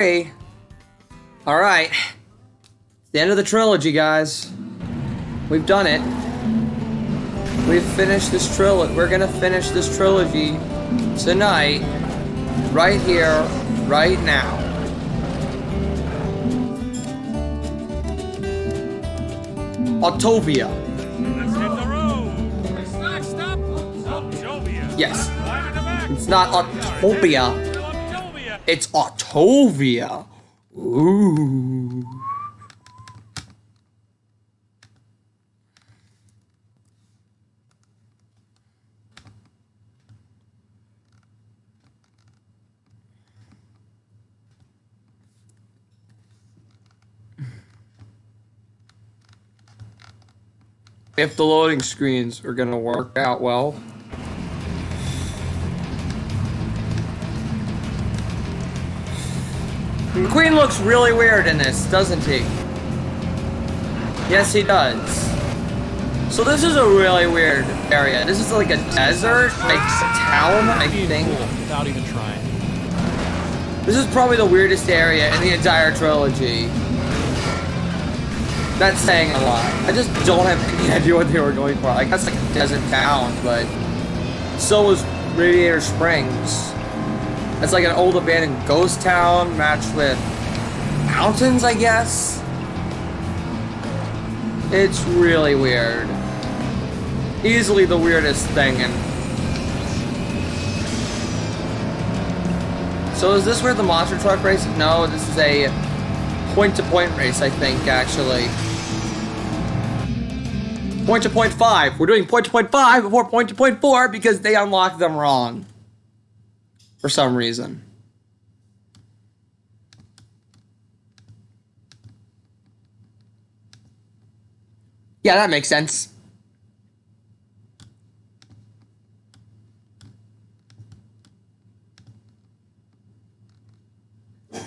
Hey. Alright. The end of the trilogy, guys. We've done it. We've finished this trilogy. We're gonna finish this trilogy tonight. Right here, right now. Autovia. Let's hit the road. Stop, stop. Autovia. Yes. Line in the back. It's not Autopia. Autovia. It's Autovia. Ooh. If the loading screens are gonna work out well. McQueen looks really weird in this, doesn't he? Yes, he does. So this is a really weird area. This is like a desert, like a town, I think. Without even trying. This is probably the weirdest area in the entire trilogy. That's saying a lot. I just don't have any idea what they were going for. I guess like a desert town, but so was Radiator Springs. It's like an old abandoned ghost town matched with mountains, I guess. It's really weird. Easily the weirdest thing. And so is this where the monster truck race? No, this is a point-to-point race, I think, actually. Point-to-point 5. We're doing point-to-point 5 before point-to-point 4 because they unlocked them wrong. For some reason. Yeah, that makes sense. And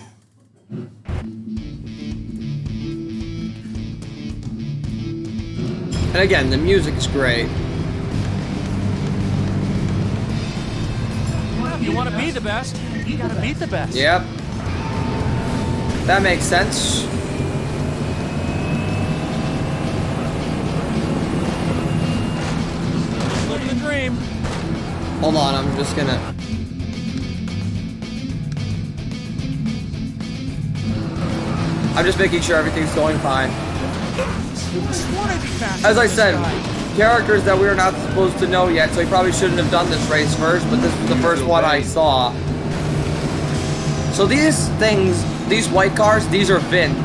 again, the music is great. If you want to be the best, you gotta beat the best. Yep. That makes sense. Living the dream. Hold on, I'm just gonna... I'm just making sure everything's going fine. As I said, characters that we're not supposed to know yet, so we probably shouldn't have done this race first, but this was the first one I saw. So these things, these white cars, these are VINs.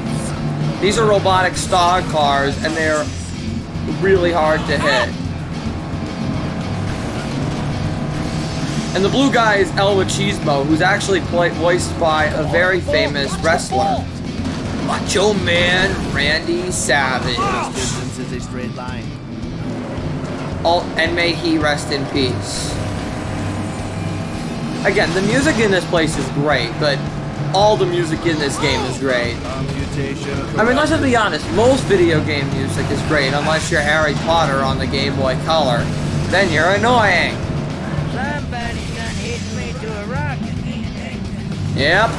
These are robotic stock cars, and they're really hard to hit. And the blue guy is El Machismo, who's actually voiced by a very famous wrestler. Macho Man Randy Savage. Distance is a straight line. And may he rest in peace. Again, the music in this place is great, but all the music in this game is great. I mean, let's just be honest, most video game music is great, unless you're Harry Potter on the Game Boy Color. Then you're annoying. Somebody done hit me to a rock. Yep.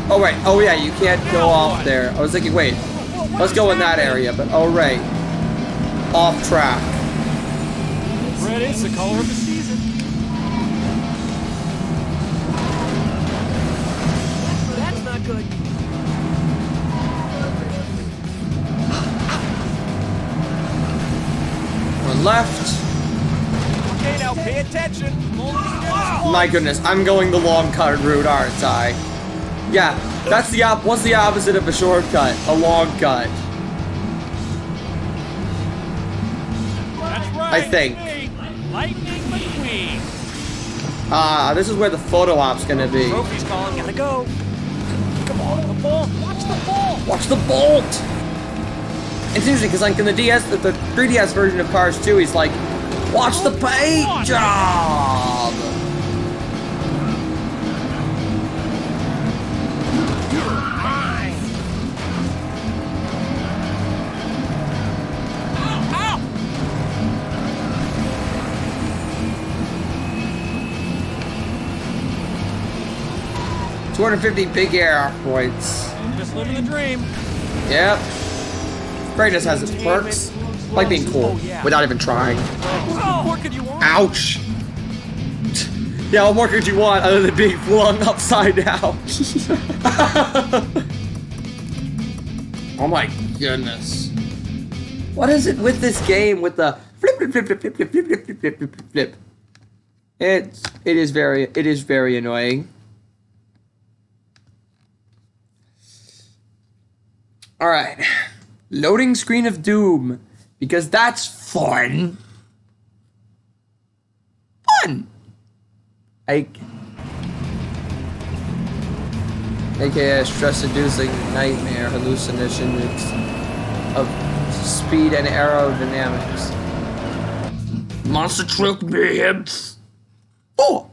Oh, right. Oh, yeah, you can't go off there. I was thinking, wait, let's go in that area, but oh, right. Off track. Red is the color of the season. That's not good. We're left. Okay, now pay attention. My goodness, I'm going the long cut route, aren't I? Yeah, that's the what's the opposite of a shortcut? A long cut. That's right. I think. Lightning McQueen. This is where the photo op's gonna be. Trophy's calling. Gotta go. Come on, the ball. Watch the ball. Watch the bolt! It's interesting, because like in the DS, the 3DS version of Cars 2, he's like, watch the paint job! 250 big air points. Just living the dream. Yep. Greatness has its perks. Like being cool without even trying. What more could you want? Ouch! Yeah, what more could you want other than being flung upside down? Oh my goodness. What is it with this game with the flip flip flip flip flip flip flip flip flip flip flip? It is very annoying. Alright. Loading screen of doom. Because that's fun. Fun! AKA a stress-inducing nightmare hallucination of speed and aerodynamics. Monster truck mayhem. Oh!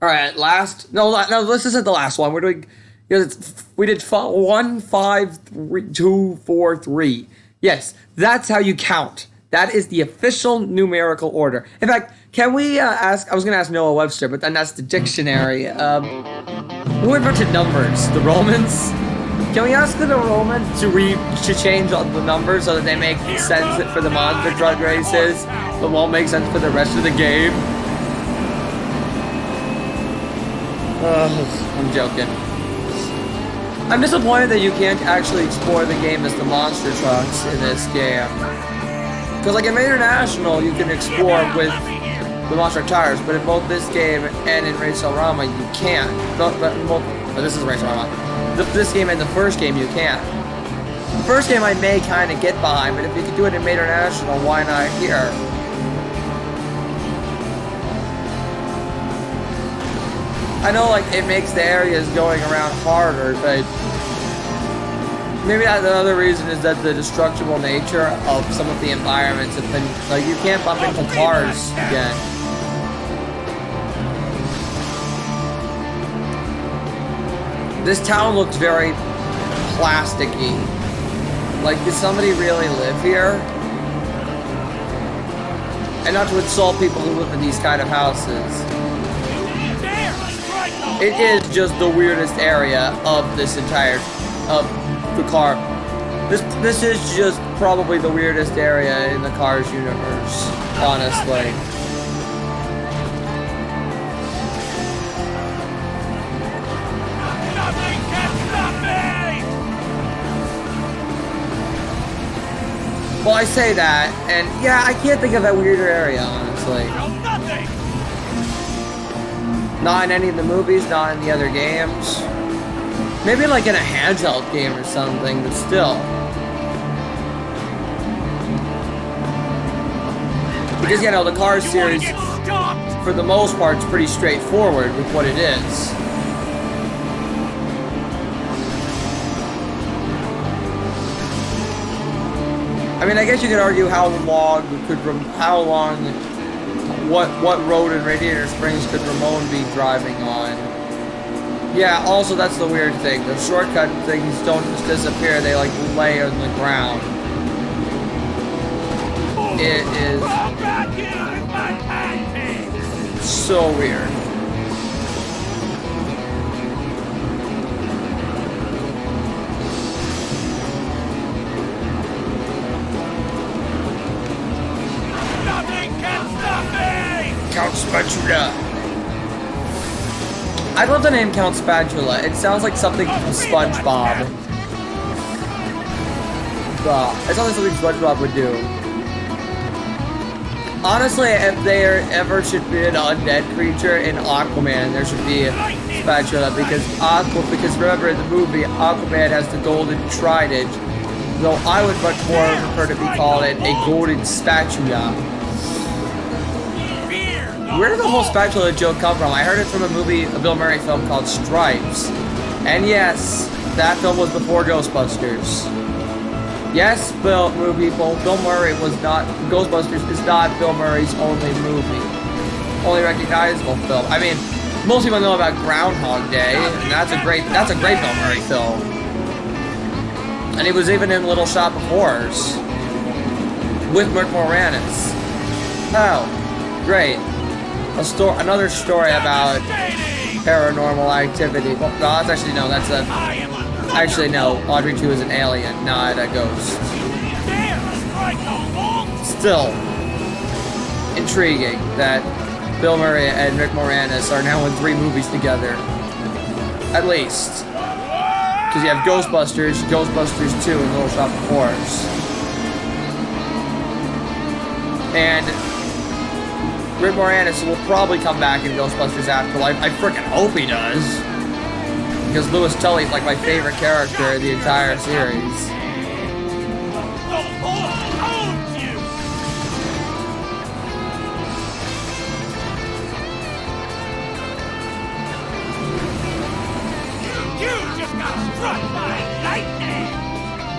Alright, last... No, this isn't the last one. We're doing... We did 1, 5, 3, 2, 4, 3. Yes, that's how you count. That is the official numerical order. In fact, can we ask... I was going to ask Noah Webster, but then that's the dictionary. Who invented numbers? The Romans? Can we ask the Romans to change all the numbers so that they make sense for the monster truck races, but won't make sense for the rest of the game? I'm joking. I'm disappointed that you can't actually explore the game as the monster trucks in this game. Because like in International, you can explore with the monster tires, but in both this game and in Race-O-Rama, you can't. This is Race-O-Rama. This game and the first game, you can't. The first game I may kind of get behind, but if you could do it in International, why not here? I know, like, it makes the areas going around harder, but maybe the other reason is that the destructible nature of some of the environments have been, like, you can't bump into cars again. This town looks very plasticky. Like, did somebody really live here? And not to insult people who live in these kind of houses. It is just the weirdest area of this entire, of the car. This is just probably the weirdest area in the Cars universe, honestly. Nothing can stop me! Well, I say that, and yeah, I can't think of a weirder area, honestly. No, nothing! Not in any of the movies, not in the other games. Maybe like in a handheld game or something, but still. Because, you know, the Cars series, for the most part, is pretty straightforward with what it is. I mean, I guess you could argue what road in Radiator Springs could Ramon be driving on? Yeah, also that's the weird thing. The shortcut things don't just disappear, they like lay on the ground. It is so weird. Count Spatula. I love the name Count Spatula. It sounds like something from SpongeBob. It sounds like something SpongeBob would do. Honestly, if there ever should be an undead creature in Aquaman, there should be a Spatula because remember in the movie Aquaman has the golden trident. Though I would much more prefer to be called a golden spatula. Where did the whole spatula joke come from? I heard it from a Bill Murray film called Stripes. And yes, that film was before Ghostbusters. Yes, Bill Murray was not... Ghostbusters is not Bill Murray's only movie. Only recognizable film. I mean, most people know about Groundhog Day, and that's a great Bill Murray film. And he was even in Little Shop of Horrors. With Rick Moranis. Oh, great. another story about paranormal activity. Well, no, that's actually no. That's a. Actually, no. Audrey 2 is an alien, not a ghost. Still intriguing that Bill Murray and Rick Moranis are now in 3 movies together. At least. Because you have Ghostbusters, Ghostbusters 2, and Little Shop of Horrors. And Rick Moranis will probably come back in Ghostbusters Afterlife. I freaking hope he does. Because Louis Tully's like my favorite character in the entire series.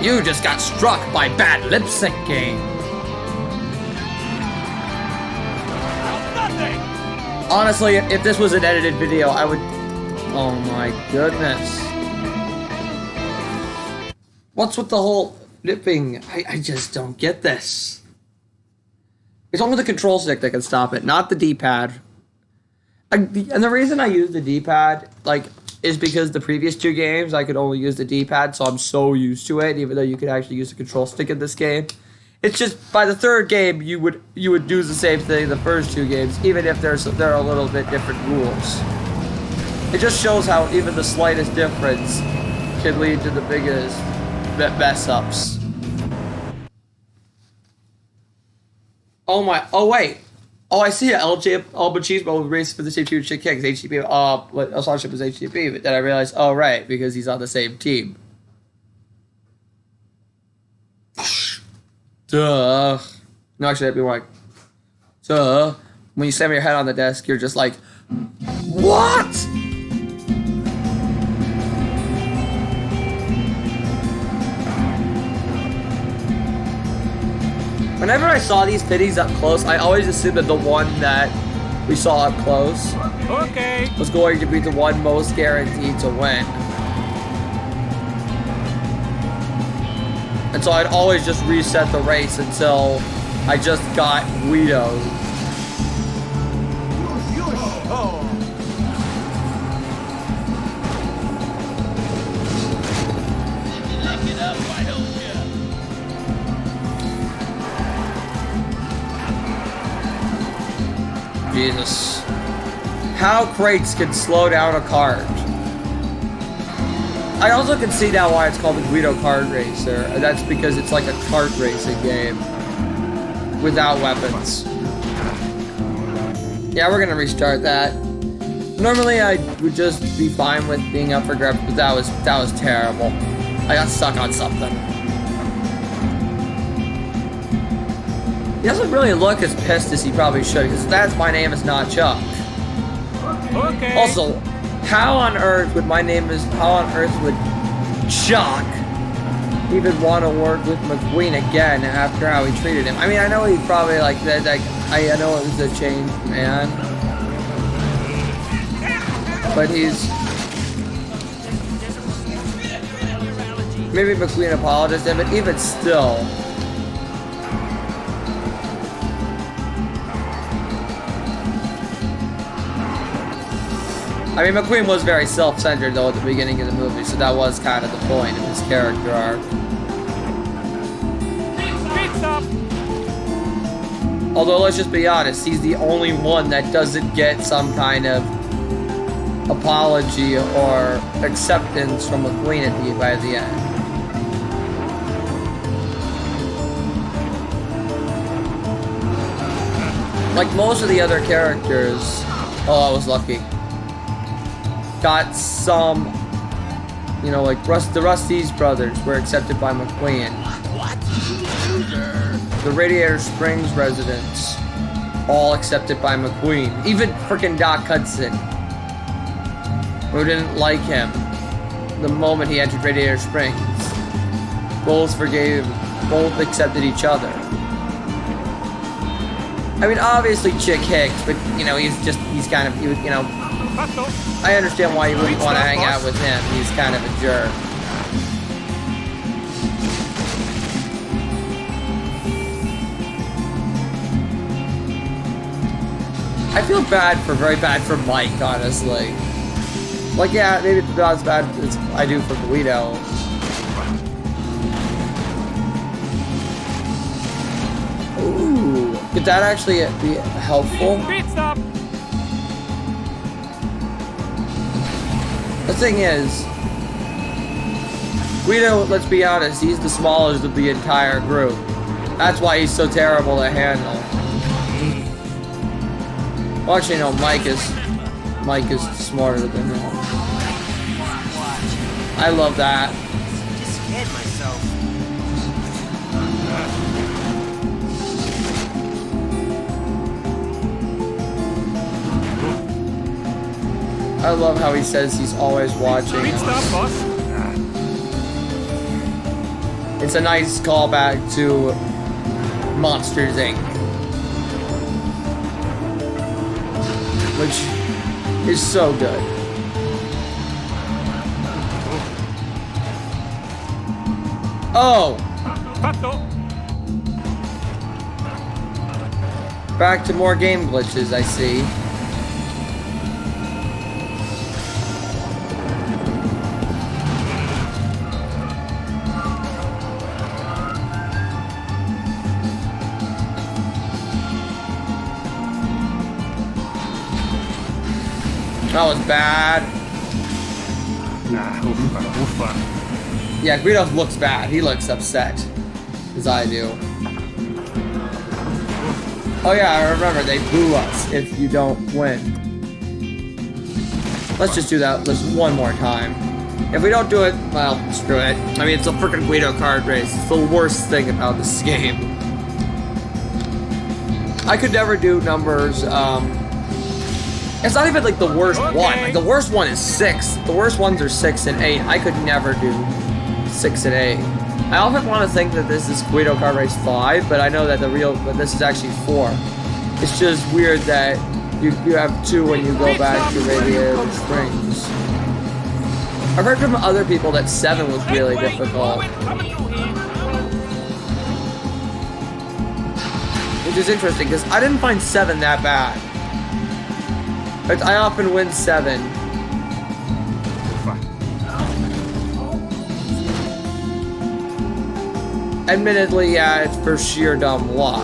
You just got struck by bad lip syncing. Honestly, if this was an edited video, I would... Oh my goodness. What's with the whole nipping? I just don't get this. It's only the control stick that can stop it, not the D-pad. And the reason I use the D-pad, like, is because the previous 2 games I could only use the D-pad, so I'm so used to it, even though you could actually use the control stick in this game. It's just, by the 3rd game, you would do the same thing the first 2 games, even if there are a little bit different rules. It just shows how even the slightest difference can lead to the biggest mess-ups. Oh my, oh wait. Oh, I see it. LJ Al Pacino racing for the same team with Chick Hicks. HTTP, El Sonship was HTTP, but then I realized, oh right, because he's on the same team. Duh. No, actually, that'd be more like, duh. When you slam your head on the desk, you're just like, what? Whenever I saw these pitties up close, I always assumed that the one that we saw up close was going to be the one most guaranteed to win. And so I'd always just reset the race until I just got Guido. Jesus. How crates can slow down a cart. I also can see now why it's called the Guido Kart Racer. That's because it's like a kart racing game without weapons. Yeah, we're gonna restart that. Normally I would just be fine with being up for grabs, but that was terrible. I got stuck on something. He doesn't really look as pissed as he probably should, because that's my name is not Chuck. Okay. Also, how on earth would Chuck even want to work with McQueen again after how he treated him? I mean, I know he probably I know it was a changed man, but maybe McQueen apologized to him, but even still. I mean, McQueen was very self-centered, though, at the beginning of the movie, so that was kind of the point of his character arc. Although, let's just be honest, he's the only one that doesn't get some kind of apology or acceptance from McQueen by the end. Like most of the other characters, oh, I was lucky. Got some, you know, like the Rusty's brothers were accepted by McQueen. What? The Radiator Springs residents, all accepted by McQueen. Even frickin' Doc Hudson, who didn't like him the moment he entered Radiator Springs. Both accepted each other. I mean, obviously Chick Hicks, but, you know, you know, I understand why you wouldn't want to hang out with him. He's kind of a jerk. I feel very bad for Mike, honestly. Like, yeah, maybe it's not as bad as I do for Guido. Ooh, could that actually be helpful? Pit stop. The thing is, Guido, let's be honest, he's the smallest of the entire group. That's why he's so terrible to handle. Well, actually, no, Mike is smarter than him. I love that. Just scared myself. I love how he says he's always watching. Pit stop, boss. It's a nice callback to Monsters Inc. Which is so good. Oh! Fatto. Back to more game glitches, I see. That was bad. Uffa. Yeah, Guido looks bad. He looks upset. As I do. Oh yeah, I remember they boo us if you don't win. Let's just do that just one more time. If we don't do it, well, screw it. I mean, it's a freaking Guido card race. It's the worst thing about this game. I could never do numbers, it's not even like the worst one. Like the worst one is 6. The worst ones are 6 and 8. I could never do 6 and 8. I often want to think that this is Guido Kart Race 5, but I know that but this is actually 4. It's just weird that you have 2 when you go back to Radiator Springs. I've heard from other people that 7 was really difficult. Which is interesting, because I didn't find 7 that bad. I often win 7. Admittedly, yeah, it's for sheer dumb luck.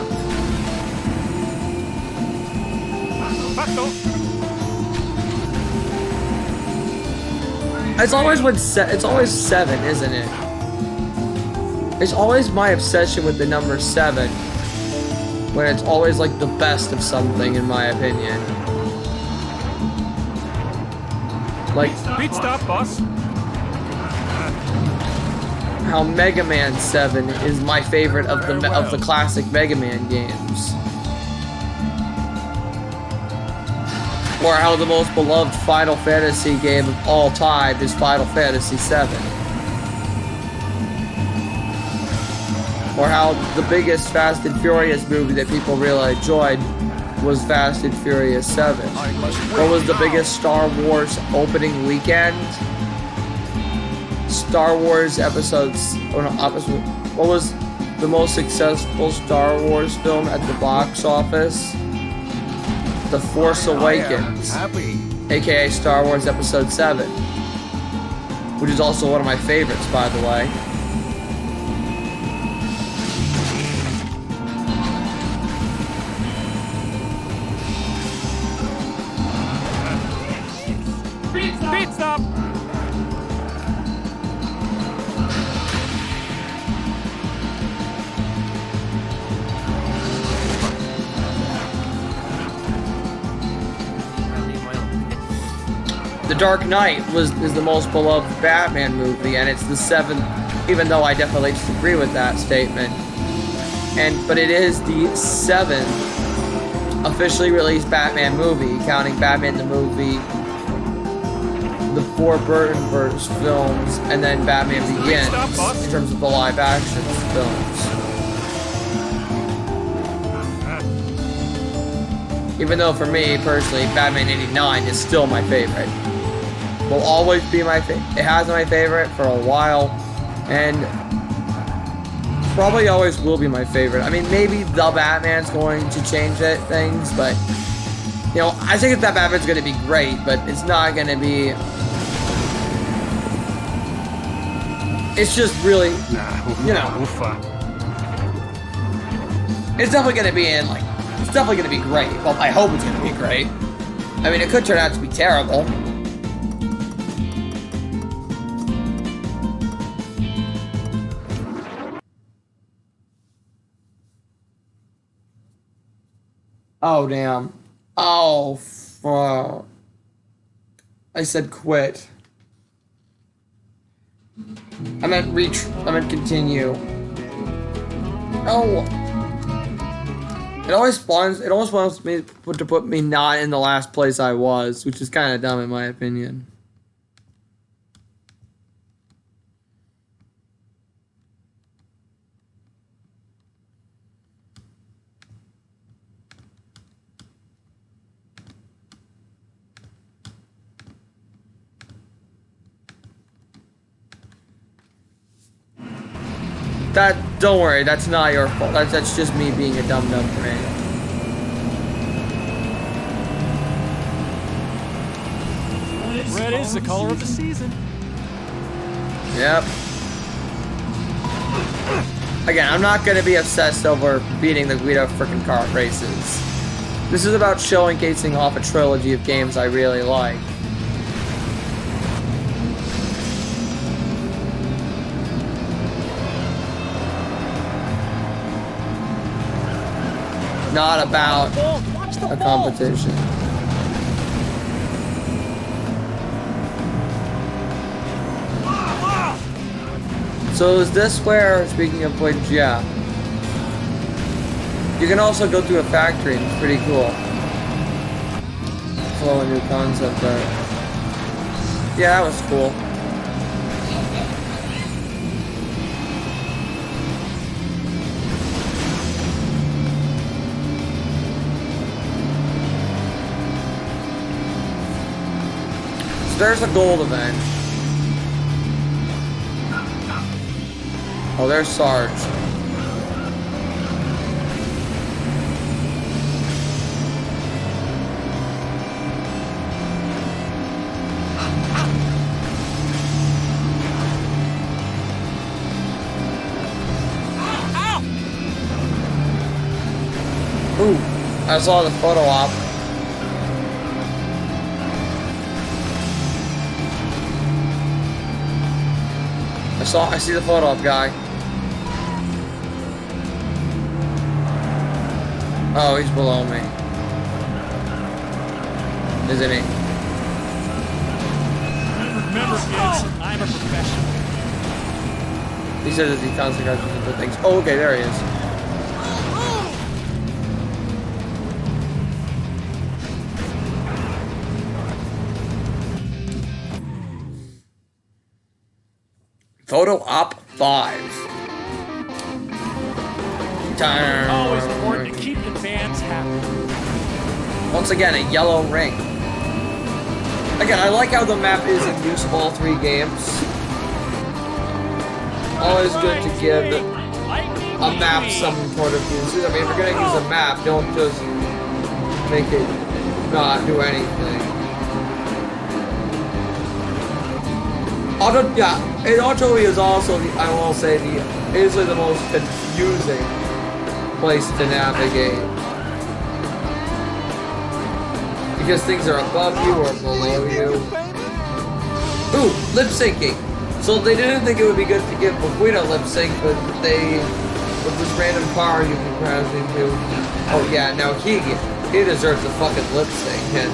It's always it's always 7, isn't it? It's always my obsession with the number 7, when it's always like the best of something, in my opinion. Like Pit stop, boss. how Mega Man 7 is my favorite of the classic Mega Man games. Or how the most beloved Final Fantasy game of all time is Final Fantasy 7. Or how the biggest Fast and Furious movie that people really enjoyed was Fast and Furious 7. What was the biggest Star Wars opening weekend? Star Wars episodes. What was the most successful Star Wars film at the box office? The Force Awakens, aka Star Wars Episode 7, which is also one of my favorites, by the way. Pit stop. The Dark Knight is the most beloved Batman movie, and it's the 7th, even though I definitely disagree with that statement. But it is the 7th officially released Batman movie, counting Batman the movie, the 4 Burtonverse films, and then Batman Begins, in terms of the live action films. Even though for me, personally, Batman 89 is still my favorite. Will always be my favorite. It has been my favorite for a while, and probably always will be my favorite. I mean, maybe the Batman's going to change things, but You know, I think that map is going to be great, but it's not going to be... It's just really, you know... It's definitely going to be in, like... It's definitely going to be great. Well, I hope it's going to be great. I mean, it could turn out to be terrible. Oh, damn. Oh, fuck. I said quit. I meant continue. Oh. It almost wants me to put me not in the last place I was, which is kind of dumb in my opinion. Don't worry, that's not your fault. That's just me being a dumb brain. Red is the color of the season. Yep. Again, I'm not gonna be obsessed over beating the Guido frickin' kart races. This is about showcasing off a trilogy of games I really like. Not about a competition. So is this where, speaking of which, yeah. You can also go through a factory and it's pretty cool. Flow a new concept there. Yeah, that was cool. There's a gold event. Oh, there's Sarge. Ooh, I saw the photo op. I see the photo op guy. Oh, he's below me. Isn't he? Remember, kids, I'm a professional. He says he constantly goes into things. Oh, okay, there he is. Photo op 5. Always important to keep the fans happy. Once again, a yellow ring. Again, I like how the map is in use of all 3 games. Always good to give a map some sort of use. I mean, if you're gonna use a map, don't just make it not do anything. Yeah, it actually is also, I will say, easily the most confusing place to navigate. Because things are above you or below you. Ooh, lip syncing. So they didn't think it would be good to give Buguita lip sync, but with this random car you can crash into. Oh yeah, now he deserves a fucking lip sync. And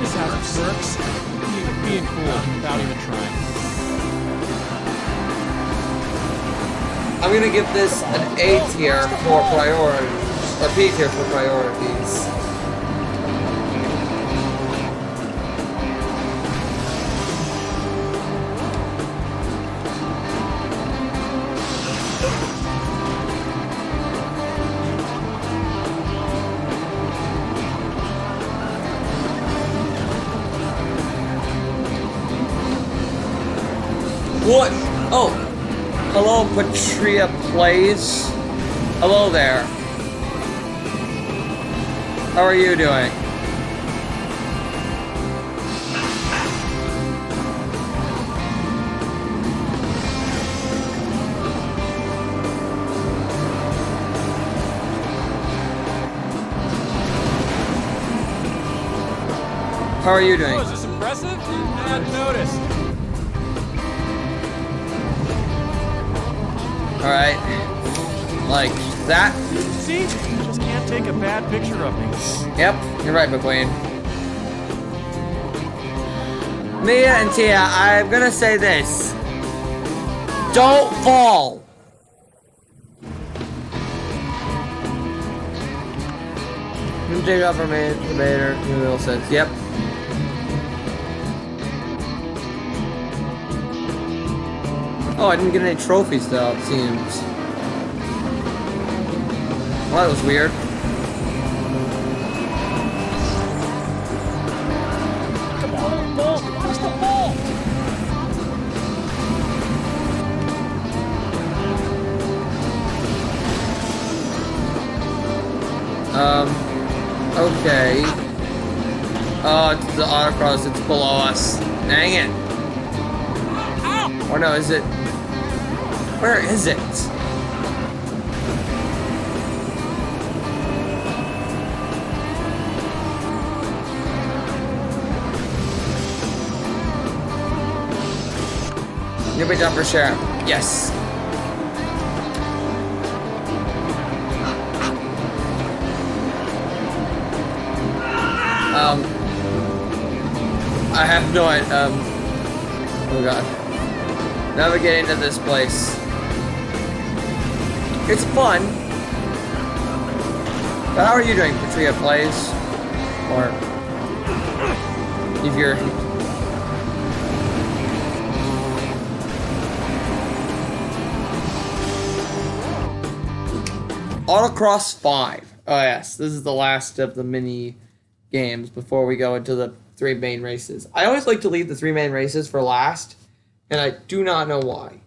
This is how it works. Being cool without even trying. I'm gonna give this an A tier for priorities, or B tier for priorities. What? Oh, hello, Patria Plays. Hello there. How are you doing? How are you doing? Oh, is this impressive? I hadn't noticed. Alright. Like that? See? Just can't take a bad picture of me. Yep, you're right, McQueen. Mia and Tia, I'm gonna say this. Don't fall! You take off from me, debater, new little sense. Yep. Oh, I didn't get any trophies though, it seems. Well, that was weird. Come on, ball! Where's the ball? Okay. Oh, it's the autocross, it's below us. Dang it. Or no, is it? Where is it? Give me down for sheriff. Yes. I have no idea. Oh god. Navigating to this place. It's fun. But how are you doing, Patria Plays? Or if you're Autocross 5. Oh yes, this is the last of the mini games before we go into the 3 main races. I always like to leave the 3 main races for last, and I do not know why.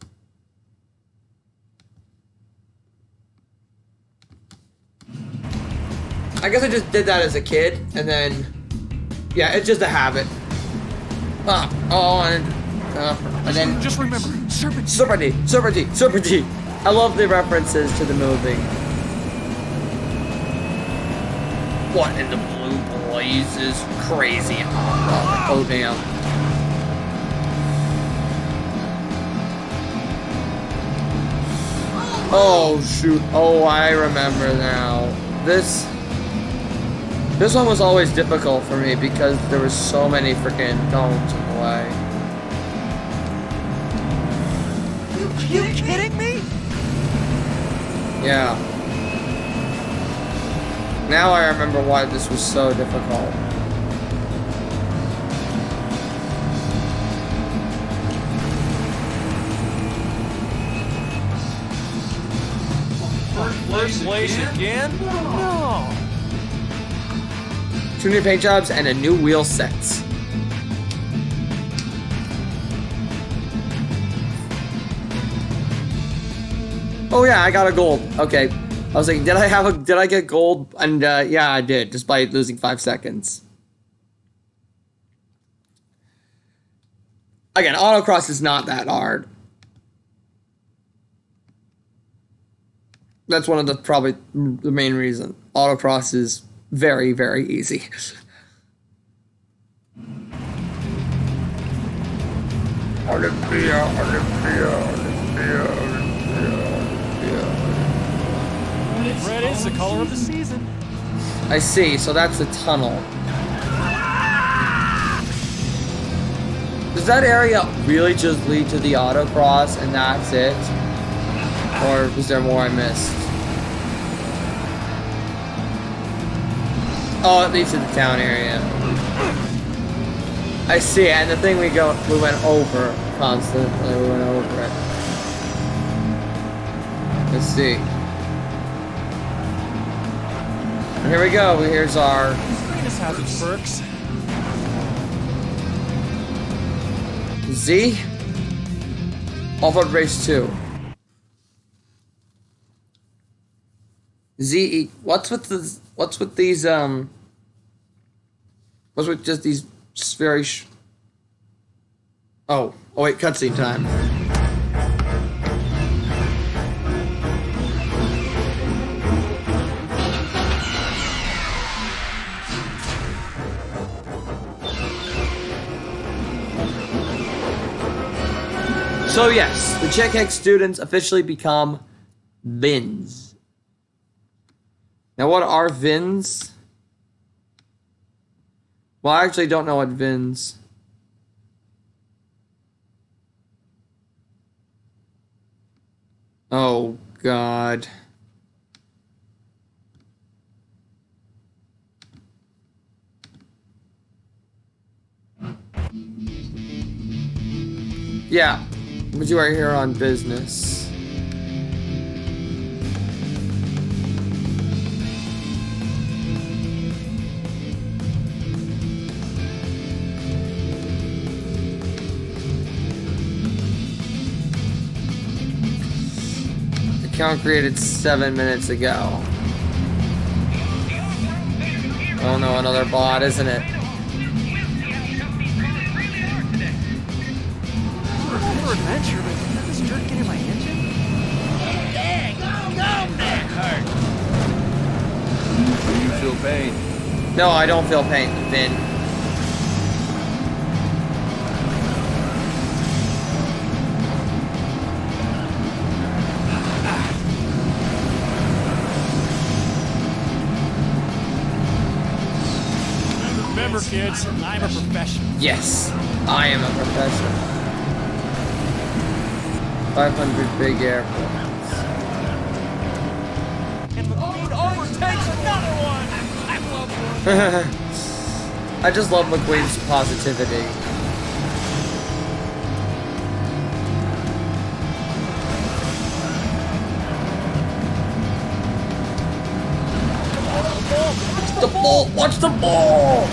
I guess I just did that as a kid, and then, yeah, it's just a habit. And then Just remember, Serpentine. I love the references to the movie. What in the blue blazes? Crazy. Oh damn. Oh shoot. Oh, I remember now. This one was always difficult for me because there was so many freaking domes in the way. Are you kidding me? Yeah. Now I remember why this was so difficult. First place again? No. 2 new paint jobs and a new wheel sets. Oh yeah, I got a gold. Okay. I was like, did I get gold? And yeah, I did, despite losing 5 seconds. Again, autocross is not that hard. That's one of the, probably the main reason. Autocross is very, very easy. Red is the color of the season. I see, so that's the tunnel. Does that area really just lead to the autocross and that's it? Or was there more I missed? Oh, it leads to the town area. I see, and the thing we went over constantly. We went over it. Let's see. Here we go. Here's our. This has its perks. Z. Off-road race 2. Z. What's with these? What's with just these very? Oh wait, cutscene time. So yes, the Czech Hex students officially become VINs. Now what are VINs? Well, I actually don't know what VINs. Oh God. Yeah. But you are here on business. Account created 7 minutes ago. Oh no, another bot, isn't it? Adventure, but this jerk get in my engine? Dang, that hurt. Do you feel pain? No, I don't feel pain, Vin. Remember, kids, I'm a professional. Yes, I am a professional. 500 big airports. And McQueen overtakes another one. I love one. I just love McQueen's positivity. The ball! Watch the ball!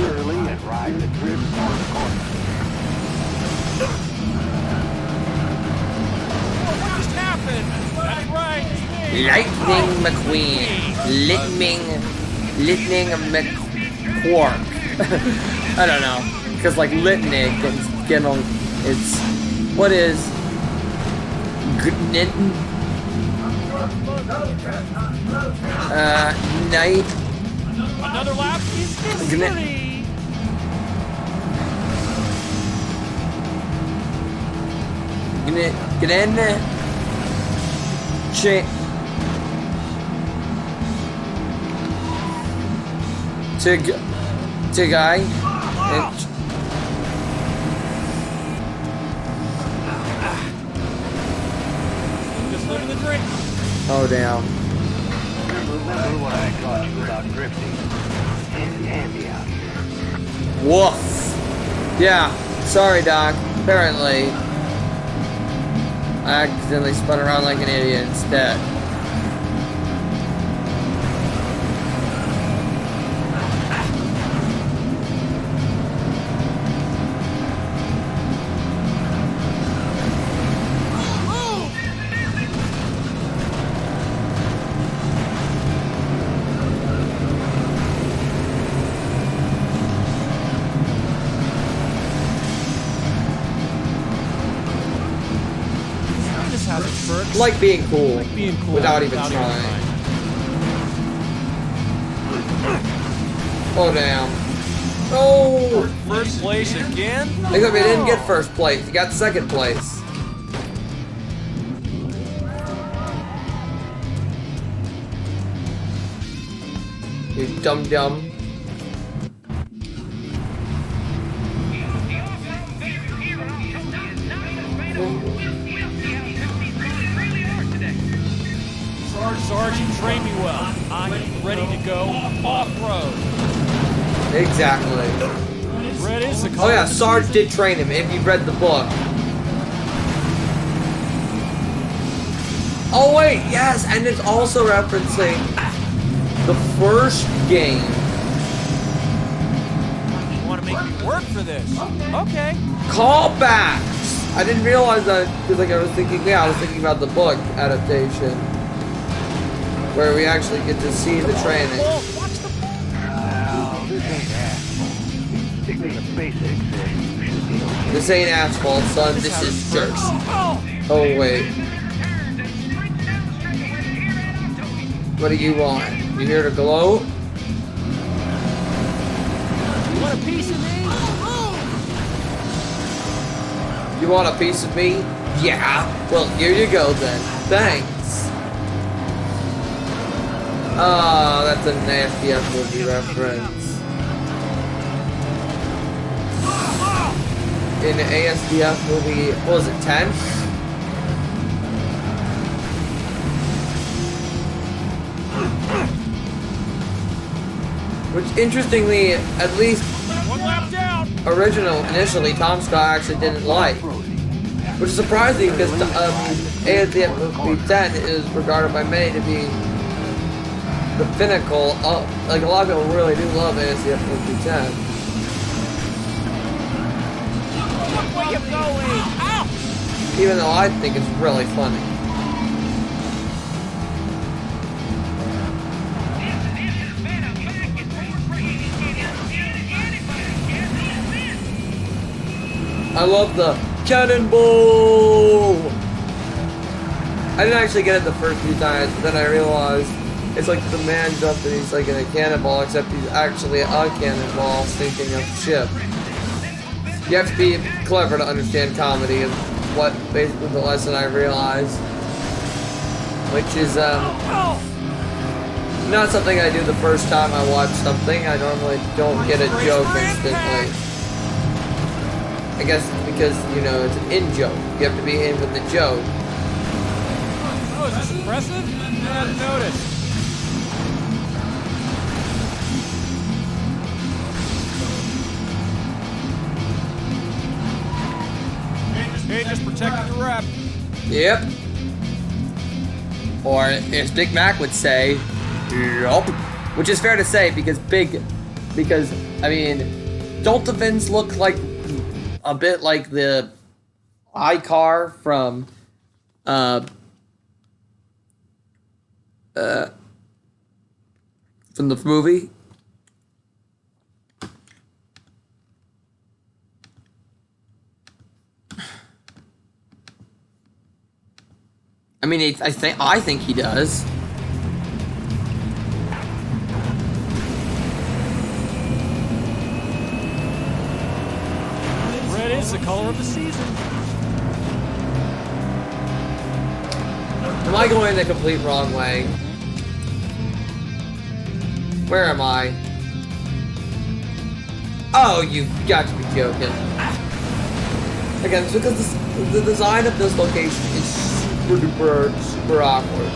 Early and ride the trip on the corner. What just happened? That's right. It's me. Lightning McQueen. Lightning McQuark. I don't know. Because like Litnig and Skinnle, it's... What is... Gnitten? Night... Another lap? Is this Gna- silly? Gnen... To guy... Just living the dream. Oh damn. Remember what I taught you about drifting? Handy out here. Woof. Yeah. Sorry, Doc. Apparently, I accidentally spun around like an idiot instead. This has its perks. Like being cool. Like being cool Without even trying. Oh damn. Oh! First place again? Except we didn't get first place. We got second place. You dumb dumb. Sarge, you trained me well. I'm ready to go off-road. Exactly. Red is the Oh color. yeah, Sarge did train him if you read the book. Oh wait, yes, and it's also referencing the first game. You want to make me work for this? Okay. Callbacks! I didn't realize that because like I was thinking about the book adaptation where we actually get to see the training. Well, this ain't asphalt. Stick to the basics and you should be okay. This ain't asphalt, son. This is dirt. Oh wait. What do you want? You here to gloat? Want a piece of me? You want a piece of me? Yeah. Well, here you go then. Thanks. Oh, that's a nasty F movie reference. In the ASDF movie, what was it, 10? Which, interestingly, at least One lap down. original, initially, Tom Scott actually didn't like. Which is surprising because ASDF movie 10 is regarded by many to be the pinnacle of, like, a lot of people really do love ASDF movie 10. Where you going? Ow! Even though I think it's really funny. I love the cannonball! I didn't actually get it the first few times, but then I realized it's like the man jumped and he's like in a cannonball, except he's actually a cannonball sinking a ship. You have to be clever to understand comedy, and what basically the lesson I realized, which is not something I do the first time I watch something. I normally don't get a joke instantly. I guess it's because, you know, it's an in-joke. You have to be in with the joke. Oh, is this impressive? I hadn't noticed. Hey, just protecting the rep. Yep. Or, as Big Mac would say, yup. Which is fair to say, because I mean, don't the fins look like a bit like the iCar from the movie? I mean, I think he does. Red is the color of the season. Am I going the complete wrong way? Where am I? Oh, you've got to be joking. Again, it's because the design of this location is super awkward.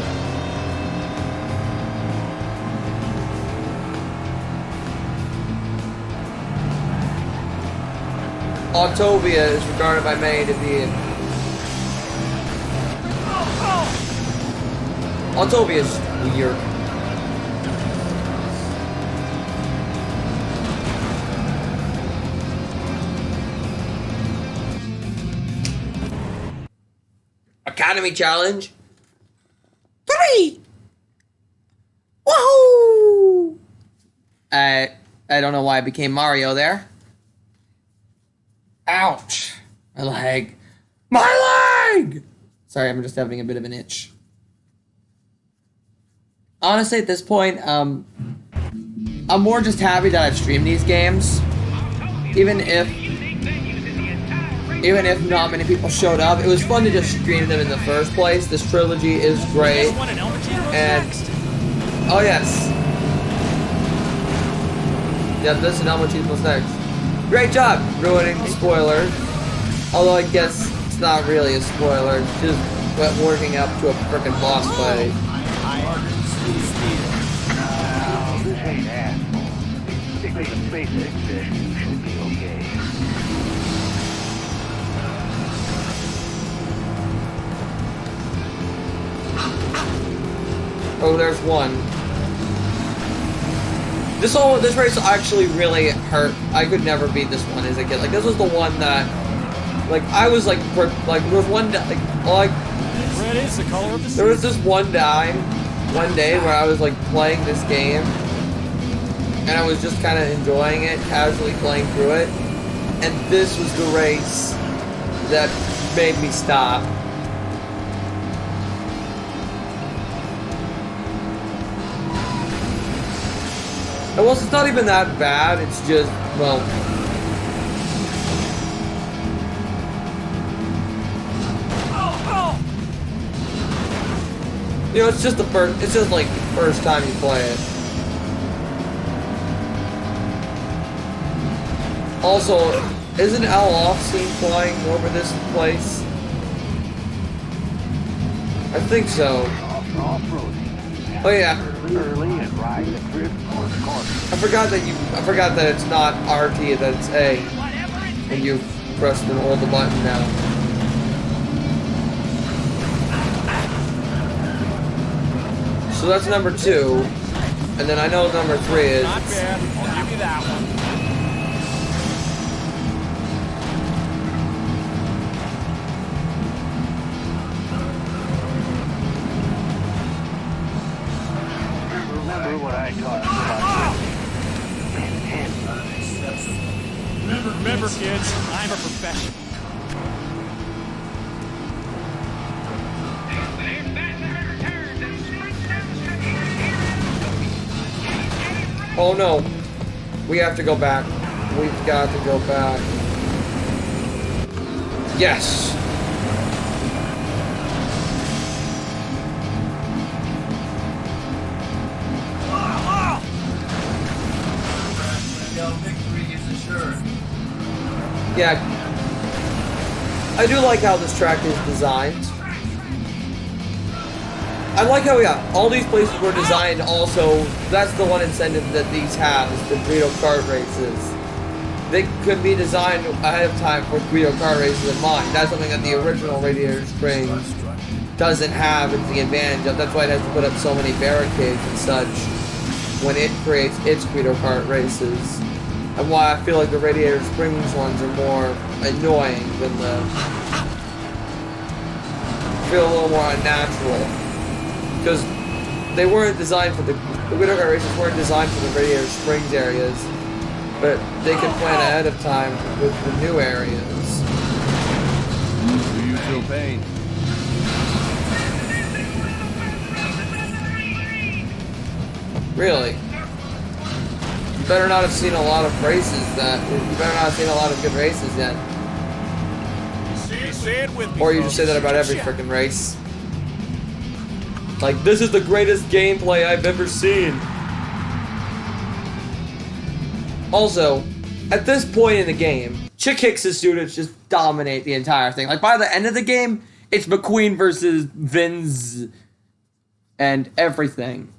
Autovia is regarded by many to be Autovia is weird. Academy Challenge 3. Woohoo! I don't know why I became Mario there. Ouch! My leg. My leg! Sorry, I'm just having a bit of an itch. Honestly, at this point, I'm more just happy that I've streamed these games. Even if not many people showed up, it was fun to just stream them in the first place. This trilogy is great. And oh yes. Yep, this and Elmo Cheese was next. Great job ruining the spoiler. Although I guess it's not really a spoiler, it's just working up to a frickin' boss fight. This ain't asphalt. Stick to the basics and you should be okay. Oh, there's one. This race actually really hurt. I could never beat this one as a kid. Like, this was the one that Like I was like there was one day, like Red is the color of the there was this one day where I was like playing this game, and I was just kind of enjoying it, casually playing through it, and this was the race that made me stop. And well, it's not even that bad. It's just, well, you know, it's just the first. It's just like the first time you play it. Also, isn't Al Off seen flying over this place? I think so. Off-roading. Oh yeah. Early and ride the drift on the corner. I forgot that it's not RT, that it's A. And you press and hold the button now. So that's number 2. And then I know number 3 is. Not bad. I'll give you that one. Remember what I taught you about Remember, kids, I'm a professional. Oh no. We have to go back. We've got to go back. Yes! Yeah. I do like how this track is designed. I like how, yeah, all these places were designed also, that's the one incentive that these have, is the Guido kart races. They could be designed ahead of time for Guido kart races in mind. That's something that the original Radiator Springs doesn't have. It's the advantage of. That's why it has to put up so many barricades and such when it creates its Guido kart races. And why I feel like the Radiator Springs ones are more annoying than the... feel a little more unnatural. Because they weren't designed for the Guido kart races weren't designed for the Radiator Springs areas, but they could plan ahead of time with the new areas. Do you feel pain? Really? You better not have seen a lot of races that. You better not have seen a lot of good races yet. Say it with me, Or you just say that about every folks. freaking race. Like, this is the greatest gameplay I've ever seen. Also, at this point in the game, Chick Hicks' students just dominate the entire thing. Like, by the end of the game, it's McQueen versus Vince and everything.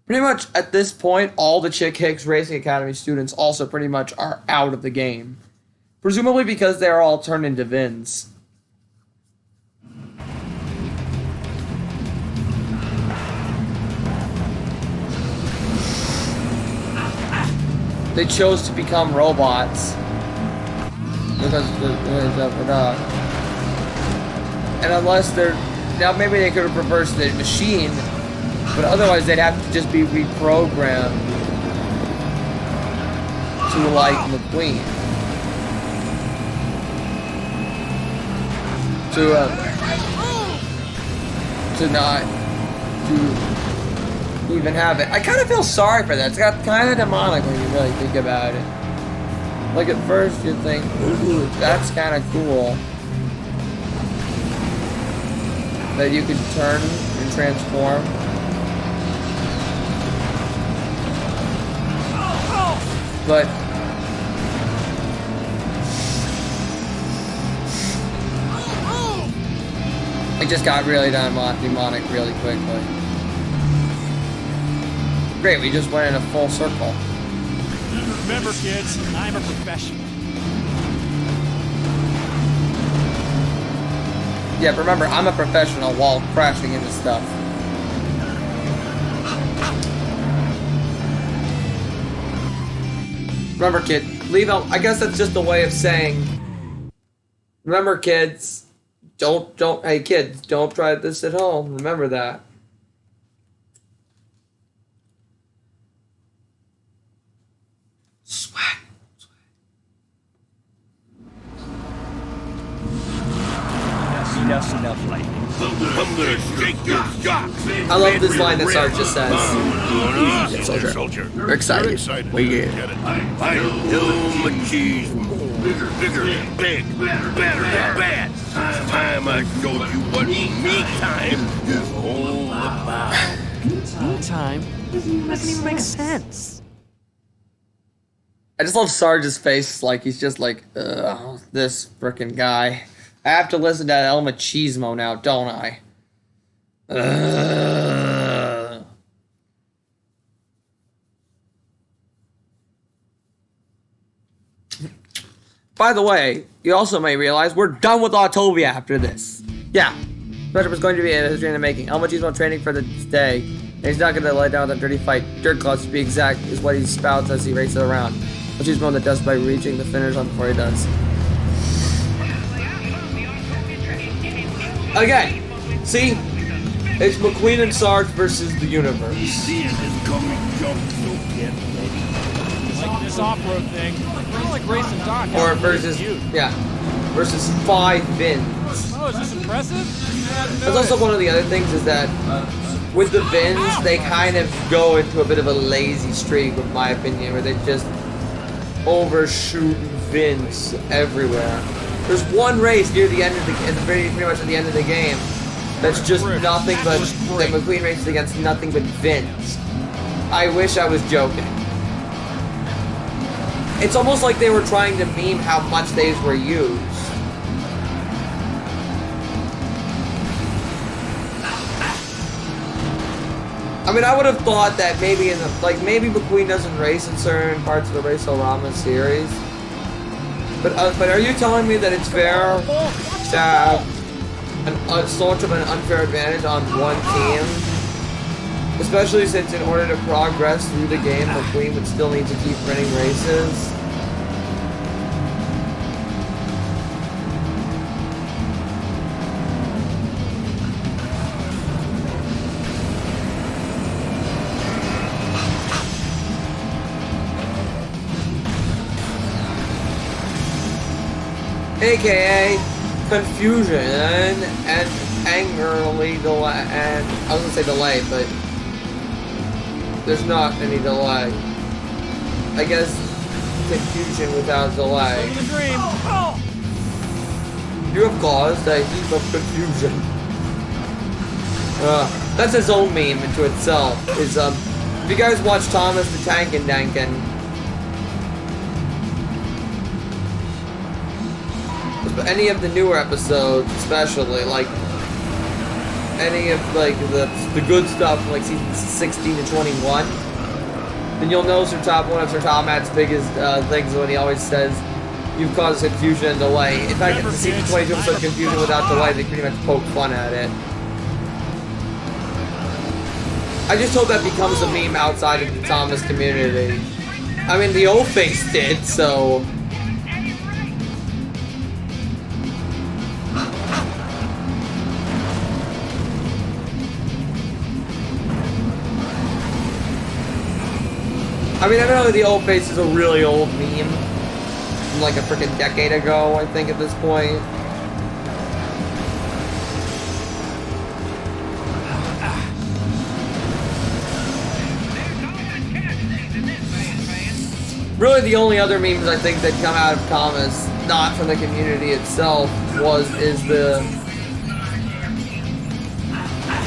Pretty much, at this point, all the Chick Hicks Racing Academy students also pretty much are out of the game. Presumably because they're all turned into Vins. They chose to become robots. Because and unless they're... Now maybe they could have reversed the machine, but otherwise they'd have to just be reprogrammed to like McQueen. To not... to even have it. I kind of feel sorry for that. It's got kind of demonic when you really think about it. Like at first you think, ooh, that's kind of cool. That you could turn and transform. But it just got really demonic really quickly. Great, we just went in a full circle. Remember, kids, I'm a professional. Yeah, remember, I'm a professional while crashing into stuff. Remember, kid, Leave I guess that's just a way of saying, remember kids, hey kids, don't try this at home. Remember that. Sweat. Enough lightning. I'm gonna shake your socks. I love this line that Sarge just says. Soldier. Soldier. We're excited. You're excited. We get Get it. I know my cheese more. Bigger, big, better, bad. It's time I showed you what me time is all about. Meantime, doesn't even make sense. I just love Sarge's face, like he's just like, ugh, this frickin' guy. I have to listen to El Machismo now, don't I? Ugh. By the way, you also may realize we're done with Autovia after this. Yeah, Retro was going to be a history in the making. El Machismo training for the day. And he's not going to lay down that dirty fight. Dirt clouds, to be exact, is what he spouts as he races around. Machismo in the dust by reaching the finish line before he does. Again, see? It's McQueen and Sarge versus the universe. Like this off-road thing. Kind of like racing Doc. Or versus, yeah, versus 5 Vins. Oh, is this impressive? That's also one of the other things is that with the Vins, they kind of go into a bit of a lazy streak, in my opinion, where they just overshoot Vins everywhere. There's one race near the end of pretty much at the end of the game that's just nothing but that McQueen races against nothing but Vins. I wish I was joking. It's almost like they were trying to meme how much these were used. I mean, I would have thought that maybe maybe McQueen doesn't race in certain parts of the Race-O-Rama series. But are you telling me that it's fair to have sort of an unfair advantage on one team? Especially since in order to progress through the game, McQueen would still need to keep winning races. AKA confusion and angrily delay, and I was gonna say delay, but there's not any delay. I guess confusion without delay. The dream. You have caused a heap of confusion. That's his own meme into itself. Is if you guys watch Thomas the Tank and Dankin, any of the newer episodes, especially like any of like the good stuff, like season 16 to 21, then you'll know one of Sir Tomat's biggest things when he always says, "You've caused confusion and delay." In fact, the season 22 episode "Confusion Without Delay," they pretty much poke fun at it. I just hope that becomes a meme outside of the Thomas community. I mean, the old face did, so. I mean, I know that the old face is a really old meme from like a freaking decade ago, I think, at this point. Really, the only other memes I think that come out of Thomas, not from the community itself, is the.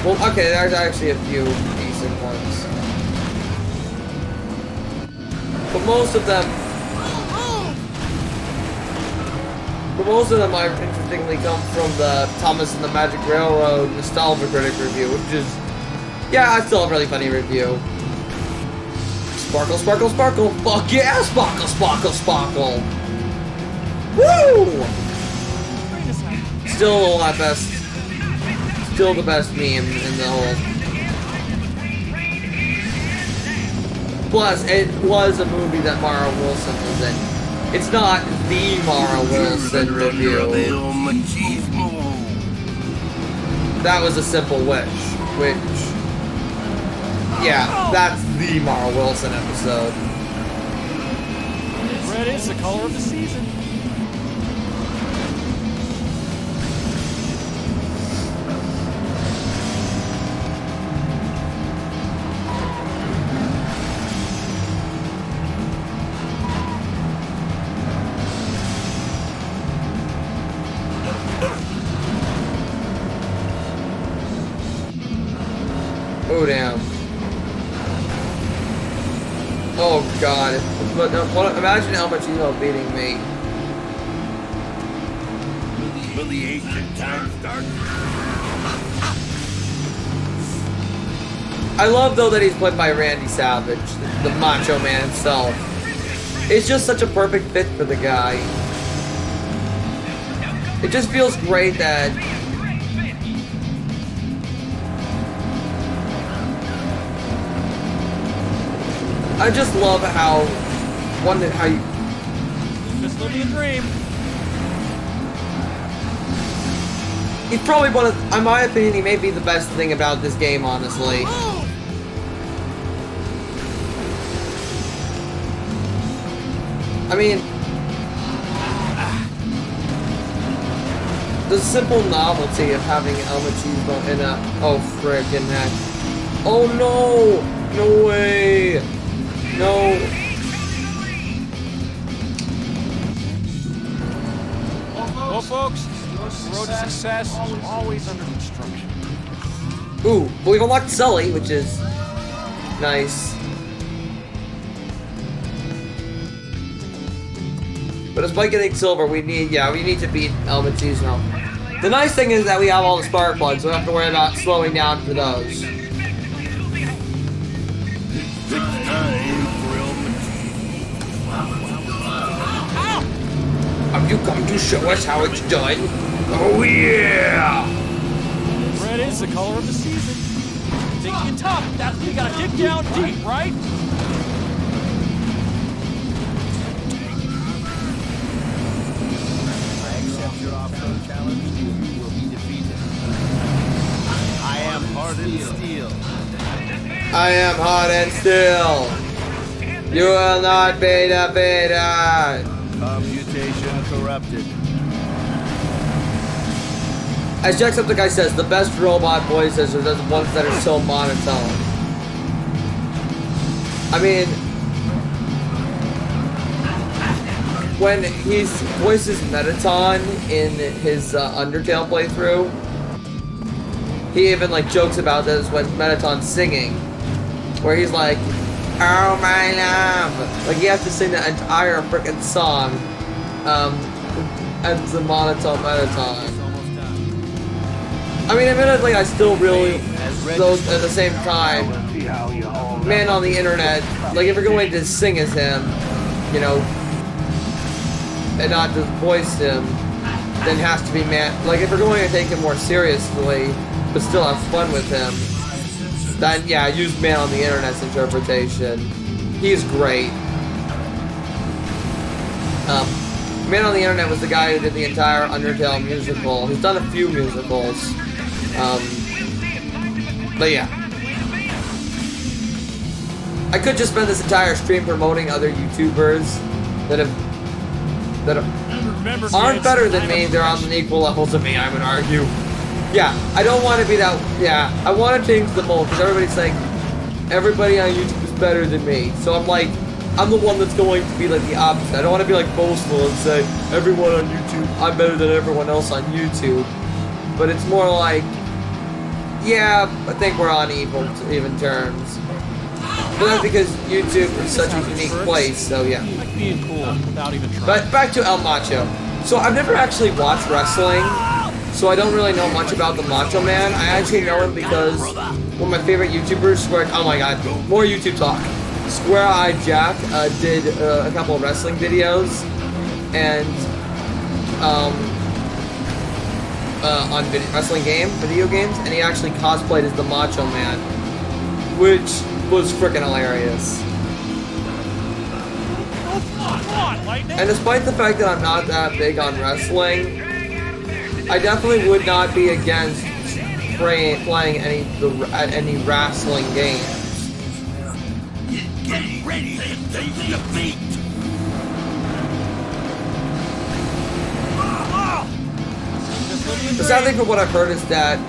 Well, okay, there's actually a few decent ones. But most of them I interestingly come from the Thomas and the Magic Railroad Nostalgia Critic review, which is, yeah, it's still a really funny review. Sparkle, sparkle, sparkle, fuck yeah, sparkle, sparkle, sparkle. Woo! Still the best meme in the whole. Plus, it was a movie that Mara Wilson was in. It's not the Mara Wilson review. El machismo. That was a simple wish, which, yeah, that's the Mara Wilson episode. Red is the color of the season. Oh, damn. Oh, God. But, imagine how much Emo beating me. Will the ancient time start? I love, though, that he's played by Randy Savage, the Macho Man himself. It's just such a perfect fit for the guy. It just feels great that... I just love how you... Just living a dream. He's probably one of, in my opinion, he may be the best thing about this game, honestly. I mean, the simple novelty of having El Machismo in a, oh frickin' heck. Oh no! No way! No! Well, folks, the road to success is always under construction. Ooh, but we've unlocked Sully, which is nice. But despite getting silver, we need to beat El Machismo. The nice thing is that we have all the spark plugs, so we don't have to worry about slowing down for those. Have you come to show us how it's done? Oh yeah! Red is the color of the season. Think you tough, that's when you gotta dig down deep, right? I accept your offer of challenge. You will be defeated. I am hardened steel. I am hot and still. You will not be defeated. Computation corrupted. As Jacksepticeye says, the best robot voices are the ones that are so monotone. I mean, when he voices Metaton in his Undertale playthrough, he even like jokes about this when Metaton's singing, where he's like, "Oh my love," like you have to sing the entire freaking song, and the monotone Metaton. I mean, admittedly, I still really, though at the same time, man on the internet, like if you're going to sing as him, you know, and not just voice him, then has to be man. Like if you're going to take him more seriously, but still have fun with him, then yeah, use man on the internet's interpretation. He's great. Man on the internet was the guy who did the entire Undertale musical. He's done a few musicals. But yeah. I could just spend this entire stream promoting other YouTubers that aren't better than me. They're on an equal level to me, I would argue. Yeah, I don't want to be that. Yeah, I want to change the mold because everybody's saying everybody on YouTube is better than me. So I'm like, I'm the one that's going to be like the opposite. I don't want to be like boastful and say everyone on YouTube, I'm better than everyone else on YouTube. But it's more like, yeah, I think we're on even terms. But that's because YouTube is such a unique place, so yeah. Like being cool without even trying. But back to El Macho. So I've never actually watched wrestling, so I don't really know much about the Macho Man. I actually know him because one of my favorite YouTubers, oh my god, more YouTube talk. Square Eye Jack did a couple of wrestling videos, and on video games, and he actually cosplayed as the Macho Man, which was freaking hilarious. Come on! on, Lightning. And despite the fact that I'm not that big on wrestling, I definitely would not be against playing any wrestling games. Get ready to take defeat. The sad thing from what I've heard is that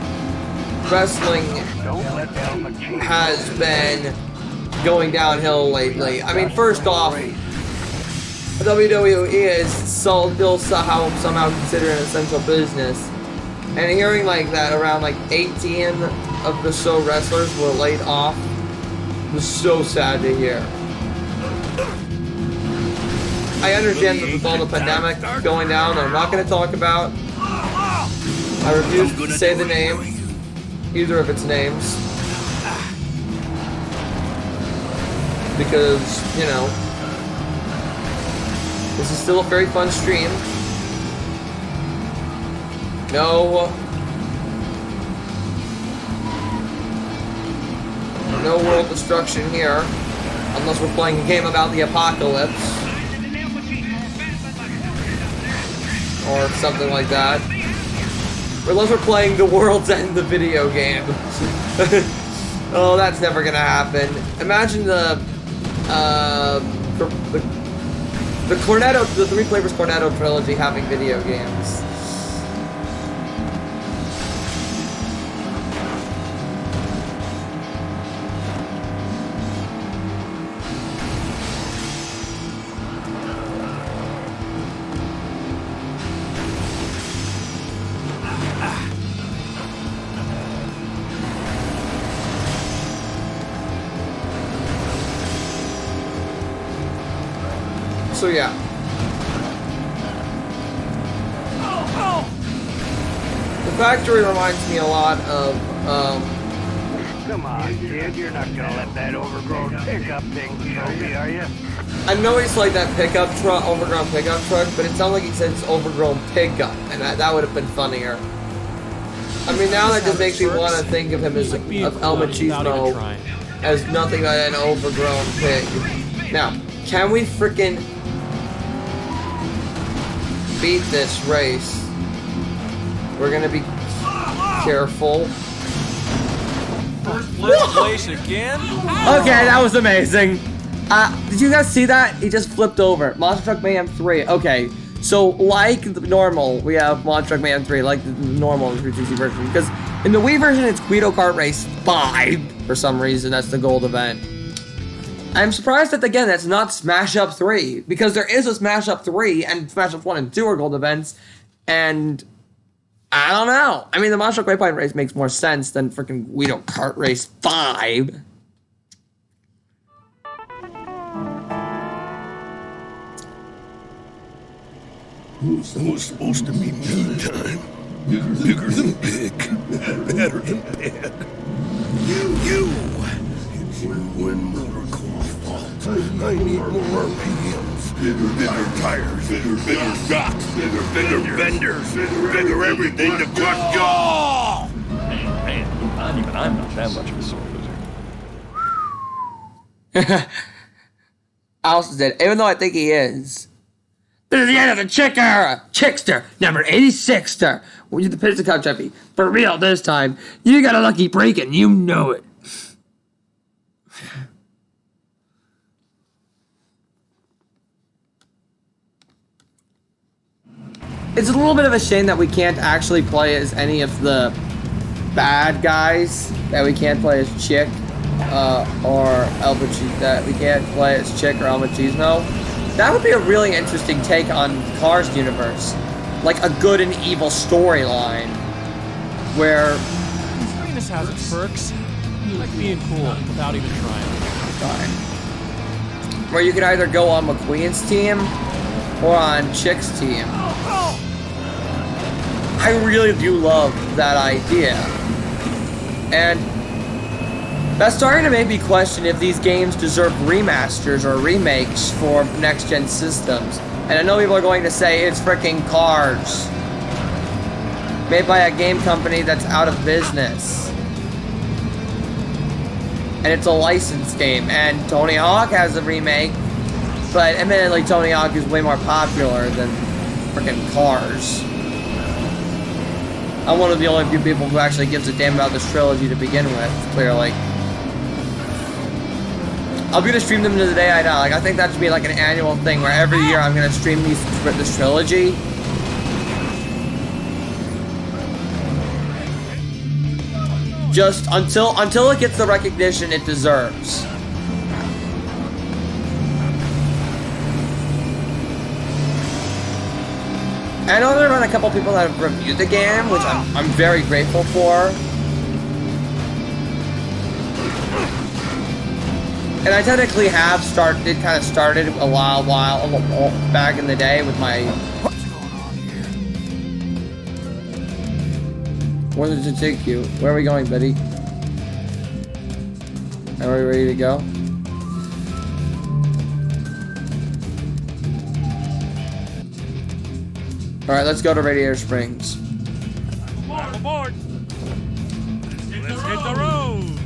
wrestling has been going downhill lately. I mean, first off, WWE is still somehow considered an essential business. And hearing like that around like 18 of the show wrestlers were laid off was so sad to hear. I understand that with all the pandemic going down that I'm not going to talk about. I refuse to say the name, either of its names. Because, you know, this is still a very fun stream. No world destruction here, unless we're playing a game about the apocalypse. Or something like that. Or unless we're playing The World's End, the video game. Oh, that's never gonna happen. Imagine the Cornetto, the Three Flavors Cornetto trilogy having video games. So yeah. The factory reminds me a lot of, Come on, kid. You're not gonna let that overgrown pickup thing kill me, are you? I know it's like that pickup truck, overgrown pickup truck, but it sounds like he said it's overgrown pickup, and that would have been funnier. I mean, now that just makes me want to think of him as of El Machismo as nothing but an overgrown pig. Now, can we freaking beat this race? We're gonna be careful. First place again? Okay, that was amazing. Did you guys see that? He just flipped over. Monster Truck Mayhem 3. Okay, so like the normal, we have Monster Truck Mayhem 3, like the normal 360 version. Because in the Wii version, it's Guido Kart Race 5. For some reason, that's the gold event. I'm surprised that, again, that's not Smash Up 3. Because there is a Smash Up 3, and Smash Up 1 and 2 are gold events. And I don't know. I mean, the Monster Truck Waypoint Race makes more sense than freaking Guido Kart Race 5. Who's supposed to be me time? Bigger than big, better than bad. You! It's you and Motor Cole's fault. I need more RPMs, bigger tires, bigger shocks, bigger vendors, bigger everything to crush y'all! Man, not even I'm not that much of a sore loser. Alice did, even though I think he is. This is the end of the chick era! Chickster, number 86ster. We did the Pizza Cup Chuppy. For real this time. You got a lucky break and you know it. It's a little bit of a shame that we can't actually play as any of the bad guys. That we can't play as Chick or El Machismo. That we can't play as Chick or El Machismo. That would be a really interesting take on Cars universe. Like a good and evil storyline. Where... This has its perks. Like being cool without even trying. Where you could either go on McQueen's team or on Chick's team. I really do love that idea. And that's starting to make me question if these games deserve remasters or remakes for next-gen systems. And I know people are going to say it's freaking Cars. Made by a game company that's out of business. And it's a licensed game. And Tony Hawk has a remake But admittedly, Tony Hawk is way more popular than freaking Cars. I'm one of the only few people who actually gives a damn about this trilogy to begin with, clearly. I'll be gonna stream them to the day I die. Like, I think that should be like an annual thing where every year I'm gonna stream this trilogy. Just until it gets the recognition it deserves. I know there have been a couple people that have reviewed the game, which I'm very grateful for. And I technically have kind of started a while back in the day with my. What's going on here? Where does it take you? Where are we going, Betty? Are we ready to go? Alright, let's go to Radiator Springs. Aboard, aboard. Let's hit the road.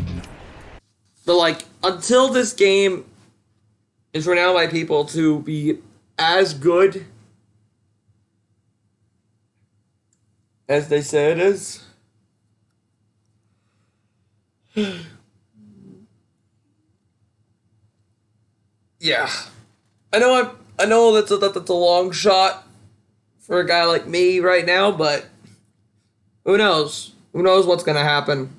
But like, until this game is renowned by people to be as good as they say it is, yeah, I know that's a long shot for a guy like me right now, but who knows? Who knows what's gonna happen?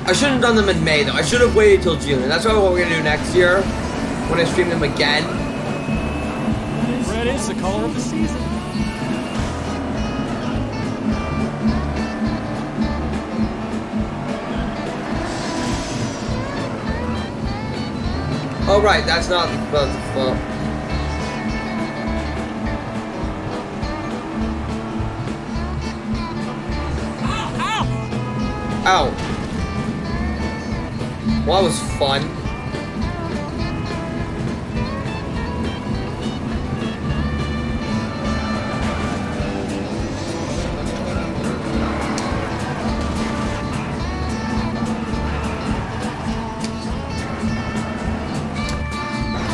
I shouldn't have done them in May, though. I should have waited till June. And that's probably what we're going to do next year when I stream them again. Red is the color of the season. Oh, right. That's not the Ow. Well, that was fun.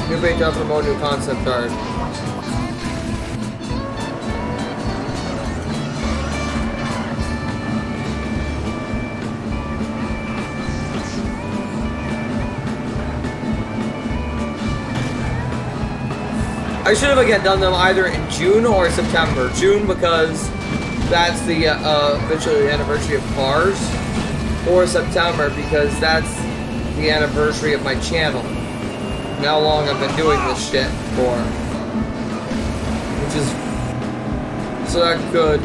Good great job promoting new concept art. I should have again done them either in June or September. June because that's the official anniversary of Cars, or September because that's the anniversary of my channel. And how long I've been doing this shit for, which is so that good.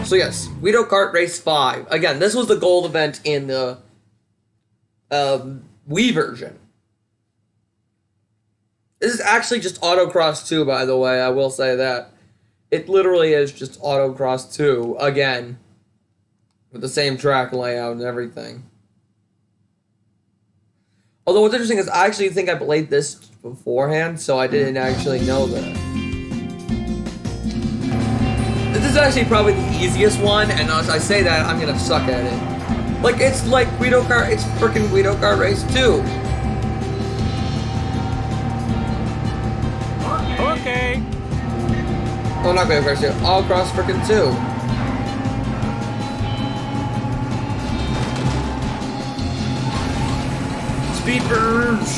So yes, Guido Kart Race 5. Again, this was the gold event in the Wii version. This is actually just Autocross 2, by the way, I will say that. It literally is just Autocross 2, again. With the same track layout and everything. Although what's interesting is I actually think I played this beforehand, so I didn't actually know that. This is actually probably the easiest one, and as I say that, I'm gonna suck at it. Like, it's like Guido Kart, it's freaking Guido Kart Race 2. Okay. Oh, not Guido Kart 2, Autocross freaking 2. Speedbirds!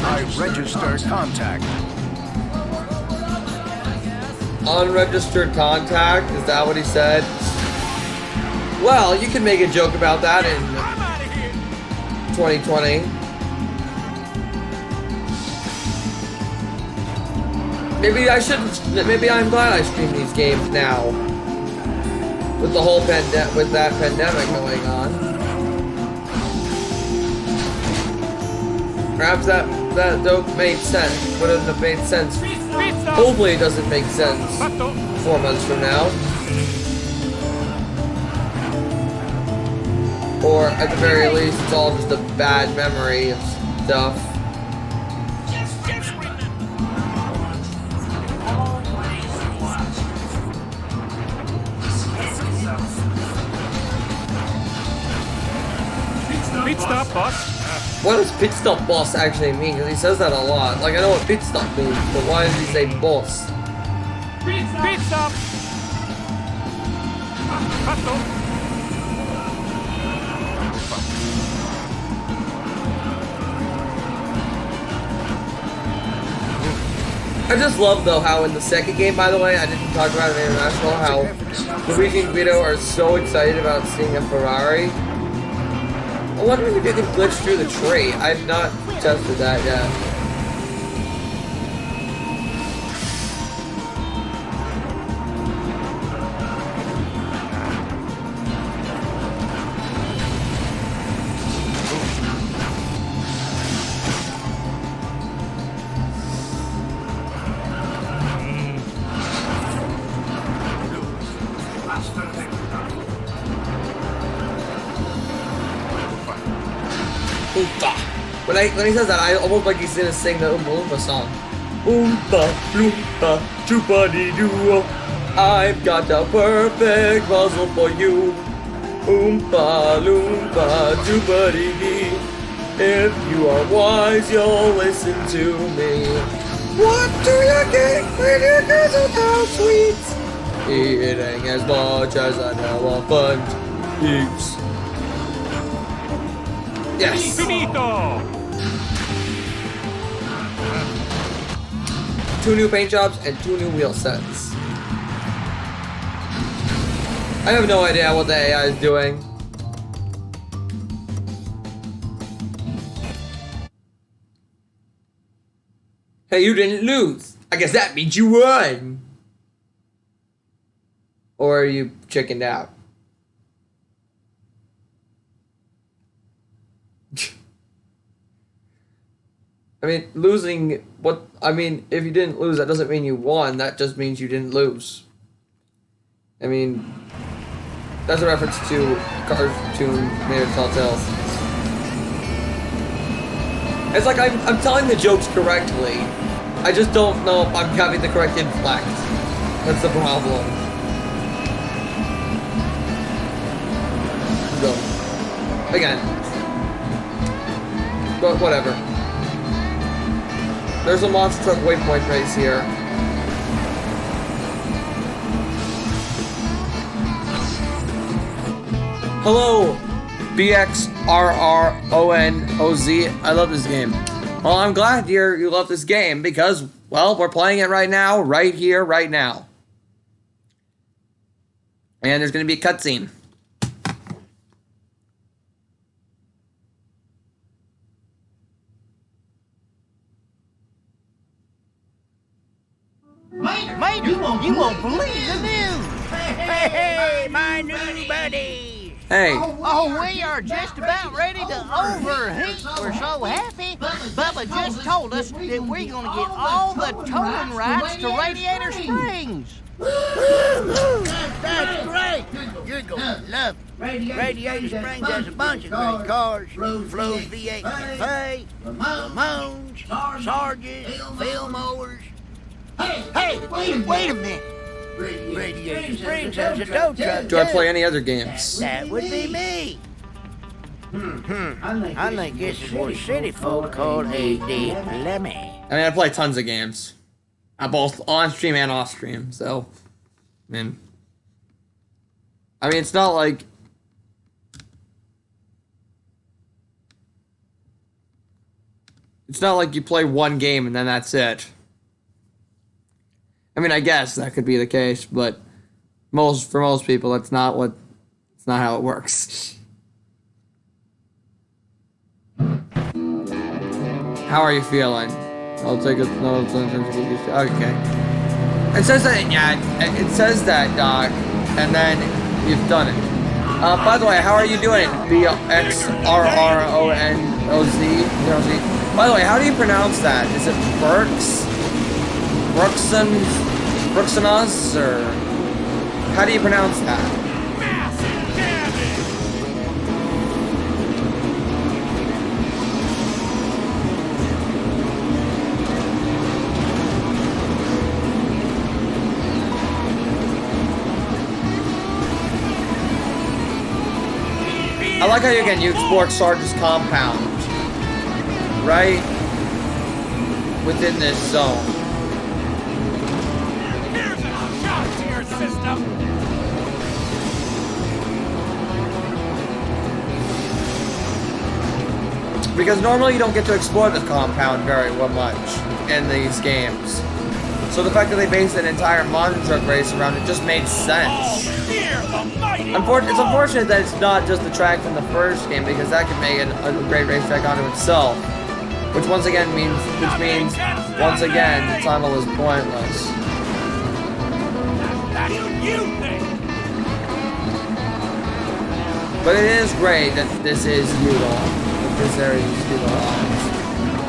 I registered contact. Unregistered contact? Is that what he said? Well, you can make a joke about that in 2020. Maybe I shouldn't. Maybe I'm glad I stream these games now, with the whole with that pandemic going on. Perhaps that joke made sense. Wouldn't have made sense Pit stop. Hopefully it doesn't make sense Fatto. 4 months from now. Or at the very least, it's all just a bad memory of stuff. Pit stop, boss. What does pit stop boss actually mean? Because he says that a lot. Like, I know what pit stop means, but why does he say boss? Pit stop. Fatto. I just love, though, how in the second game, by the way, I didn't talk about it in International, how Luigi and Guido are so excited about seeing a Ferrari. I wonder if you can glitch through the tree. I've not tested that yet. Oompa. When he says that, I almost like he's gonna sing the Oompa Loompa song. Oompa Loompa Chupa-dee-doo. I've got the perfect puzzle for you. Oompa Loompa Chupa-dee-dee. If you are wise, you'll listen to me. What do you get when you get so sweet? Eating as much as an elephant eats. Yes. Finito. 2 new paint jobs and 2 new wheel sets. I have no idea what the AI is doing. Hey, you didn't lose. I guess that means you won. Or are you chickened out? I mean, losing, what, I mean, if you didn't lose, that doesn't mean you won, that just means you didn't lose. I mean, that's a reference to cartoon made of tall tales. It's like I'm telling the jokes correctly, I just don't know if I'm having the correct inflect. That's the problem. So, again. But whatever. There's a monster truck waypoint race here. Hello, BXRRONOZ. I love this game. Well, I'm glad you love this game because, well, we're playing it right now, right here, right now. And there's going to be a cutscene. Mater, you won't believe the news. Hey, my new buddies. Hey. Oh, we are just about ready to overheat. We're so happy. Bubba just told us that we're going to get all the towing rights to Radiator Springs. That's great. You're going to love it. Radiator Springs has a bunch of great cars. Flo's V8 Cafe, Ramones, Sarges, Fillmores. Hey, wait a minute. Radiator Springs has a tow truck. Do I play any other games? That would be me. I think this is what city folk call a dilemma. I mean, I play tons of games. Both on stream and off stream, so. I mean, it's not like. It's not like you play one game and then that's it. I mean, I guess that could be the case, but for most people, it's not how it works. How are you feeling? I'll take it. No, okay. It says that, yeah, it says that, Doc, and then you've done it. By the way, how are you doing? BXRRONOZ. By the way, how do you pronounce that? Is it Burks? Bruxenas, or how do you pronounce that? Massive damage! I like how you explore Sarge's compound, right within this zone. Here's a shot to your system! Because normally you don't get to explore the compound very much in these games. So the fact that they based an entire monster truck race around it just made sense. Fear the mighty! It's unfortunate that it's not just the track from the first game, because that could make a great racetrack onto itself. Which once again means the tunnel is pointless. That's what you think! But it is great that this is utilized. That this area is utilized.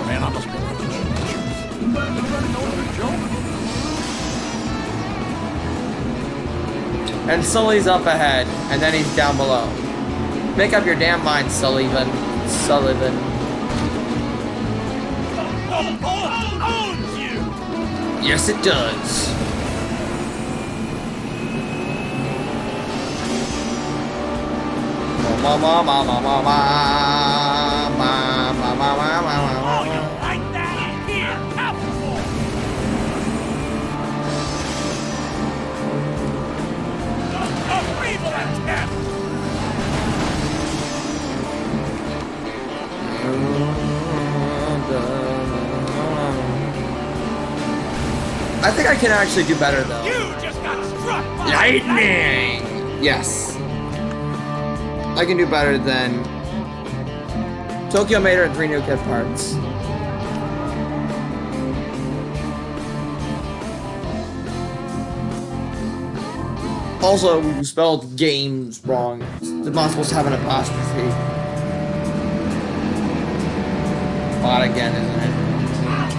Man, I must be And Sully's up ahead, and then he's down below. Make up your damn mind, Sullivan. Owns you! Yes, it does. Oh, you like that? Here, have more! A feeble attempt! I think I can actually do better though. You just got struck by Lightning! Yes. I can do better than Tokyo Mater and 3 new kid parts. Also, you spelled games wrong. It's not supposed to have an apostrophe. Odd again, isn't it?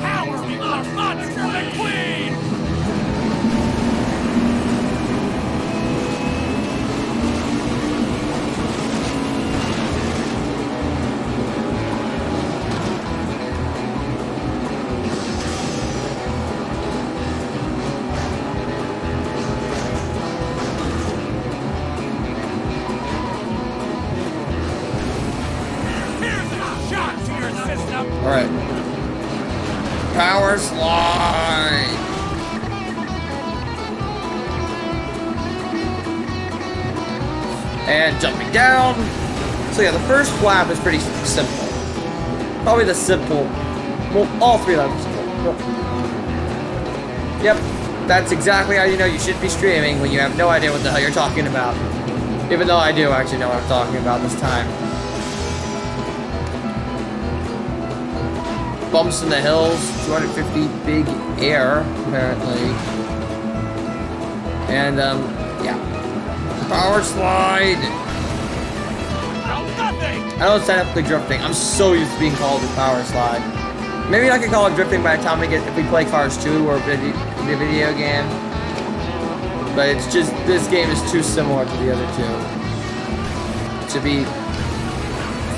Power before monster McQueen! Here's a shot to your system! Alright. Power slide! And jumping down. So yeah, the first flap is pretty simple. Probably the simple. Well, all 3 levels simple. Yep. That's exactly how you know you should be streaming, when you have no idea what the hell you're talking about. Even though I do actually know what I'm talking about this time. Bumps in the hills, 250 big air, apparently. And, yeah. Power slide! Oh, nothing! I know it's technically drifting. I'm so used to being called a power slide. Maybe I could call it drifting by the time if we play Cars 2 or a video game. But it's just, this game is too similar to the other two. For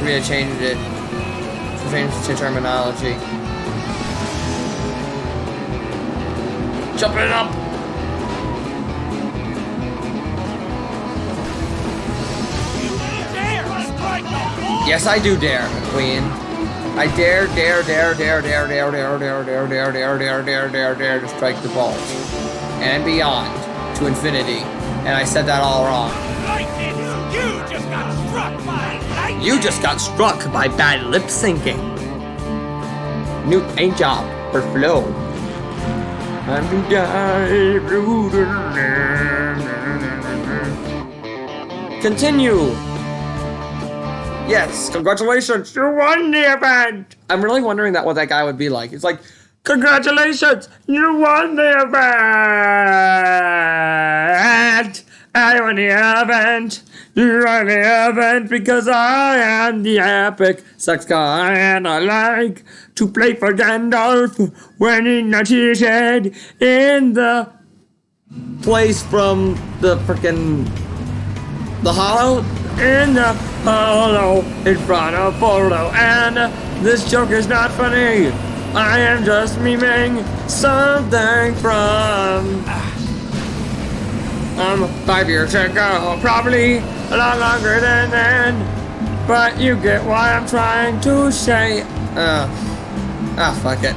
me to change it. To terminology. Jumping up! Dare strike the ball! Yes, I do dare, Queen. I dare to strike the vault. And beyond. To infinity. And I said that all wrong. Lightning! You just got struck by lightning! You just got struck by bad lip syncing. New paint job for flow. Continue. Yes, congratulations, you won the event. I'm really wondering what that guy would be like. It's like, congratulations, you won the event. I only haven't. You only haven't because I am the epic sex guy and I like to play for Gandalf when he nudges his head in the place from the frickin' the hollow in the hollow in front of Frodo. And this joke is not funny. I am just memeing something from 5 years ago, probably a lot longer than then. But you get what I'm trying to say. Fuck it.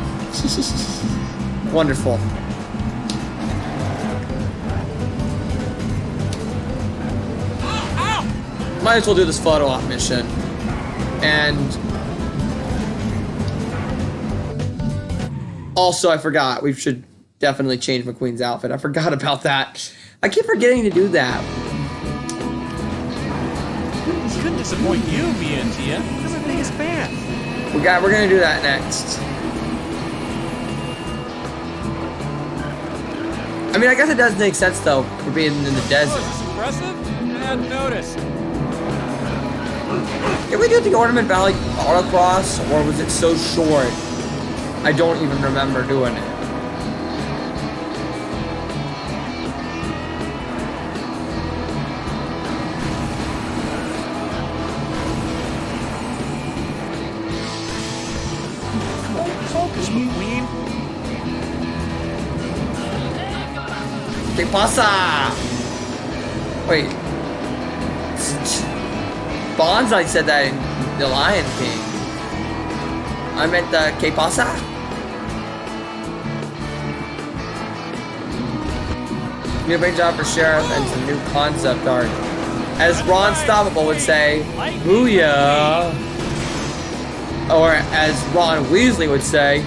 Wonderful. Might as well do this photo op mission. And also, I forgot, we should definitely change McQueen's outfit. I forgot about that. I keep forgetting to do that. This couldn't disappoint you, BNT. You're my biggest fan. We're gonna do that next. I mean, I guess it does make sense though, for being in the desert. Oh, is this impressive? I hadn't noticed. Did we do the Ornament Valley autocross, or was it so short? I don't even remember doing it. Focus, McQueen. ¿Qué pasa? Wait. Bonsai said that in The Lion King. I meant the ¿Qué pasa? New paint job for Sheriff and some new concept art. As Ron Stoppable would say, booyah! Or as Ron Weasley would say,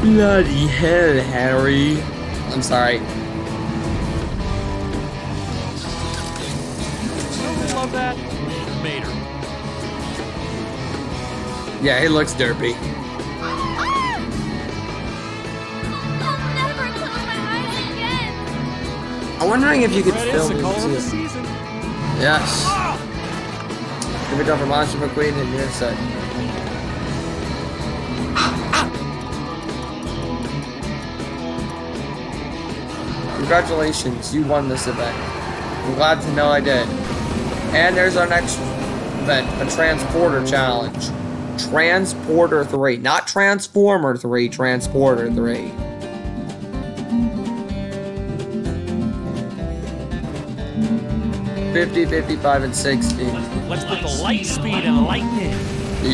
bloody hell, Harry. I'm sorry. Don't love that. Mater. Yeah, he looks derpy. I'll never close my eyes again. I'm wondering if you could Red is film the color of the this too. season. Yes. Give it up for Monster McQueen and your set. Congratulations, you won this event. I'm glad to know I did. And there's our next event, a Transporter Challenge. Transporter 3, not Transformer 3, Transporter 3. $50, $55, and $60. Let's put the light speed and lightning.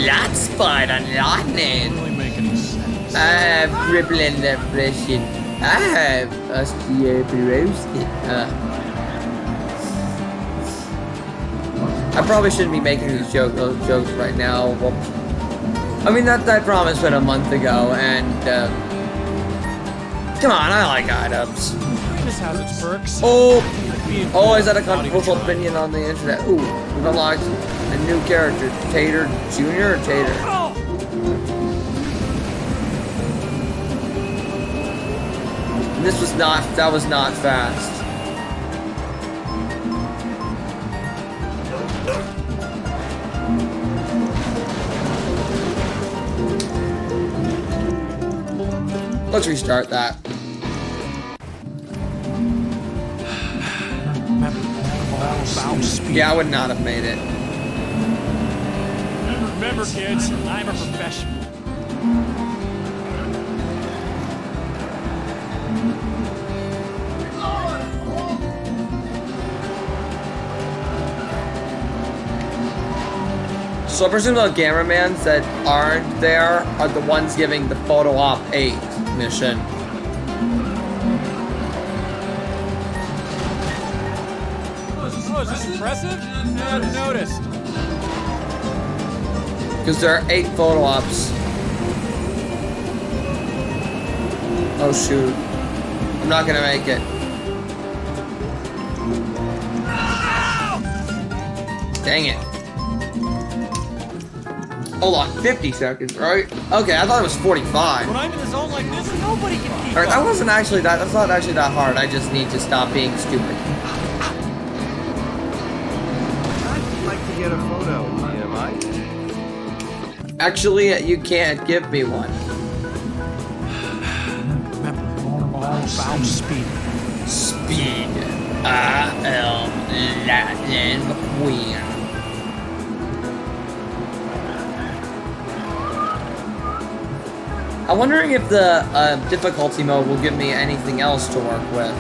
Light speed and lightning. Really make any sense. I have crippling depression. I have osteoporosis. I probably shouldn't be making these jokes right now. Well, I mean, that I promised been a month ago, and come on, I like items. This has its perks. Oh, is that a controversial opinion on the internet? Ooh, we've unlocked a new character, Tater Jr. or Tater? This was not, that was not fast. Let's restart that. Yeah, I would not have made it. Remember, kids, I'm a professional. So I presume the cameramans that aren't there are the ones giving the Photo Op 8 mission. Oh, is this impressive? I hadn't noticed. Because there are 8 photo ops. Oh shoot. I'm not gonna make it. Dang it. Hold on, 50 seconds, right? Okay, I thought it was 45. When I'm in a zone like this, nobody can keep Alright, that up. wasn't actually that, that's not actually that hard. I just need to stop being stupid. get a photo with me, am I? Actually, you can't give me one. Remember, all about speed. Speed. I am Lightning McQueen. I'm wondering if the difficulty mode will give me anything else to work with.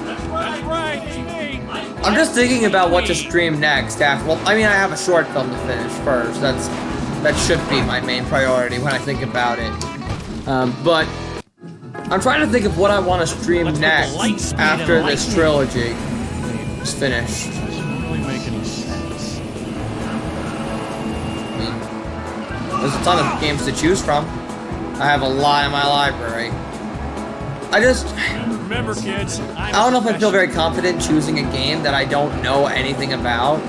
That's right, it's me. I'm just thinking about what to stream next after. Well, I mean, I have a short film to finish first. That should be my main priority when I think about it. But I'm trying to think of what I want to stream Let's put the next light speed after and this lightning. trilogy is finished. Doesn't really make any sense. I mean, there's a ton of games to choose from. I have a lot in my library. Remember, kids, I don't know if I feel very confident choosing a game that I don't know anything about.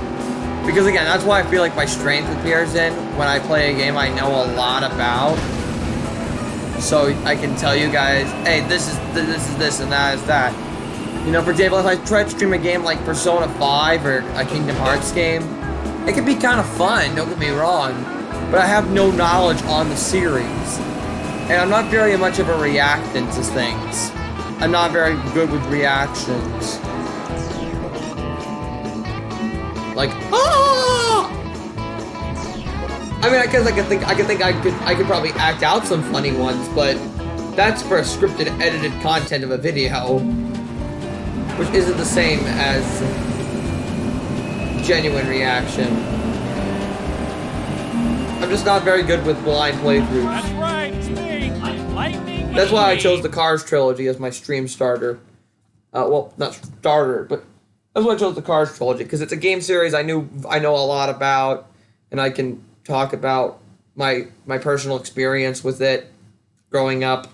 Because again, that's why I feel like my strength appears in when I play a game I know a lot about. So I can tell you guys, hey, this is this and that is that. You know, for example, if I try to stream a game like Persona 5 or a Kingdom Hearts game, it can be kind of fun, don't get me wrong. But I have no knowledge on the series. And I'm not very much of a reactant to things. I'm not very good with reactions. Like, ah! I mean, I guess I could probably act out some funny ones, but that's for scripted, edited content of a video, which isn't the same as genuine reaction. I'm just not very good with blind playthroughs. That's right, it's me. Lightning. That's why I McQueen. chose the Cars trilogy as my stream starter. Well, not starter, but that's why I chose the Cars trilogy, because it's a game series I know a lot about, and I can talk about my personal experience with it growing up.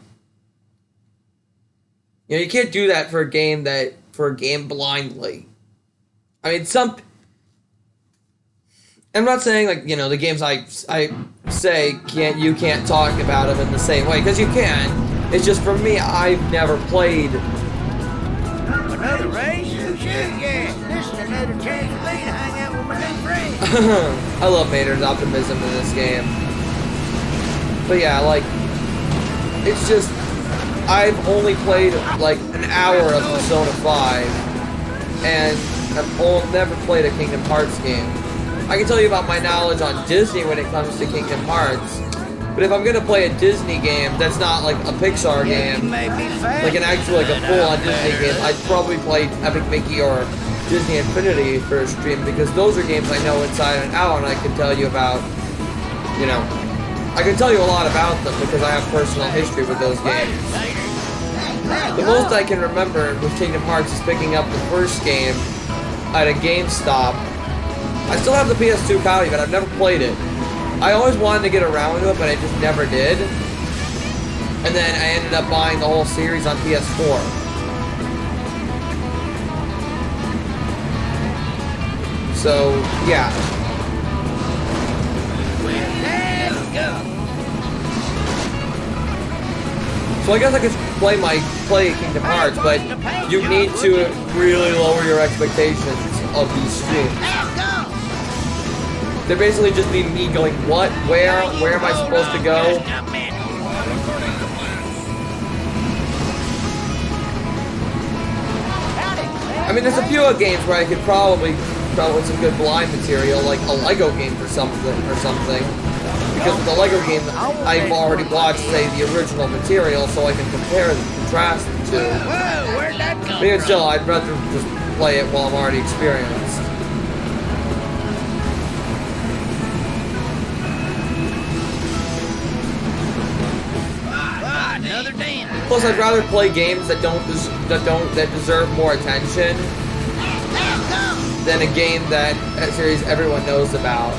You know, you can't do that for a game blindly. I mean, I'm not saying, like, you know, the games I say you can't talk about them in the same way, because you can. It's just, for me, I've never played. Another race? Sure, yeah. This is another chance for me to hang out with my new friends. I love Maynard's optimism in this game. But yeah, like, it's just, I've only played like an hour of Persona 5, and I've never played a Kingdom Hearts game. I can tell you about my knowledge on Disney when it comes to Kingdom Hearts, but if I'm gonna play a Disney game that's not like a Pixar game, like an actual, like a full-on Disney game, I'd probably play Epic Mickey or Disney Infinity for a stream, because those are games I know inside and out, and I can tell you about, you know, I can tell you a lot about them because I have personal history with those games. The most I can remember with Kingdom Hearts is picking up the first game at a GameStop. I still have the PS2 copy, but I've never played it. I always wanted to get around to it, but I just never did. And then I ended up buying the whole series on PS4. So, yeah. So I guess I could play Kingdom Hearts, but you need to really lower your expectations of these streams. They're basically just be me going, what, where am I supposed to go? I mean, there's a few games where I could probably come up with some good blind material, like a Lego game or something. Because with the Lego game, I've already watched, say, the original material, so I can compare and contrast the two. But even still, I'd rather just play it while I'm already experienced. Plus, I'd rather play games that deserve more attention than a game that a series everyone knows about.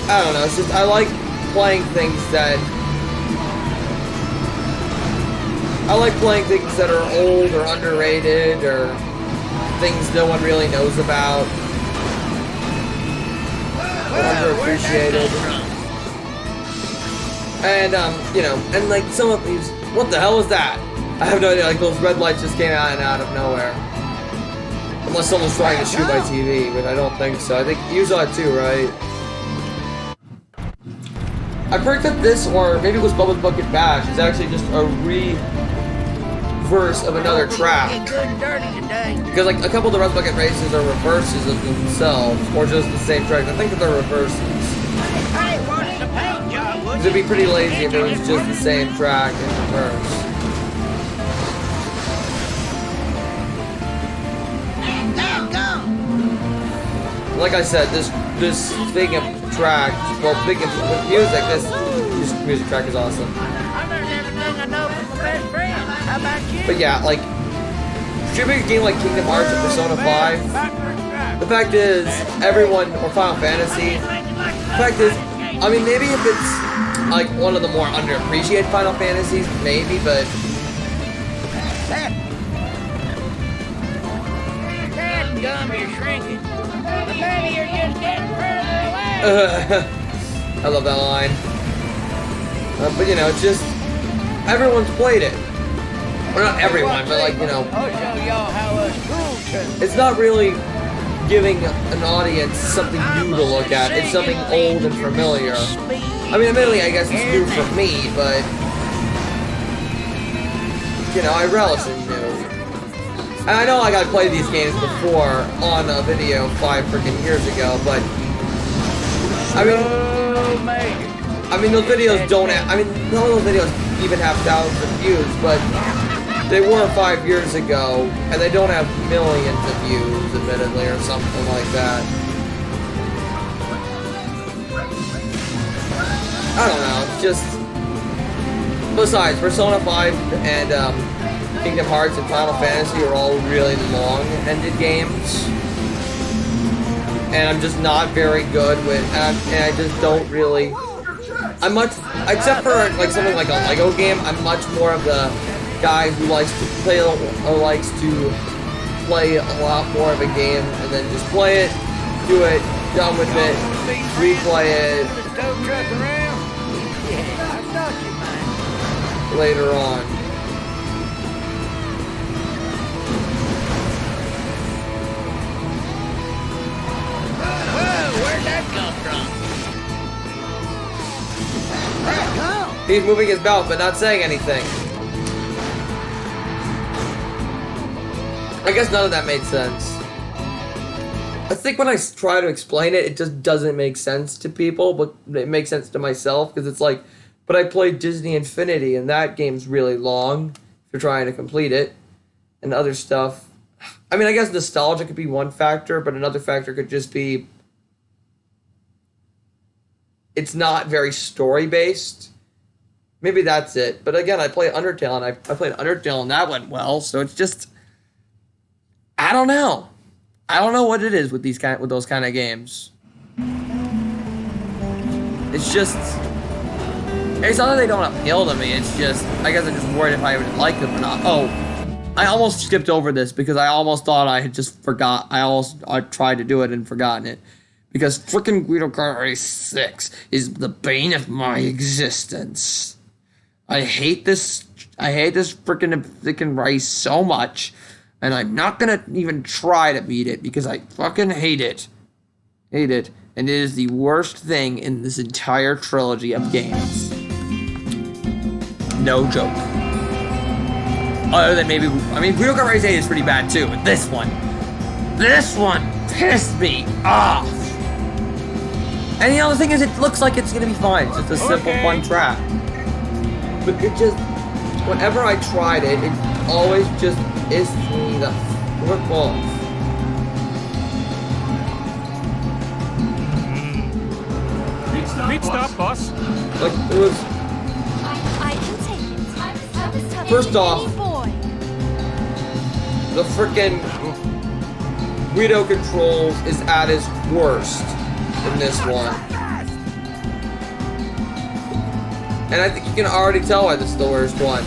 I don't know. It's just I like playing things that are old or underrated or things no one really knows about. Underappreciated. And, you know, and like some of these, what the hell was that? I have no idea, like those red lights just came out of nowhere. Unless someone's trying to shoot my TV, but I don't think so. I think you saw it too, right? I heard that this, or maybe it was Bubba's Bucket Bash, is actually just a reverse of another track. Because like a couple of the Red Bucket races are reverses of themselves, or just the same track. I think that they're reverses. Because it'd be pretty lazy if it was just the same track in reverse. Like I said, this speaking of track, well, speaking of music, this music track is awesome. But yeah, like, distributing a game like Kingdom Hearts or Persona 5, the fact is, everyone, or Final Fantasy, the fact is, I mean, maybe if it's like one of the more underappreciated Final Fantasies, maybe, but Gum, you're shrinking. Maybe you're just getting further away. I love that line. But you know, it's just everyone's played it. Well, not everyone, but like, you know, I'll show y'all how us cool turn. it's not really giving an audience something new to look at. It's something old and familiar. I mean, admittedly, I guess it's new for me, but you know, I relish in new. And I know like I played these games before on a video 5 freaking years ago, but I mean those videos don't have, I mean none of those videos even have thousands of views, but they were 5 years ago, and they don't have millions of views, admittedly, or something like that. I don't know, just besides Persona 5 and Kingdom Hearts and Final Fantasy are all really long-ended games, and I'm just not very good with, and I just don't really, I'm much, except for like something like a Lego game, I'm much more of the guy who likes to play a lot more of a game, and then just play it, do it, done with it, replay it later on. Where'd that come from? He's moving his mouth, but not saying anything. I guess none of that made sense. I think when I try to explain it, it just doesn't make sense to people, but it makes sense to myself, because it's like, but I played Disney Infinity, and that game's really long if you're trying to complete it, and other stuff. I mean, I guess nostalgia could be one factor, but another factor could just be it's not very story-based. Maybe that's it. But again, I played Undertale, and I played Undertale, and that went well, so it's just, I don't know. I don't know what it is with those kind of games. It's just, it's not that they don't appeal to me, it's just, I guess I'm just worried if I would like them or not. Oh, I almost skipped over this because I almost thought I had just forgot. I tried to do it and forgotten it. Because frickin' Guido Kart Race 6 is the bane of my existence. I hate this frickin' race so much, and I'm not gonna even try to beat it because I fucking hate it. Hate it. And it is the worst thing in this entire trilogy of games. No joke. Other than maybe, I mean, Guido Kart Race 8 is pretty bad too, but this one pissed me off. And the other thing is, it looks like it's gonna be fine. It's just a simple, fun track. But it just, whenever I tried it, it always just is me the flip off. Meat stop, boss. Like, it was, I can take it. I'll just tell First you, off, any boy. the frickin' Guido controls is at its worst in this one. And I think you can already tell why this is the worst one.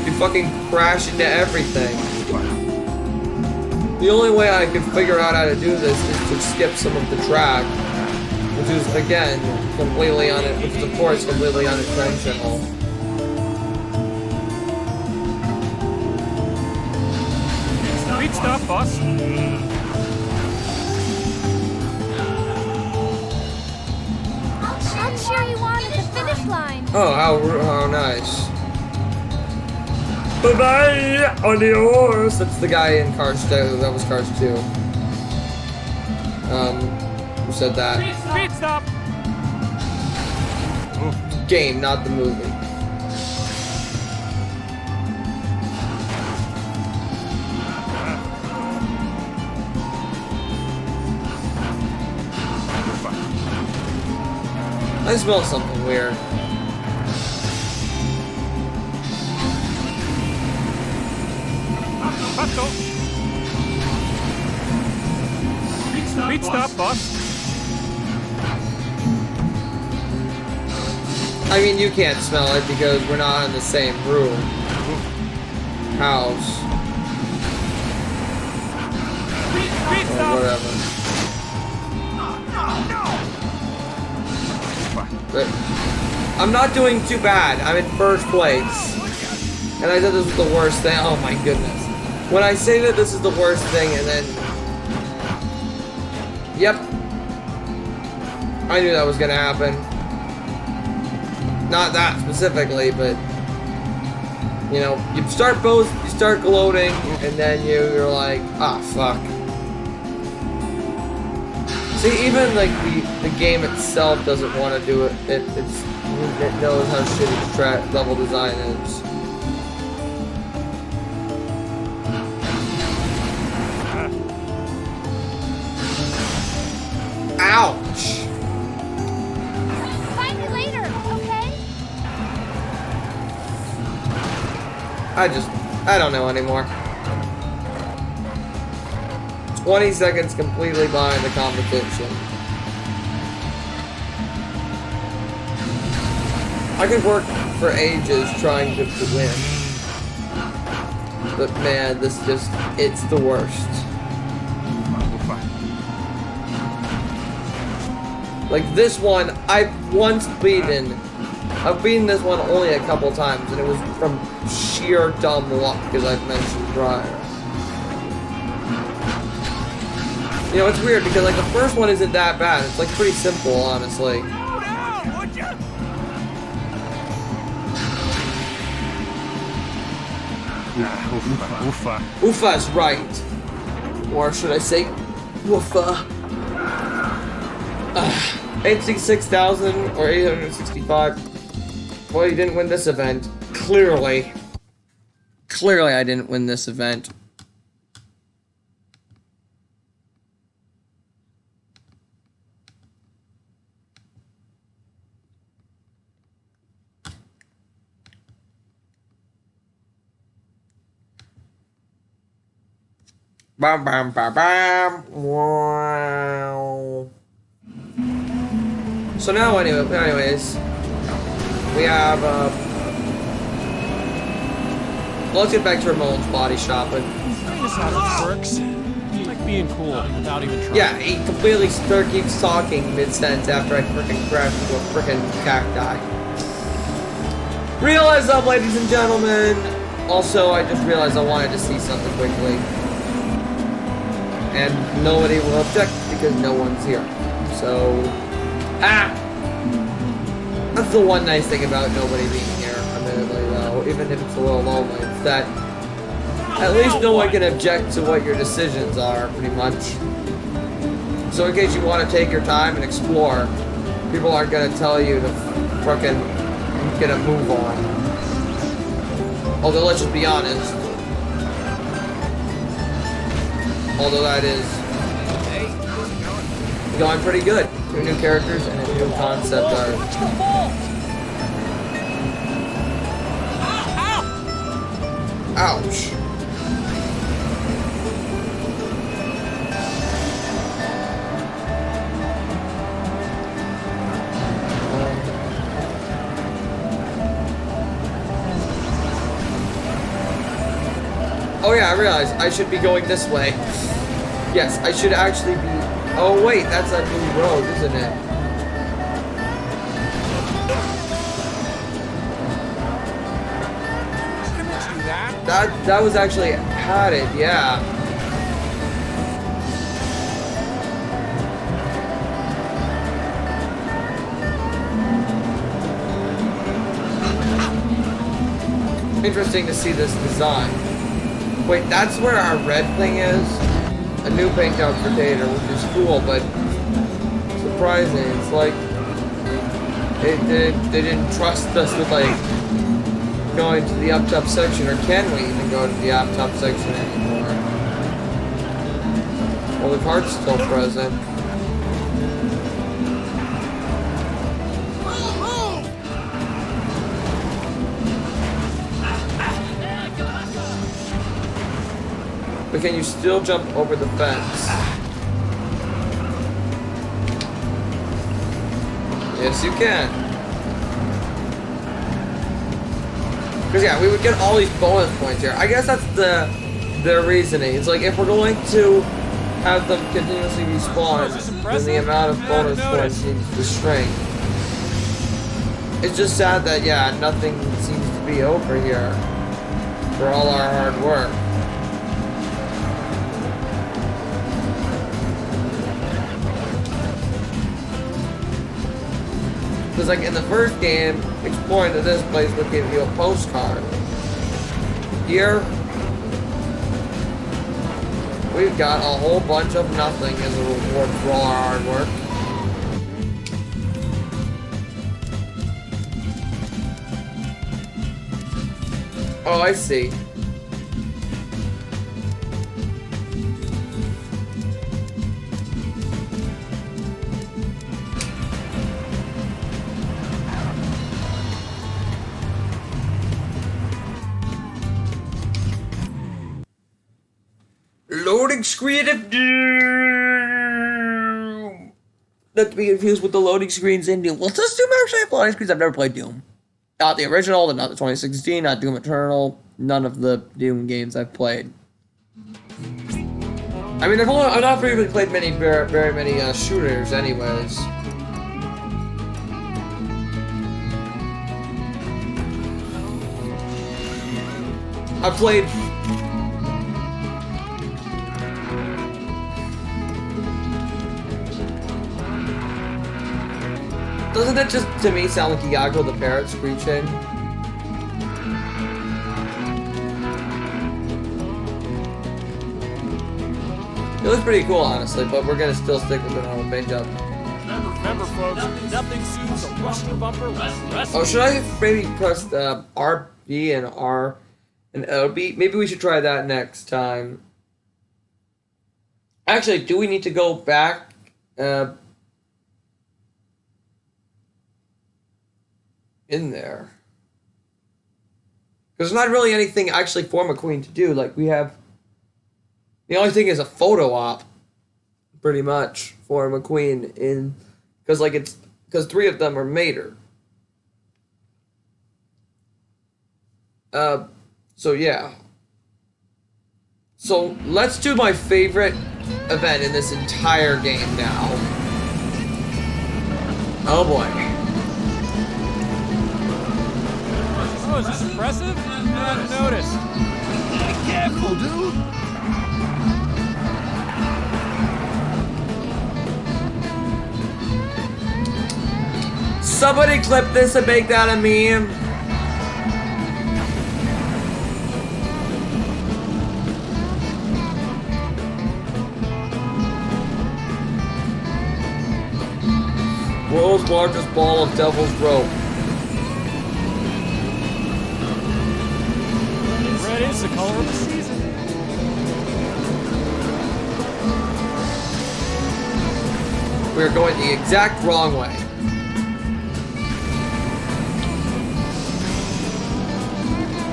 You fucking crash into everything. The only way I could figure out how to do this is to skip some of the track, which is again completely which is of course completely unintentional. Speed stop, boss. I'll cheer you on at the finish line. Oh, how nice. Bye-bye, adios. That's the guy in Cars 2. That was Cars 2. Who said that? Speed stop. Game, not the movie. I smell something weird. Speed stop, boss. I mean, you can't smell it because we're not in the same room. House. Speed Or stop. whatever. But I'm not doing too bad. I'm in first place. And I said this was the worst thing. Oh my goodness. When I say that this is the worst thing and then... Yep. I knew that was gonna happen. Not that specifically, but... You know, you start gloating, and then you're like, ah, fuck. See, even like the game itself doesn't want to do it. It knows how shitty the track level design is. Ouch! Find me later, okay? I don't know anymore. 20 seconds completely behind the competition. I could work for ages trying to win. But man, it's the worst. Like this one, I've beaten this one only a couple times, and it was from sheer dumb luck, as I've mentioned prior. You know, it's weird because like the first one isn't that bad. It's like pretty simple, honestly. Oofa's right. Or should I say, woofa. 866,000 or 865. Well, you didn't win this event. Clearly. Clearly I didn't win this event. Bam, bam, bam, bam. Wow. So now, anyways, we have, let's get back to Ramon's body shop. This is how it works. It's like being cool without even trying. Yeah, he completely keeps talking mid-sentence after I frickin' crashed into a frickin' cacti. Real heads up, ladies and gentlemen. Also, I just realized I wanted to see something quickly. And nobody will object because no one's here. So, that's the one nice thing about nobody being here, admittedly, though, even if it's a little lonely, it's that at least no one can object to what your decisions are, pretty much. So in case you want to take your time and explore, people aren't going to tell you to frickin' get a move on. Although, let's just be honest. Although that is going pretty good. 2 new characters and a new concept art. Ouch. Oh yeah, I realized I should be going this way. Yes, I should actually be... Oh wait, that's a new road, isn't it? That was actually padded, yeah. Interesting to see this design. Wait, that's where our red thing is? A new paint job for Data, which is cool, but surprising. It's like they didn't trust us with like going to the up top section, or can we even go to the up top section anymore? Well, the card's still present. But can you still jump over the fence? Yes, you can. Because yeah, we would get all these bonus points here. I guess that's their reasoning. It's like if we're going to have them continuously respawn, then the amount of bonus points needs to shrink. It's just sad that yeah, nothing seems to be over here for all our hard work. Because like in the first game, exploring to this place would give you a postcard. Here, we've got a whole bunch of nothing as a reward for all our hard work. Oh, I see. Loading screen of Doom! Not to be confused with the loading screens in Doom. Well, does Doom actually have loading screens? I've never played Doom. Not the original, not the 2016, not Doom Eternal. None of the Doom games I've played. I mean, I've not really played very many shooters anyways. I've played... Doesn't that just, to me, sound like Iago the parrot screeching? It looks pretty cool, honestly, but we're gonna still stick with the normal paint job. Remember, folks, nothing soothes a rusty bumper like wrestling. Oh, should I maybe press RB and R and LB? Maybe we should try that next time. Actually, do we need to go back? In there. There's not really anything actually for McQueen to do. Like, we have... The only thing is a photo op, pretty much, for McQueen in... Because, like, it's... Because 3 of them are Mater. So, yeah. So, let's do my favorite event in this entire game now. Oh, boy. Oh, is this impressive? I haven't noticed. Be careful, dude. Somebody clip this and make that a meme. World's largest ball of devil's rope. Red is the color of the season. We're going the exact wrong way.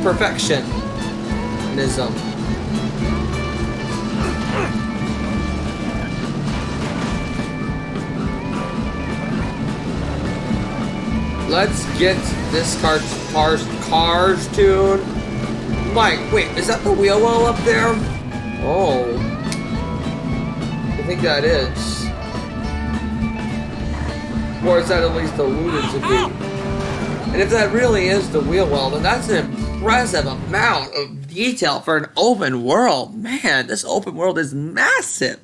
Perfectionism. Let's get this car's tune Mike, wait, is that the wheel well up there? Oh. I think that is. Or is that at least alluded to be? And if that really is the wheel well, then that's an impressive amount of detail for an open world. Man, this open world is massive.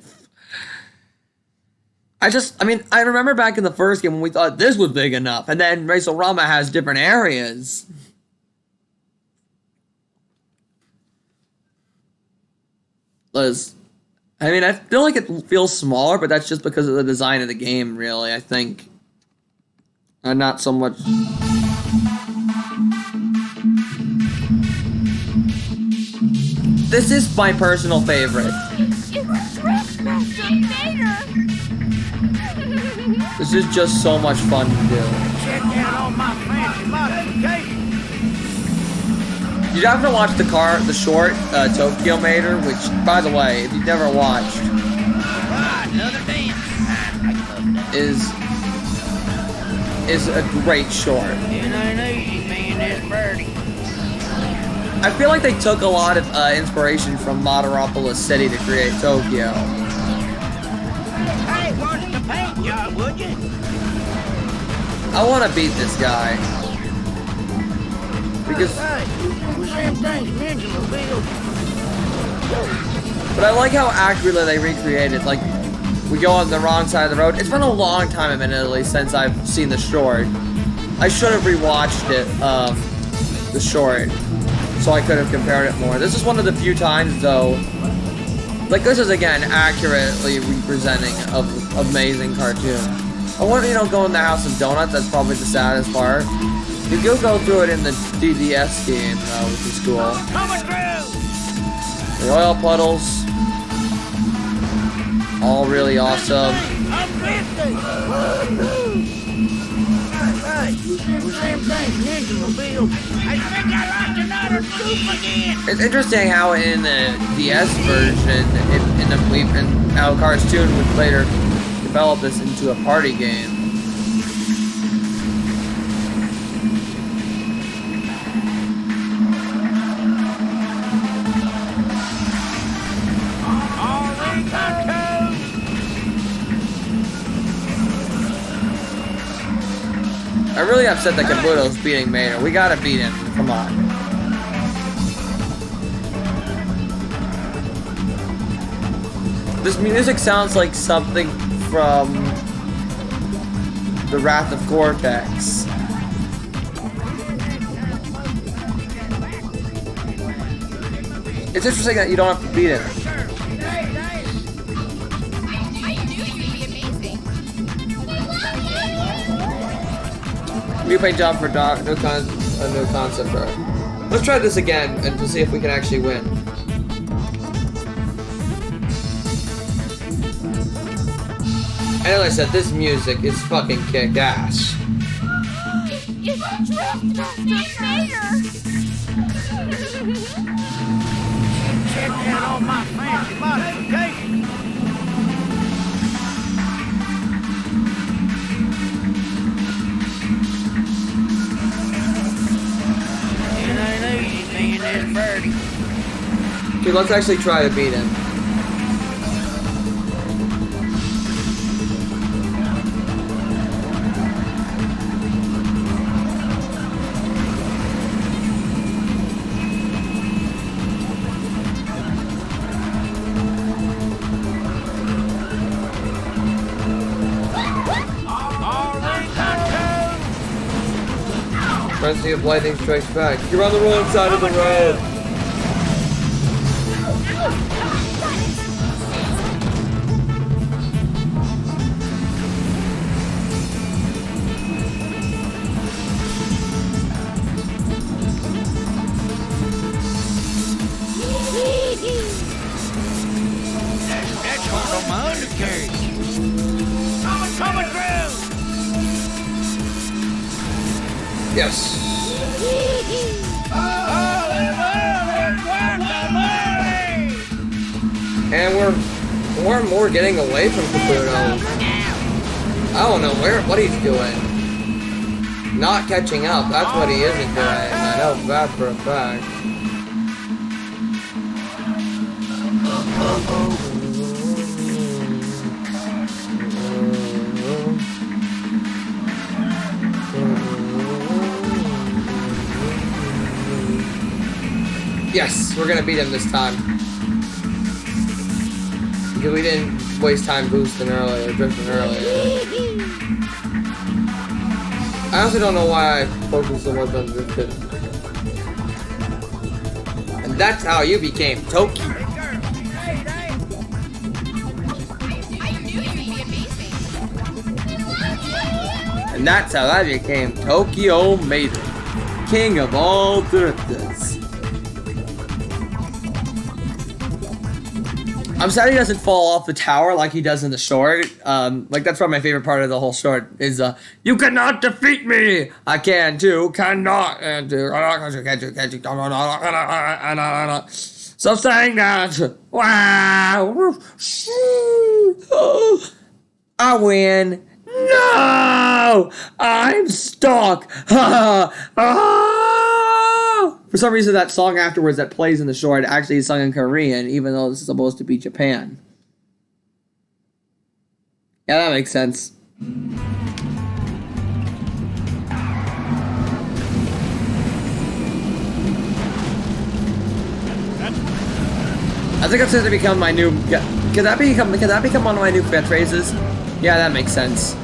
I remember back in the first game when we thought this was big enough, and then Race-O-Rama has different areas. I feel like it feels smaller, but that's just because of the design of the game, really, I think. And not so much... This is my personal favorite. This is just so much fun to do. Check out all my fancy modifications. You'd have to watch the short Tokyo Mater, which, by the way, if you've never watched, Another dance. is a great short. It ain't easy being this birdie. I feel like they took a lot of inspiration from Motoropolis City to create Tokyo. Hey, watch the paint job, would you? I want to beat this guy. Because... Was them things Ninja built? But I like how accurately they recreated, like, we go on the wrong side of the road. It's been a long time, admittedly, since I've seen the short. I should have rewatched it, the short, so I could have compared it more. This is one of the few times, though, like, this is, again, accurately representing of amazing cartoon. I want to, go in the House of Donuts. That's probably the saddest part. You do go through it in the DDS game, though, which is cool. The oil puddles. All really awesome. It's interesting how in the DS version, and how Cartoon would later develop this into a party game. I'm really upset that Kabuto's beating Mater. We gotta beat him. Come on. This music sounds like something from The Wrath of Cortex. It's interesting that you don't have to beat him. Replay job for Doc. No concept, bro. Let's try this again and to see if we can actually win. And as I said, this music is fucking kick-ass. It's Drift Mater. Check out all my fancy modifications. Okay, let's actually try to beat him. Trying to see if lightning strikes back. You're on the wrong side of the road. That's on my undercarriage. Coming through. Yes. And we're getting away from Kabuto. I don't know what he's doing. Not catching up. That's what he isn't doing. I know that for a fact. Yes, we're gonna beat him this time. Because we didn't waste time boosting earlier, drifting earlier. I also don't know why I focused so much on drifting. And that's how you became Toki. I knew you'd be amazing. And that's how I became Tokyo Mater, king of all drifters. I'm sad he doesn't fall off the tower like he does in the short. Like that's probably my favorite part of the whole short is you cannot defeat me. I can too, cannot and do. Stop saying that. Wow. I win. No, I'm stuck. For some reason, that song afterwards that plays in the short actually is sung in Korean, even though this is supposed to be Japan. Yeah, that makes sense. I think it's going to become my new. Could that become one of my new catchphrases? Yeah, that makes sense.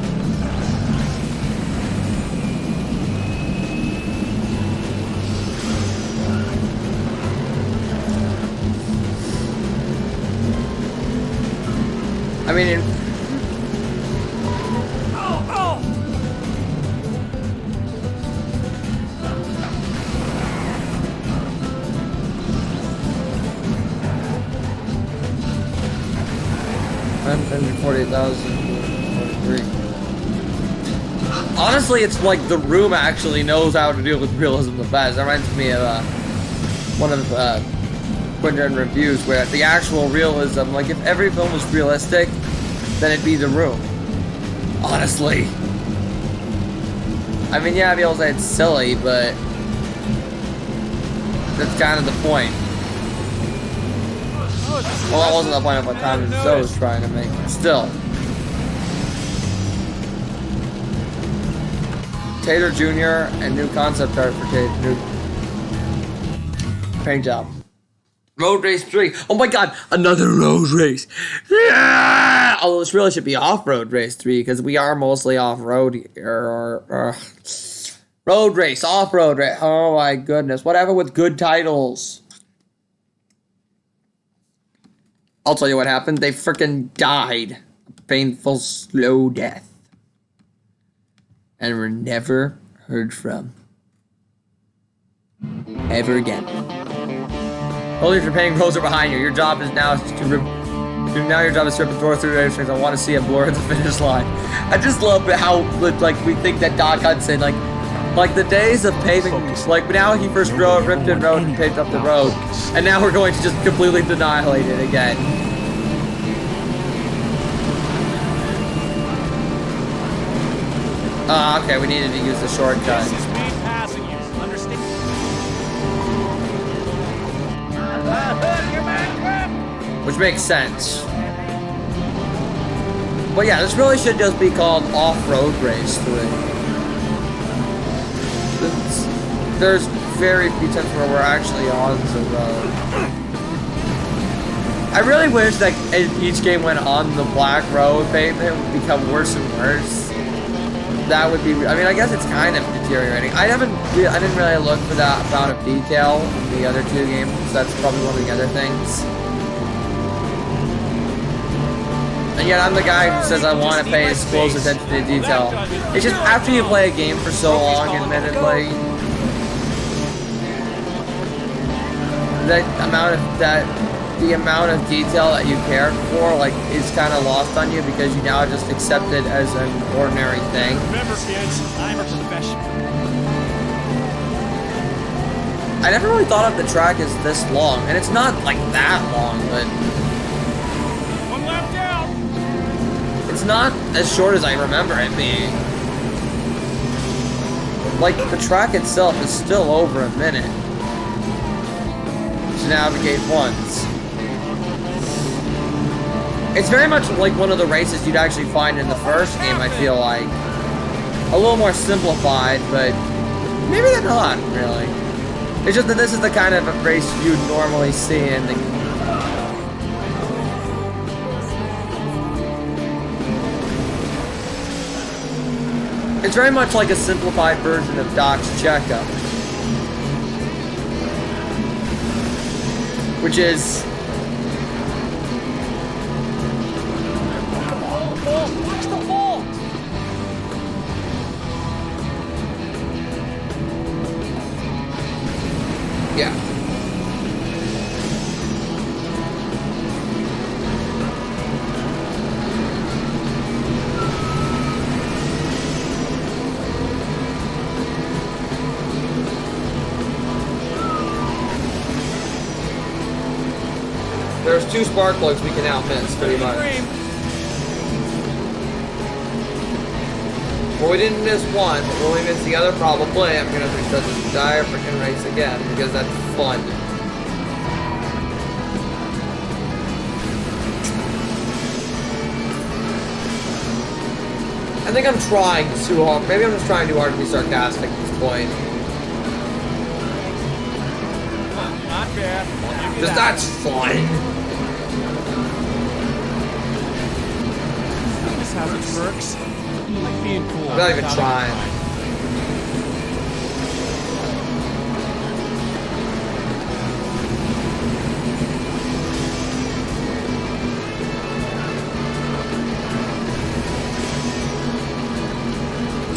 I mean, honestly, it's like the room actually knows how to deal with realism the best. That reminds me of one of Quentin reviews where the actual realism, like if every film was realistic, then it'd be The Room. Honestly. I mean, yeah, people say it's silly, but that's kind of the point. Well, that wasn't the point of what Tom Zoe was trying to make, but still. Tater Jr. and new concept art for Tater. New paint job. Road Race 3. Oh my god, another road race. Yeah! Although this really should be off-road race 3 because we are mostly off-road here. Road race, off-road race. Oh my goodness. Whatever with good titles. I'll tell you what happened. They freaking died. A painful, slow death. And were never heard from. Ever again. Only if your paying roads are behind you. Your job is now to rip the door through the racetrack. I want to see a blur at the finish line. I just love how like we think that Doc Hudson like the days of paving, like now he first ripped and road and paved up the road, and now we're going to just completely annihilate it again. Okay, we needed to use the shortcut. Which makes sense. But yeah, this really should just be called Off-Road Race 3. There's very few times where we're actually on the road. I really wish that each game went on the black road pavement would become worse and worse. That would be, I mean, I guess it's kind of deteriorating. I didn't really look for that amount of detail in the other two games. That's probably one of the other things. And yet I'm the guy who says I want to pay as close attention to detail. It's just after you play a game for so long, admittedly, the amount of detail that you cared for, like, is kind of lost on you because you now just accept it as an ordinary thing. Remember, kids, I'm a professional. I never really thought of the track as this long, and it's not like that long, but One lap down. it's not as short as I remember it being. Like, the track itself is still over a minute to navigate once. It's very much like one of the races you'd actually find in the first game, I feel like. A little more simplified, but maybe they're not, really. It's just that this is the kind of race you'd normally see in the... It's very much like a simplified version of Doc's Checkup. Which is... Watch the ball! Yeah. There's 2 spark plugs we can outmiss, pretty much. Well, we didn't miss one, but when we miss the other, probably, I'm gonna restart this entire freaking race again, because that's fun. I think I'm trying too hard. Maybe I'm just trying too hard to be sarcastic at this point. Not bad. Because that's fun. This has its perks. I like being cool. I'm not even trying.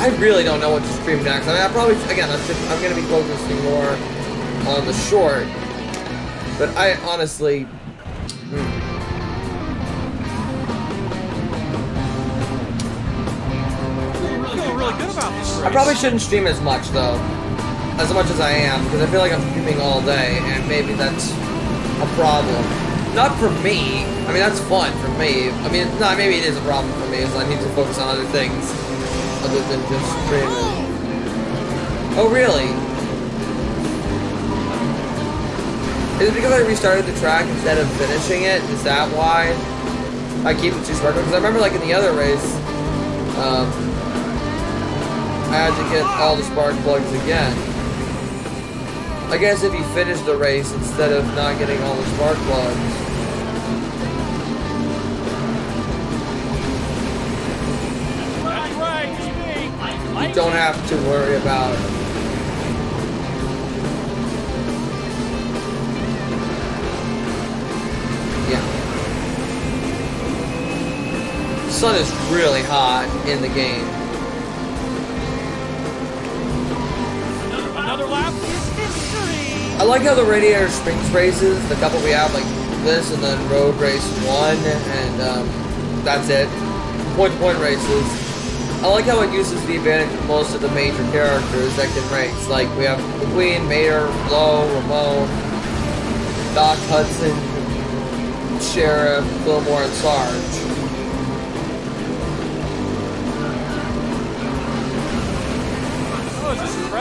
I really don't know what to stream next. I mean, I probably, again, I'm going to be focusing more on the short. But I honestly... I probably shouldn't stream as much, though. As much as I am, because I feel like I'm streaming all day, and maybe that's a problem. Not for me. I mean, that's fun for me. I mean, no, maybe it is a problem for me, so I need to focus on other things other than just streaming. Oh, really? Is it because I restarted the track instead of finishing it? Is that why I keep it 2 spark plugs? Because I remember, like, in the other race, I had to get all the spark plugs again. I guess if you finish the race instead of not getting all the spark plugs. That's right, You don't have to worry about it. Yeah. The sun is really hot in the game. Another lap is history. I like how the Radiator Springs races, the couple we have, like this, and then Road Race 1, and that's it. Point-to-point races. I like how it uses the advantage of most of the major characters that can race. Like, we have the Queen, Mater, Flo, Ramon, Doc Hudson, Sheriff, Fillmore, and Sarge.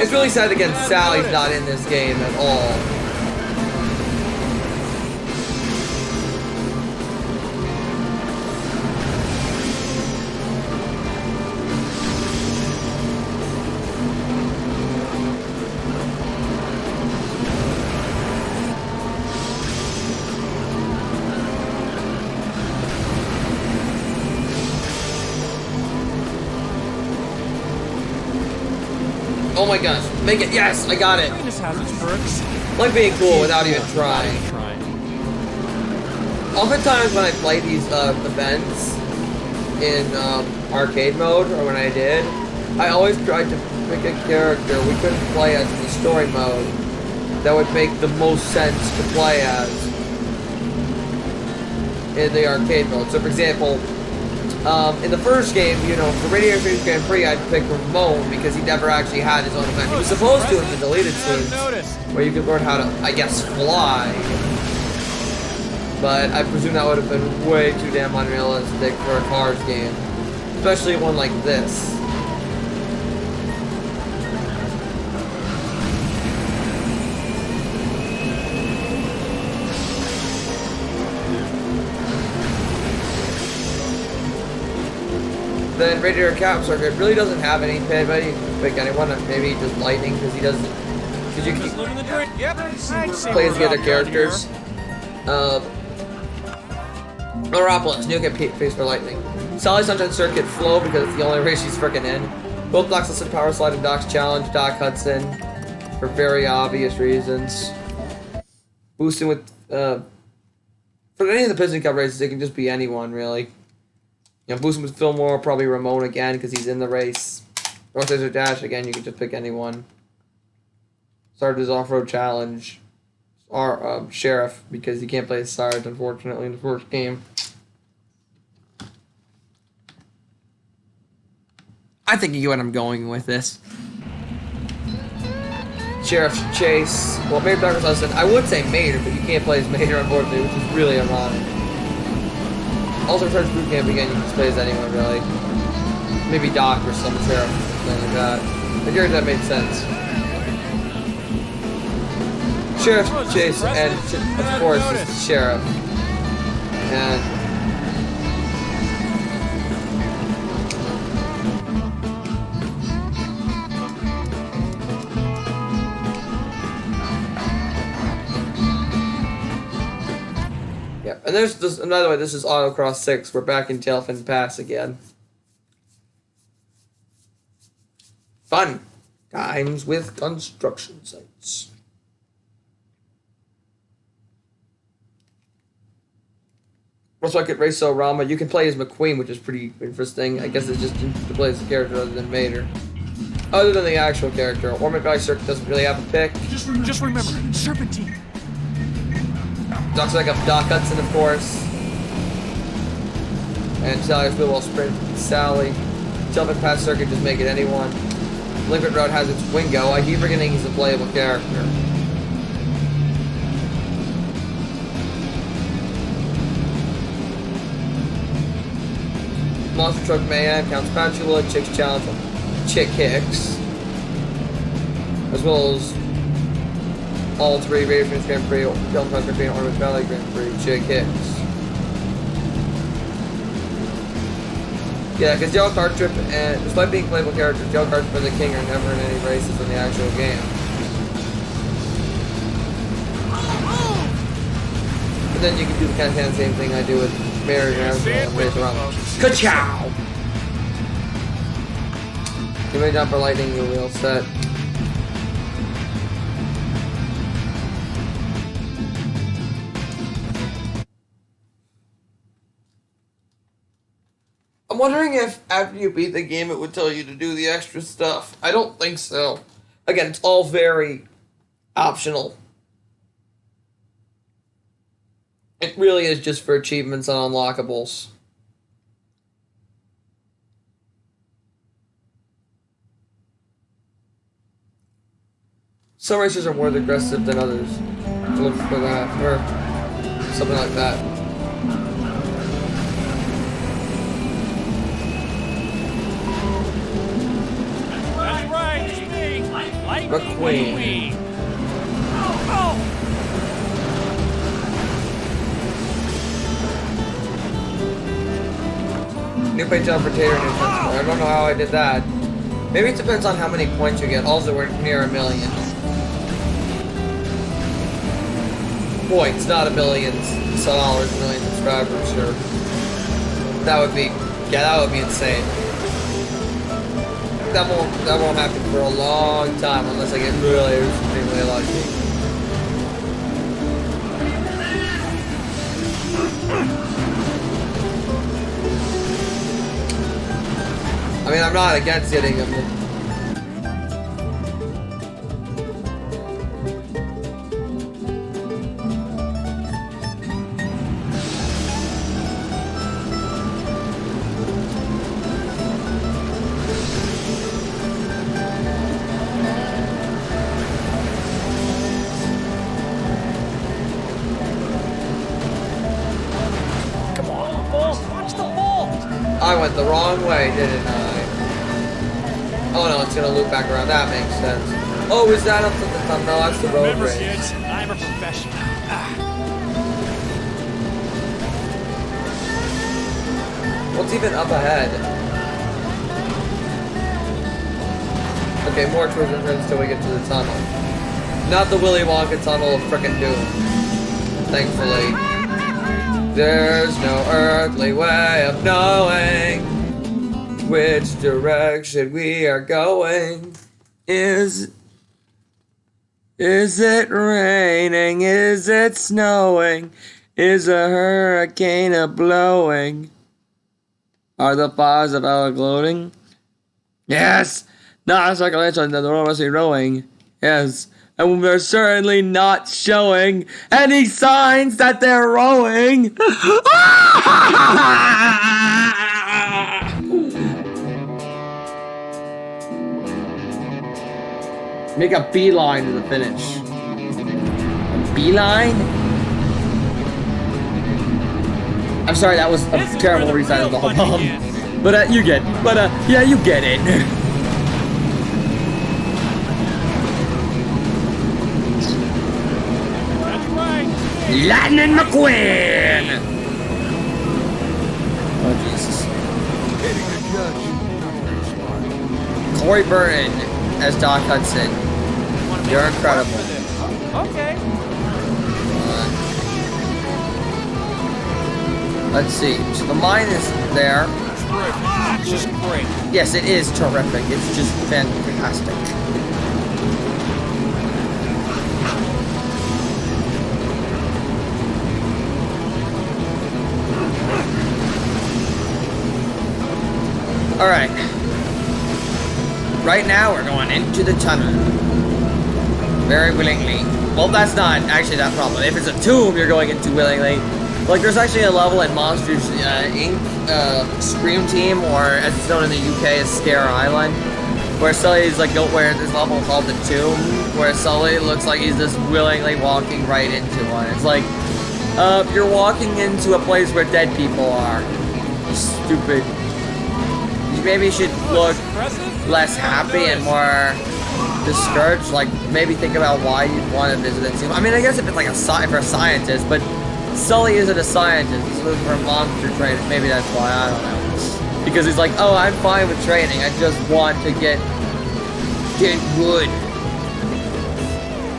It's really sad again, Sally's not in this game at all. Oh my gosh, make it, yes, I got it. This has its perks. Like being cool without even trying. Oftentimes when I play these events in arcade mode, or when I did, I always tried to pick a character we couldn't play as in the story mode that would make the most sense to play as in the arcade mode. So for example, in the first game, you know, for Radiator Springs Grand Prix, I'd pick Ramon because he never actually had his own event. He was supposed to in the deleted scenes, where you could learn how to, I guess, fly. But I presume that would have been way too damn unrealistic for a Cars game, especially one like this. Then Radiator Cap Circuit really doesn't have any pit, but you can pick anyone. Maybe just Lightning because he doesn't. Because you Just can living the dream. Yep. I'd say play we're as the other about done here. characters. Metropolis, new get face for Lightning. Sally Sunshine Circuit Flow because it's the only race she's freaking in. Both blocks listen Power Slide and Doc's Challenge, Doc Hudson, for very obvious reasons. Boosting with for any of the Piston Cup races, it can just be anyone really. You know, boosting with Fillmore, probably Ramon again because he's in the race. North Desert Dash again, you can just pick anyone. Sarge's Off-Road Challenge, or Sheriff because he can't play as Sarge unfortunately in the first game. I think you get what I'm going with this. Sheriff Chase. Well, maybe Douglas Hudson. I would say Mater, but you can't play as Mater, unfortunately, which is really ironic. Also, French Boot Camp again, you can just play as anyone, really. Maybe Doc or some Sheriff, something like that. I figured that made sense. Sheriff Chase, and of course, it's the Sheriff. And and there's this, another way, this is Autocross 6. We're back in Tailfin Pass again. Fun times with construction sites. Also, I could Race-O-Rama. You can play as McQueen, which is pretty interesting. I guess it's just to play as a character other than Mater. Other than the actual character. Ormond Valley Circuit doesn't really have a pick. Just remember, Serpentine. Doc's like up Doc Hudson, of course. And Sally's Wheel Sprint, Sally. Tailfin Pass Circuit, just make it anyone. Lincoln Road has its Wingo. I keep forgetting he's a playable character. Monster Truck Mayhem, Count Spatula, Chick's Challenge, Chick Hicks. As well as all three Radiator Springs Grand Prix, Tailfin Pass Grand Prix, and Ormond Valley Grand Prix, Chick Hicks. Yeah, because Yellow Card Trip, and despite being playable characters, Yellow Card Trip and the King are never in any races in the actual game. And then you can do the kind of same thing I do with Mary and Race-O-Rama. Ka-chow! You may jump for lightning, you're real set. I'm wondering if after you beat the game it would tell you to do the extra stuff. I don't think so. Again, it's all very optional. It really is just for achievements and unlockables. Some races are more aggressive than others. Look for that, or something like that. That's right, it's me, Lightning McQueen. Oh! New page job for Tater and I don't know how I did that. Maybe it depends on how many points you get. Also, we're near 1 million. Points, not $millions. $1 million subscribers, sure. That would be, yeah, that would be insane. That won't happen for a long time unless I get really extremely lucky. I mean, I'm not against getting them. Come on, balls! Watch the ball! I went the wrong way, didn't I? Oh no, it's gonna loop back around. That makes sense. Oh, is that up to the top? No, that's the road Remember, race. kids, I'm a professional. What's even up ahead? Okay, more towards the entrance till we get to the tunnel. Not the Willy Wonka tunnel of frickin' doom. Thankfully. There's no earthly way of knowing which direction we are going. Is it raining? Is it snowing? Is a hurricane a-blowing? Are the fires of hell gloating? Yes! Not a circulation that the road must be rowing. Yes. And we're certainly not showing any signs that they're rowing. Make a beeline to the finish. A beeline? I'm sorry, that was a terrible recital of the whole poem. But you get it. Lightning McQueen! Oh, Jesus. Corey Burton as Doc Hudson. You're incredible. Okay. Let's see. So the mine is there. It's just great. Yes, it is terrific. It's just fantastic. Alright. Right now we're going into the tunnel. Very willingly. Well, that's not actually that problem. If it's a tomb, you're going into willingly. Like, there's actually a level in Monsters Inc. Scream Team, or as it's known in the UK as Scare Island, where Sully's like, where this level called the Tomb, where Sully looks like he's just willingly walking right into one. It's like, you're walking into a place where dead people are. Stupid. You maybe should look less happy and more discouraged. Like, maybe think about why you'd want to visit a tomb. I mean, I guess if it's like for a scientist, but Sully isn't a scientist. He's looking for monster training. Maybe that's why, I don't know. Because he's like, oh, I'm fine with training. I just want to get good.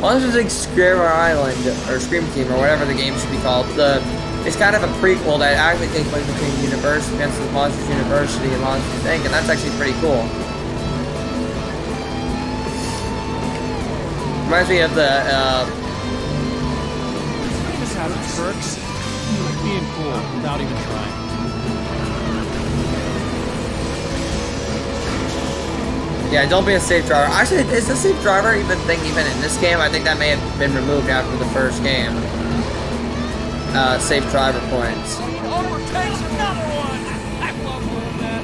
Monsters Inc. Scare Island, or Scream Team, or whatever the game should be called. It's kind of a prequel that actually takes place between Monsters University and Monsters Inc., and that's actually pretty cool. Reminds me of the, Just have its perks. Like being cool without even trying. yeah, don't be a safe driver. Actually, is the safe driver even thing even in this game? I think that may have been removed after the first game. Safe driver points. Overtakes another one! I love doing that.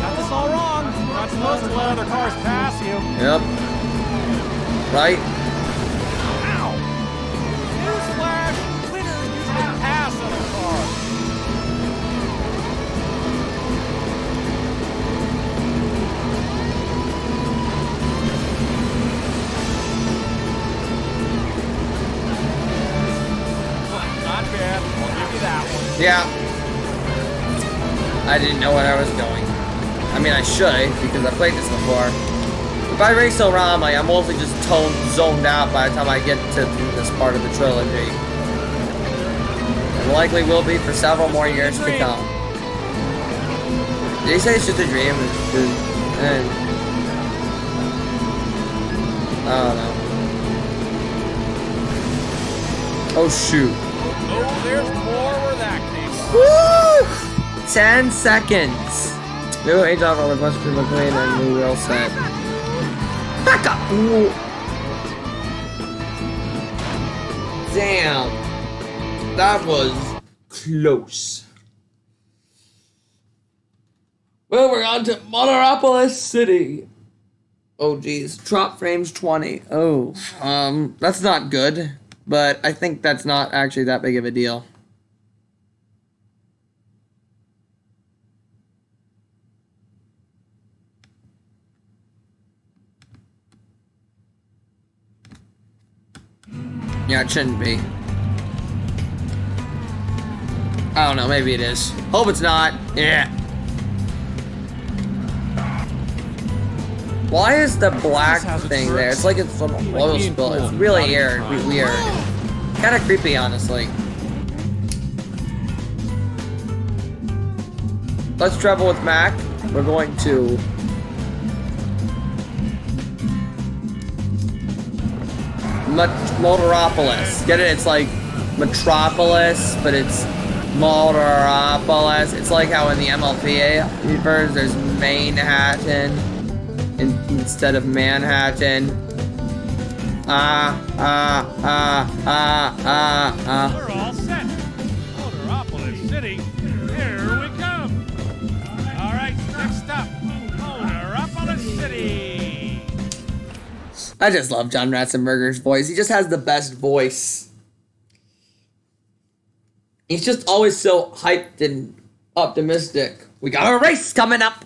Got this all wrong. You're not supposed to let other cars pass you. Yep. Right? Ow! Newsflash! Winners usually pass other cars. Not bad. I'll give you that one. Yeah. I didn't know where I was going. I mean, I should, because I played this before. But by Race-O-Rama, I'm mostly just zoned out by the time I get to this part of the trilogy. And likely will be for several more years to come. Did he say it's just a dream? I don't know. Oh, shoot. Oh, there's more where that came from. Woo! 10 seconds. New age off all the bunch of McLean and Lou Wilson. Back up! Ooh. Damn. That was close. Well, we're on to Monopolis City. Oh, geez. Drop frames 20. Oh. That's not good. But I think that's not actually that big of a deal. Yeah, it shouldn't be. I don't know, maybe it is. Hope it's not. Yeah. Why is the black hazard thing there? It's like it's some oil being spill. It's cool, really not weird. being Weird. Kind of creepy, honestly. Let's travel with Mac. We're going to Motoropolis. Get it? It's like Metropolis, but it's Motoropolis. It's like how in the MLPA version there's Manhattan instead of Manhattan. We're all set. Motoropolis City, here we come. All right, next stop, Motoropolis City. I just love John Ratzenberger's voice. He just has the best voice. He's just always so hyped and optimistic. We got a race coming up.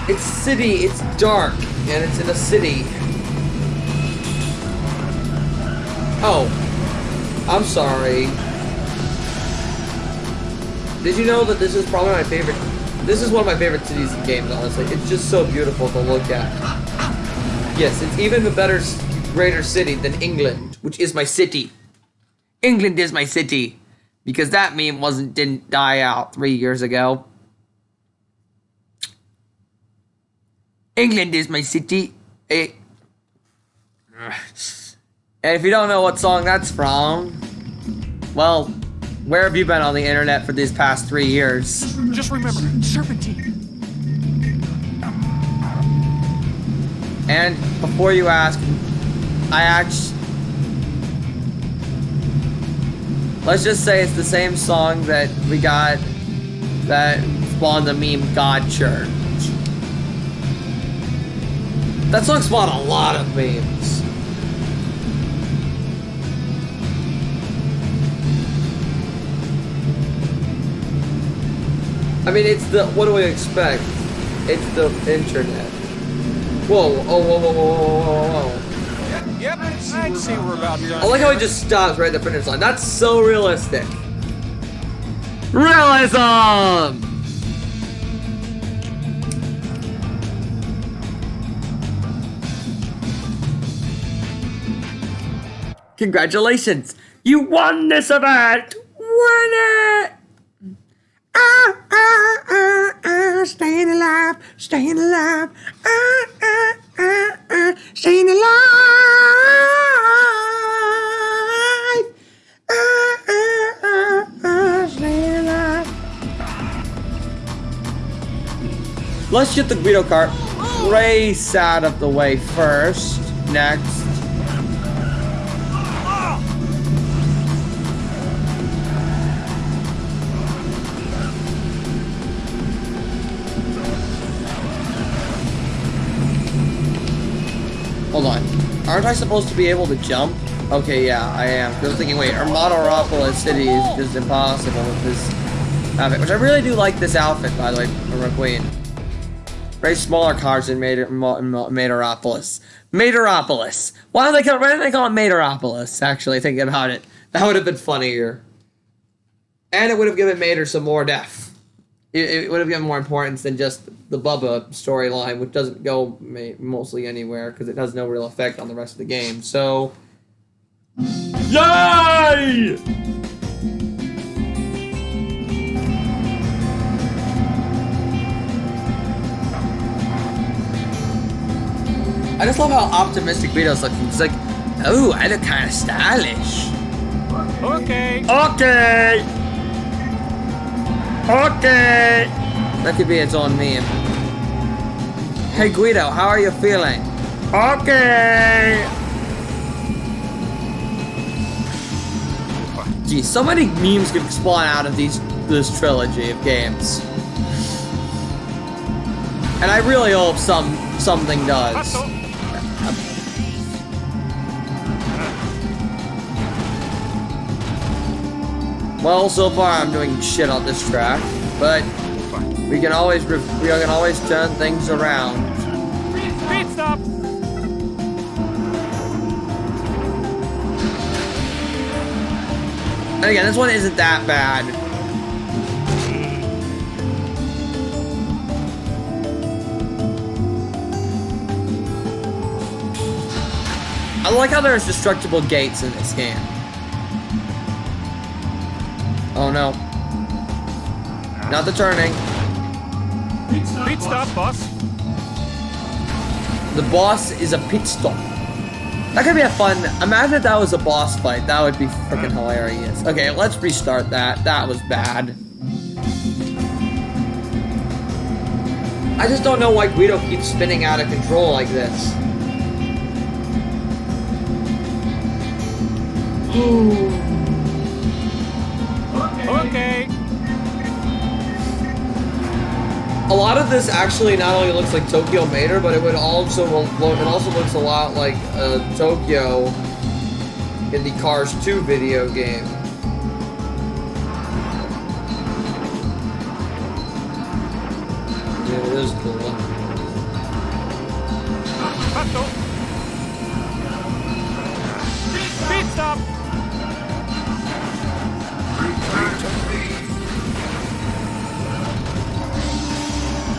It's city, it's dark, and it's in a city. Oh, I'm sorry. Did you know that this is probably my favorite? This is one of my favorite cities in games, honestly. It's just so beautiful to look at. Yes, it's even a better, greater city than England, which is my city. England is my city, because that meme didn't die out 3 years ago. England is my city. And if you don't know what song that's from, well, where have you been on the internet for these past 3 years? Just remember, Serpentine. And before you ask, let's just say it's the same song that we got that spawned the meme God Church. That song spawned a lot of memes. I mean, it's the, what do we expect? It's the internet. Whoa, oh, whoa, whoa, whoa, whoa, whoa, whoa. Yep, I'd say we're about done. I like how he just stops right at the finish line. That's so realistic. Realism! Congratulations! You won this event! Won it! Staying alive, staying alive, staying alive, staying alive. Let's get the Guido cart race out of the way first. Next. Hold on. Aren't I supposed to be able to jump? Okay, yeah, I am. I was thinking, wait, Motoropolis City is just impossible with this outfit. Which I really do like this outfit, by the way, for McQueen. Very smaller cars in Motoropolis. Motoropolis. Why do they call it Motoropolis, actually, thinking about it? That would have been funnier. And it would have given Mater some more depth. It would have given more importance than just the Bubba storyline, which doesn't go mostly anywhere because it has no real effect on the rest of the game. So, yay! I just love how optimistic Guido's looking. He's like, oh, I look kind of stylish. Okay. Okay. Okay. That could be its own meme. Hey Guido, how are you feeling? Okay. Geez, so many memes could spawn out of this trilogy of games. And I really hope something does. Well, so far I'm doing shit on this track, but we can always turn things around. Speed stop. And again, this one isn't that bad. I like how there's destructible gates in this game. Oh no. Not the turning. Speed stop, boss. The boss is a pit stop. That could be a fun... Imagine if that was a boss fight. That would be freaking hilarious. Okay, let's restart that. That was bad. I just don't know why Guido keeps spinning out of control like this. Okay. A lot of this actually not only looks like Tokyo Mater, but it also looks a lot like Tokyo in the Cars 2 video game. Yeah, it is cool. Speed stop.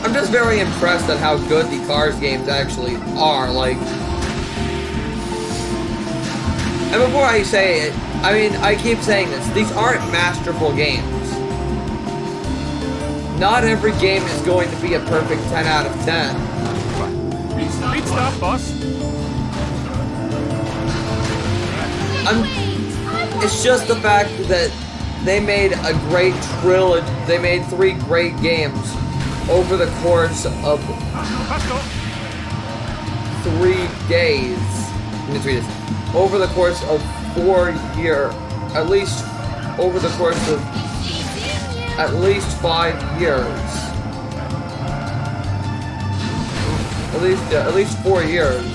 I'm just very impressed at how good the Cars games actually are. Like, and before I say it, I mean, I keep saying this, these aren't masterful games. Not every game is going to be a perfect 10 out of 10. Speed stop, boss. It's just the fact that they made a great trilogy. They made 3 great games over the course of 3 days. Let me read this. Over the course of 4 years, at least over the course of at least 5 years. At least 4 years.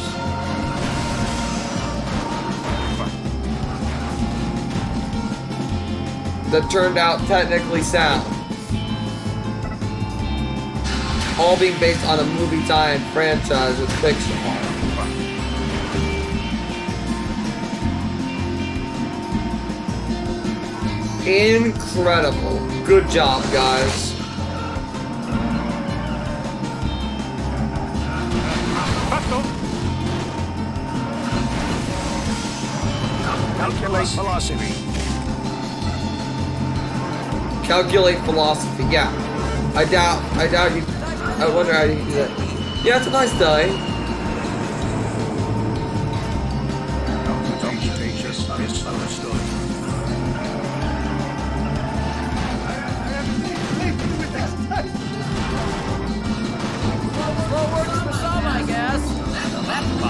That turned out technically sound. All being based on a movie-time franchise with Pixar. Incredible. Good job, guys. Calculate velocity. Calculate velocity, yeah. I doubt you. I wonder how you can do that. Yeah, it's a nice die.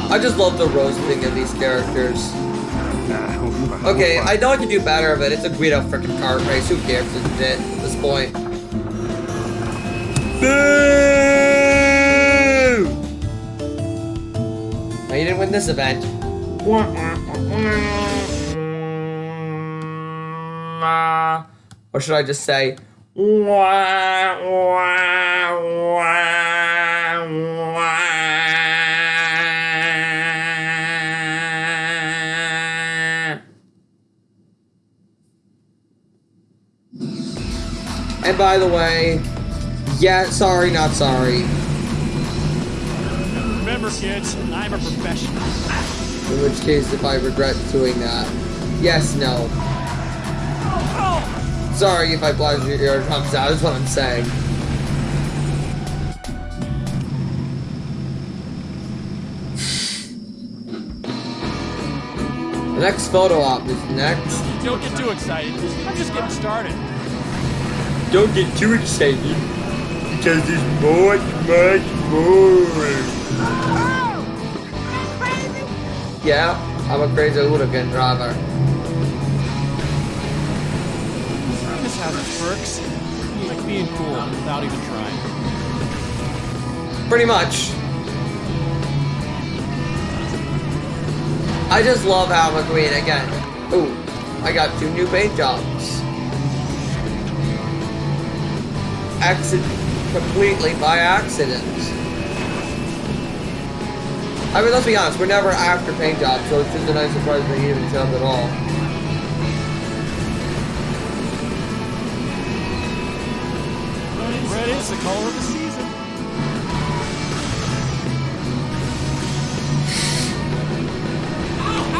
I just love the roasting of these characters. Okay, I know I can do better, but it's a Guido freaking kart race. Who cares, isn't it, at this point? Boo! Now, you didn't win this event. Or should I just say... And by the way, yeah, sorry, not sorry. Remember, kids, I'm a professional. In which case, if I regret doing that, yes, no. Sorry if I blast your eardrums out, is what I'm saying. The next photo op is next. Don't get too excited. I'm just getting started. Don't get too excited, because there's much more. Yeah, I'm a crazy hooligan driver. This has its perks. Like being cool without even trying. Pretty much. I just love how McQueen again. Ooh, I got 2 new paint jobs. Completely by accident. I mean, let's be honest, we're never after paint jobs, so it's just a nice surprise they even jumped at all. Red is the color of the season.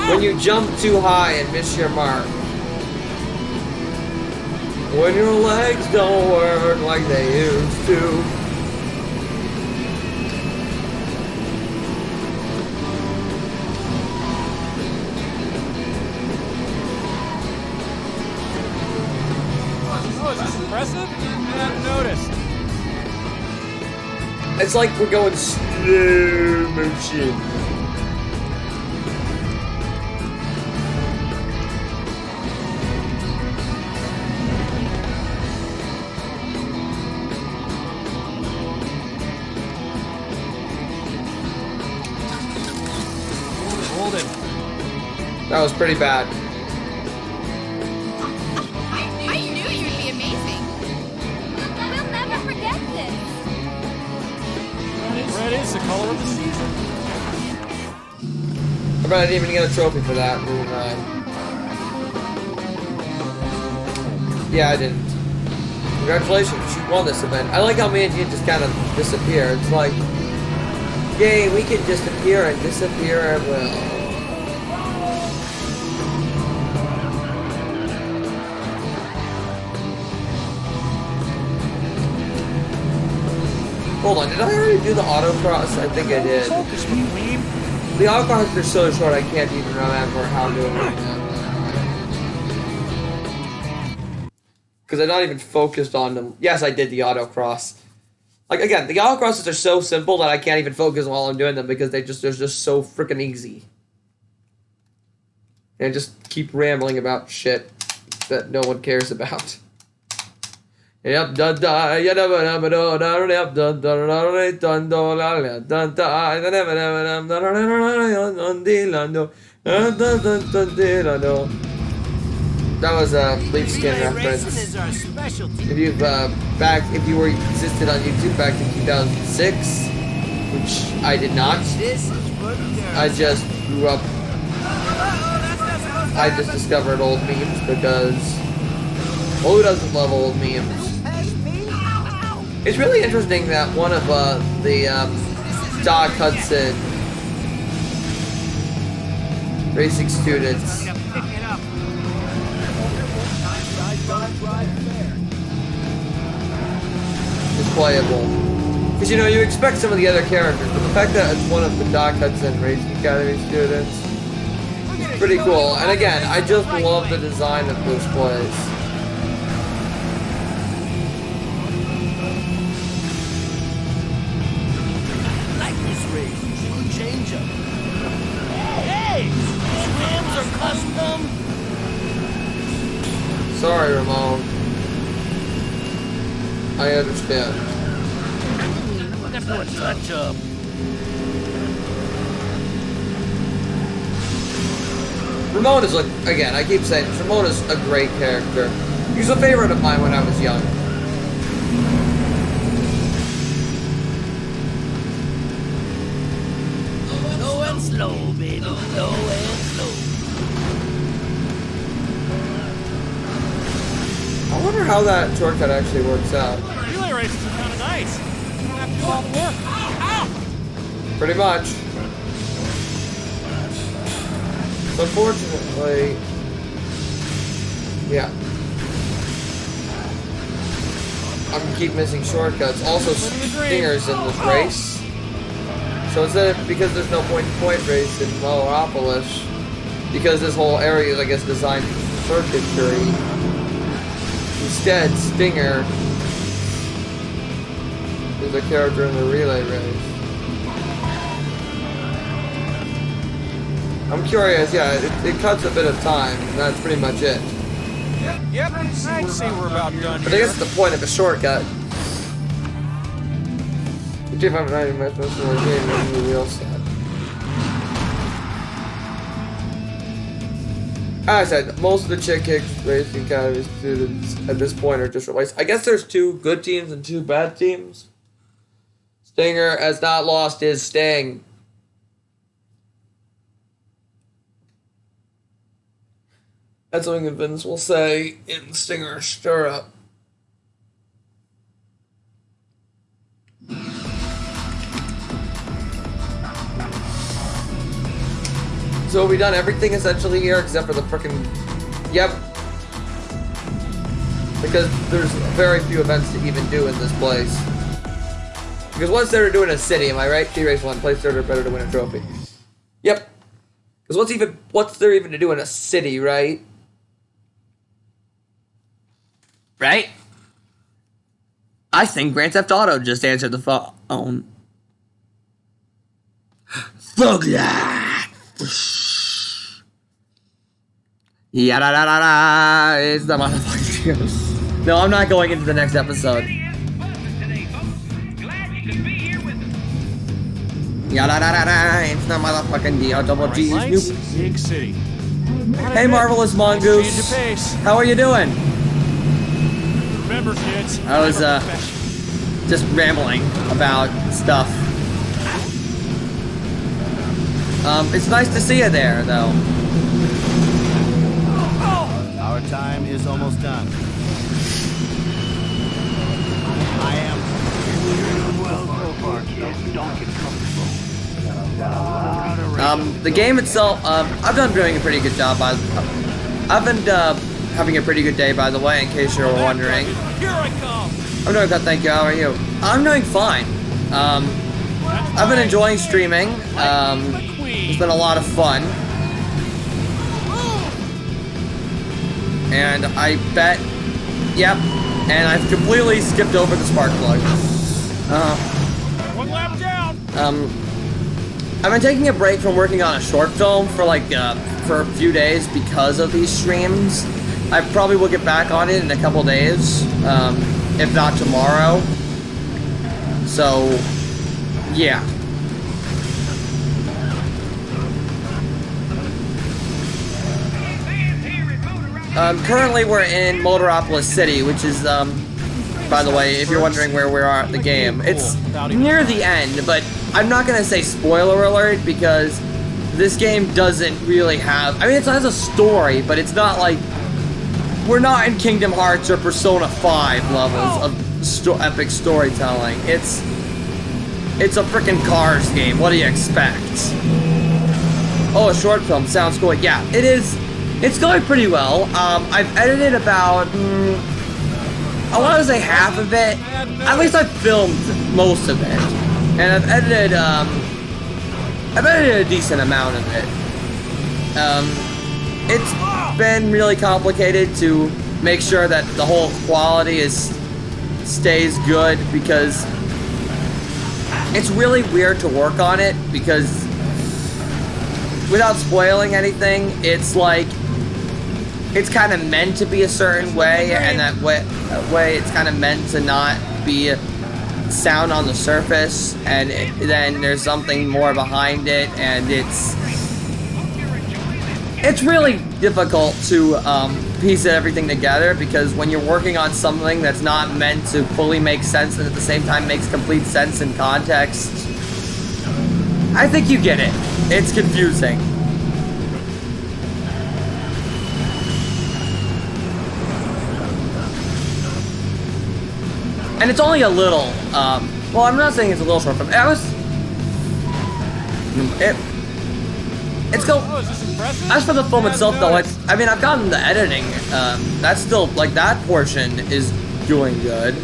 When you jump too high and miss your mark. When your legs don't work like they used to. Oh, is this impressive? I haven't noticed. It's like we're going slow motion. Hold it. That was pretty bad. I knew you'd be amazing. We'll never forget this. Red is the color of the season. I bet I didn't even get a trophy for that. Moving on. Yeah, I didn't. Congratulations, you won this event. I like how me and you just kind of disappear. It's like, yay, we can just appear and disappear at will. Hold on, did I already do the autocross? I think I did. Focus, McQueen. The autocross are so short I can't even remember how to do it right now. Because I'm not even focused on them. Yes, I did the autocross. Like, again, the autocrosses are so simple that I can't even focus while I'm doing them because they're just so freaking easy. And I just keep rambling about shit that no one cares about. Yep, da da, ya da ba da ba da da da da da da da da da da da. That was a Leaf Skin reference. If you if you were existed on YouTube back in 2006, which I did not, I just grew up. I just discovered old memes because who doesn't love old memes? It's really interesting that one of the Doc Hudson racing students is playable. Because, you know, you expect some of the other characters, but the fact that it's one of the Doc Hudson Racing Academy students is pretty cool. And again, I just love the design of those plays. Sorry, Ramon. I understand. Touch up. Ramon is like, again, I keep saying, Ramon is a great character. He's a favorite of mine when I was young. Low and slow, baby. Low and slow. I wonder how that shortcut actually works out. Relay races are kind of nice. You don't have to do all the work. Ow! Pretty much. Unfortunately, yeah. I'm keep missing shortcuts. Also, Stingers in this race. So instead of, because there's no point-to-point race in Valoropolis, because this whole area is, I guess, designed for circuitry. Instead, Stinger is a character in the relay race. I'm curious, yeah, it cuts a bit of time, and that's pretty much it. Yep, I'd say we're about done But I here. guess it's the point of a shortcut. If I'm not even my personal game, I'm the real set. As I said, most of the Chick Kicks Racing Academy students at this point are just replaced. I guess there's 2 good teams and 2 bad teams. Stinger has not lost his sting. That's something Vince will say in Stinger Stirrup. So we've done everything essentially here except for the frickin'... Yep. Because there's very few events to even do in this place. Because once they were doing a city, am I right? T-Race 1, place third or better to win a trophy. Yep. Because what's there even to do in a city, right? Right? I think Grand Theft Auto just answered the phone. Fuck that! Yeah, it's the motherfucking No, I'm not going into the next episode. It's the motherfucking D-O-double-G's Lights, big city. Hey, Marvelous Mongoose. How are you doing? Remember, kids. I was, just rambling about stuff. It's nice to see you there, though. Our time is almost done. I am. Well, so far, kids, don't get comfortable. The game itself, I've done doing a pretty good job. I've been having a pretty good day, by the way, in case you were wondering. Here I come. I'm doing good, thank you. How are you? I'm doing fine. I've been enjoying streaming. It's been a lot of fun. And I bet, yep, and I've completely skipped over the spark plug. One lap down. I've been taking a break from working on a short film for for a few days because of these streams. I probably will get back on it in a couple days, if not tomorrow. So, yeah. Currently we're in Motoropolis City, which is, by the way, if you're wondering where we are at the game, it's near the end, but I'm not gonna say spoiler alert because this game doesn't really have, I mean, it has a story, but it's not like, we're not in Kingdom Hearts or Persona 5 levels of epic storytelling. It's a frickin' Cars game. What do you expect? Oh, a short film. Sounds cool. Yeah, it is. It's going pretty well. I've edited about, I want to say half of it. At least I've filmed most of it. And I've edited a decent amount of it. It's been really complicated to make sure that the whole quality stays good because it's really weird to work on it because without spoiling anything, it's like it's kind of meant to be a certain way, and that way it's kind of meant to not be sound on the surface, and then there's something more behind it, and it's really difficult to piece everything together because when you're working on something that's not meant to fully make sense and at the same time makes complete sense in context, I think you get it. It's confusing. And it's only a little, well, I'm not saying it's a little short film. It's cool. Oh, is this impressive? As for the film itself, though, I mean, I've gotten the editing. That's still, like, that portion is doing good.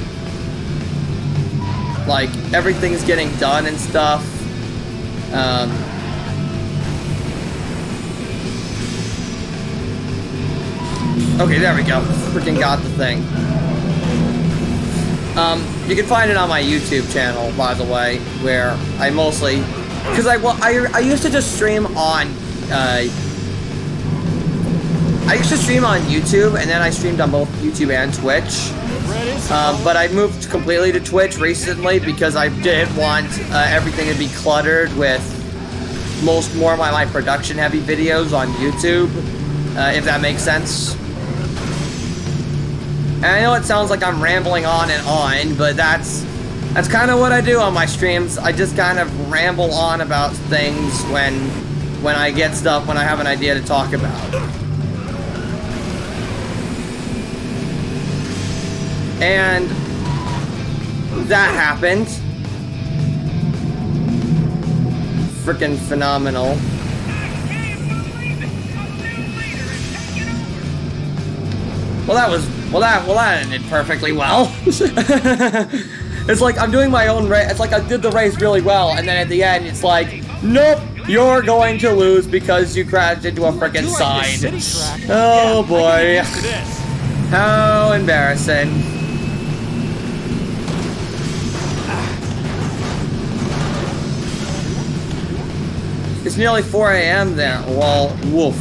Like, everything's getting done and stuff. Okay, there we go. Freaking got the thing. You can find it on my YouTube channel, by the way, where I mostly, because I used to just stream on, I used to stream on YouTube, and then I streamed on both YouTube and Twitch. But I moved completely to Twitch recently because I didn't want everything to be cluttered with more of my production-heavy videos on YouTube, if that makes sense. And I know it sounds like I'm rambling on and on, but that's kind of what I do on my streams. I just kind of ramble on about things when I get stuff, when I have an idea to talk about. And that happened. Freaking phenomenal. Well, that ended perfectly well. It's like I'm doing my own race. It's like I did the race really well, and then at the end, it's like, nope, you're going to lose because you crashed into a freaking sign. Oh boy. How embarrassing. It's nearly 4 a.m. there. Well, woof.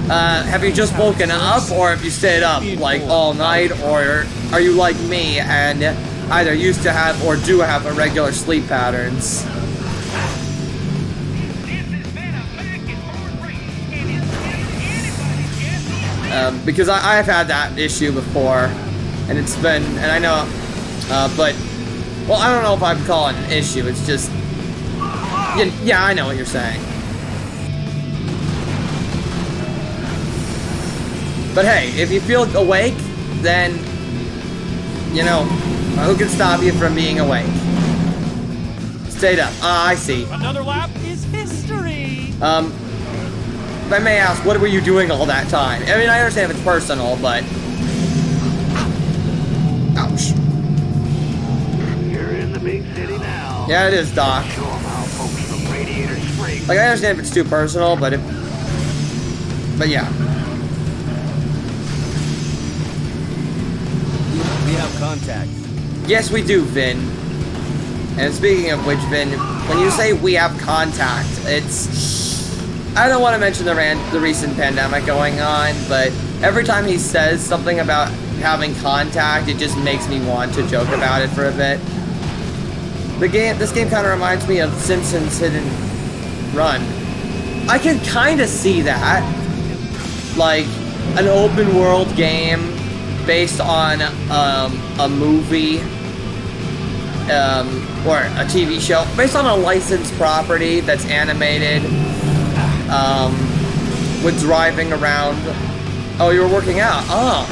Have you just woken up, or have you stayed up like all night, or are you like me and either used to have or do have irregular sleep patterns? Because I've had that issue before, and it's been, and I know, but, well, I don't know if I'd call it an issue. It's just, yeah, I know what you're saying. But hey, if you feel awake, then, you know, who can stop you from being awake? Stayed up. Ah, I see. Another lap is history. If I may ask, what were you doing all that time? I mean, I understand if it's personal, but... Ouch. You're in the big city now. Yeah, it is, Doc. Show 'em how folks from Radiator Springs. Like, I understand if it's too personal, but if... But yeah. We have contact. Yes, we do, Vin. And speaking of which, Vin, when you say we have contact, it's... I don't want to mention the recent pandemic going on, but every time he says something about having contact, it just makes me want to joke about it for a bit. This game kind of reminds me of Simpsons Hit and Run. I can kind of see that. Like, an open world game based on a movie or a TV show, based on a licensed property that's animated, with driving around. Oh, you were working out. Oh,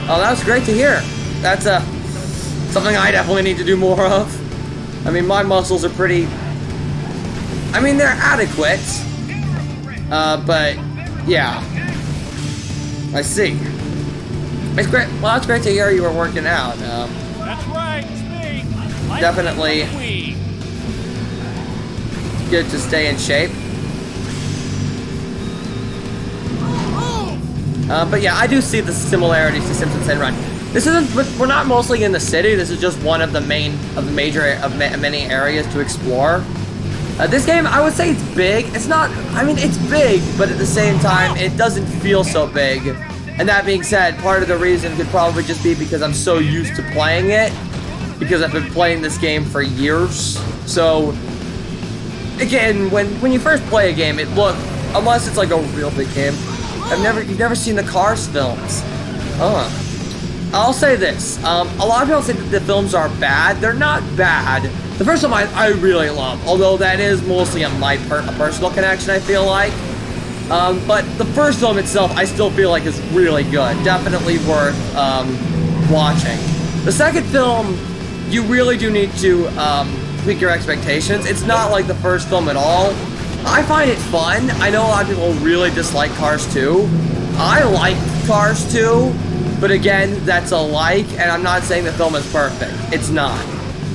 that was great to hear. That's something I definitely need to do more of. I mean, my muscles are pretty, I mean, they're adequate, but yeah, I see. It's great. Well, it's great to hear you were working out. That's right, it's me. Life Definitely is we. good to stay in shape. But yeah, I do see the similarities to Simpsons Hit and Run. This isn't. We're not mostly in the city. This is just one of the many areas to explore. This game, I would say it's big. It's not. I mean, it's big, but at the same time, it doesn't feel so big. And that being said, part of the reason could probably just be because I'm so used to playing it, because I've been playing this game for years. So, again, when you first play a game, unless it's like a real big game, you've never seen the Cars films. I'll say this, a lot of people say that the films are bad. They're not bad. The first one I really love, although that is mostly a personal connection, I feel like. But the first film itself, I still feel like is really good. Definitely worth watching. The second film, you really do need to tweak your expectations. It's not like the first film at all. I find it fun. I know a lot of people really dislike Cars 2. I like Cars 2, but again, that's a like, and I'm not saying the film is perfect. It's not.